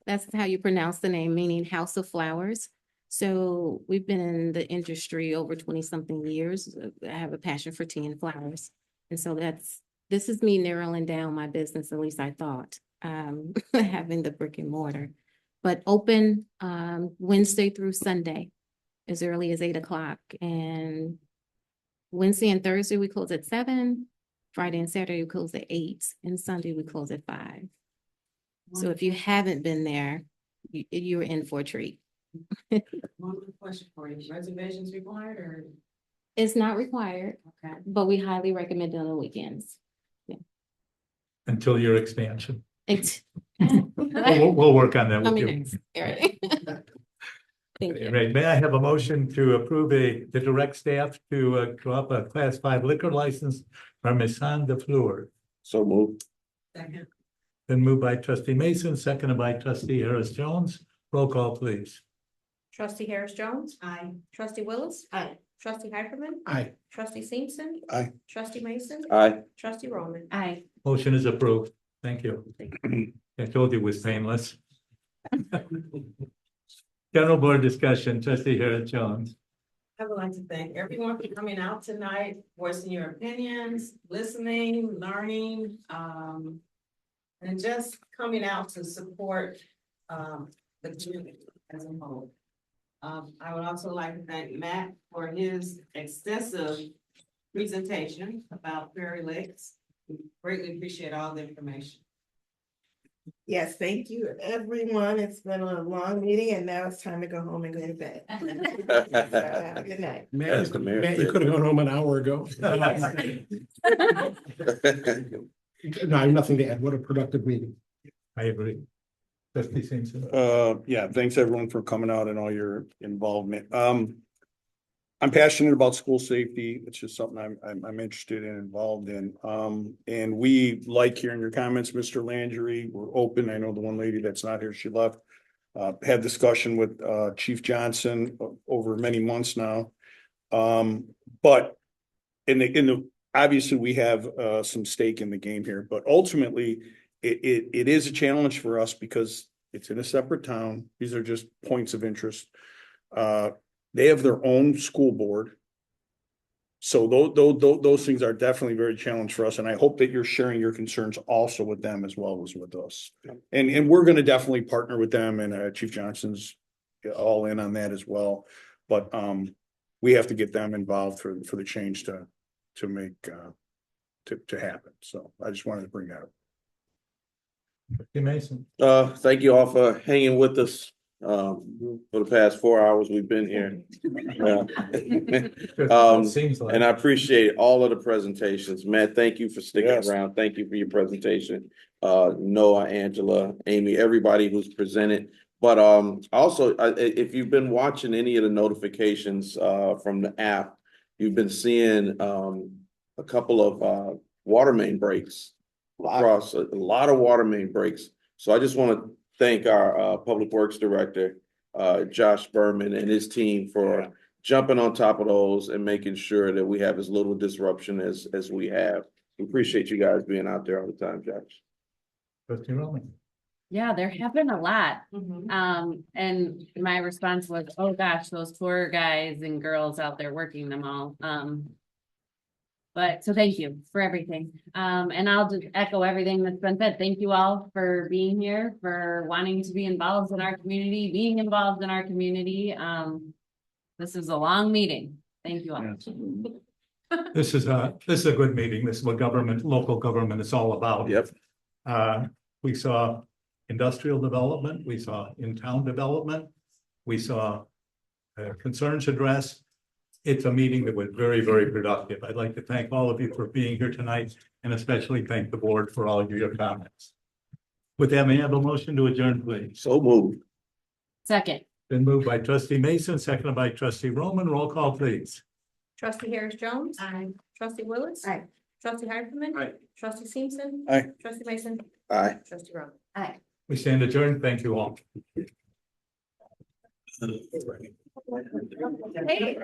That's how you pronounce the name, meaning House of Flowers. So we've been in the industry over 20-something years. I have a passion for tea and flowers. And so this is me narrowing down my business, at least I thought, having the brick and mortar. But open Wednesday through Sunday, as early as 8 o'clock. And Wednesday and Thursday, we close at 7. Friday and Saturday, we close at 8. And Sunday, we close at 5. So if you haven't been there, you're in for a treat. One quick question for you. Reservations required or? It's not required, Okay. but we highly recommend it on the weekends. Until your expansion. It's. We'll work on that with you. Coming next, all right. Thank you. Right, may I have a motion to approve the direct staff to draw up a class 5 liquor license for Maison de Fleur? So moved. Second. Then moved by trustee Mason, seconded by trustee Harris Jones. Roll call, please. Trustee Harris Jones. Aye. Trustee Willis. Aye. Trustee Hyperman. Aye. Trustee Simpson. Aye. Trustee Mason. Aye. Trustee Roman. Aye. Motion is approved. Thank you. I told you it was painless. General board discussion, trustee Harris Jones. I would like to thank everyone for coming out tonight, voicing your opinions, listening, learning, and just coming out to support, the community as a whole. I would also like to thank Matt for his extensive presentation about Prairie Lakes. We greatly appreciate all the information. Yes, thank you, everyone. It's been a long meeting and now it's time to go home and go to bed. So, have a good night. As the mayor Matt, you said. could have gone home an hour ago. No, I have nothing to add. What a productive meeting. I agree. Trustee Simpson. Yeah, thanks everyone for coming out and all your involvement. I'm passionate about school safety. It's just something I'm interested in, involved in. And we like hearing your comments, Mr. Landry. We're open. I know the one lady that's not here, she left. Had discussion with Chief Johnson over many months now. But obviously we have some stake in the game here, but ultimately it is a challenge for us because it's in a separate town. These are just points of interest. They have their own school board. So those things are definitely very challenging for us, and I hope that you're sharing your concerns also with them as well as with us. And we're gonna definitely partner with them, and Chief Johnson's all in on that as well. But we have to get them involved for the change to make to happen. So I just wanted to bring that up. Trustee Mason. Thank you all for hanging with us, for the past 4 hours we've been here. Seems like. And I appreciate all of the presentations. Matt, thank you for sticking Yes. around. Thank you for your presentation. Noah, Angela, Amy, everybody who's presented. But also, if you've been watching any of the notifications from the app, you've been seeing a couple of water main breaks across a lot of water main breaks. So I just want to thank our Public Works Director, Josh Berman, and his team for jumping on top of those and making sure that we have as little disruption as we have. We appreciate you guys being out there all the time, Josh. Trustee Roman. Yeah, there have been a lot. Mhm. And my response was, oh gosh, those poor guys and girls out there working them all. But so thank you for everything. And I'll just echo everything that's been said. Thank you all for being here, for wanting to be involved in our community, being involved in our community. This is a long meeting. Thank you all. This is a good meeting. This is what local government is all about. Yep. We saw industrial development, we saw in-town development, we saw concerns addressed. It's a meeting that was very, very productive. I'd like to thank all of you for being here tonight, and especially thank the board for all of your comments. With that, may I have a motion to adjourn, please? So moved. Second. Been moved by trustee Mason, seconded by trustee Roman. Roll call, please. Trustee Harris Jones. Aye. Trustee Willis. Aye. Trustee Hyperman. Aye. Trustee Simpson. Aye. Trustee Mason. Aye. Trustee Roman. Aye. We stand adjourned. Thank you all. Hey.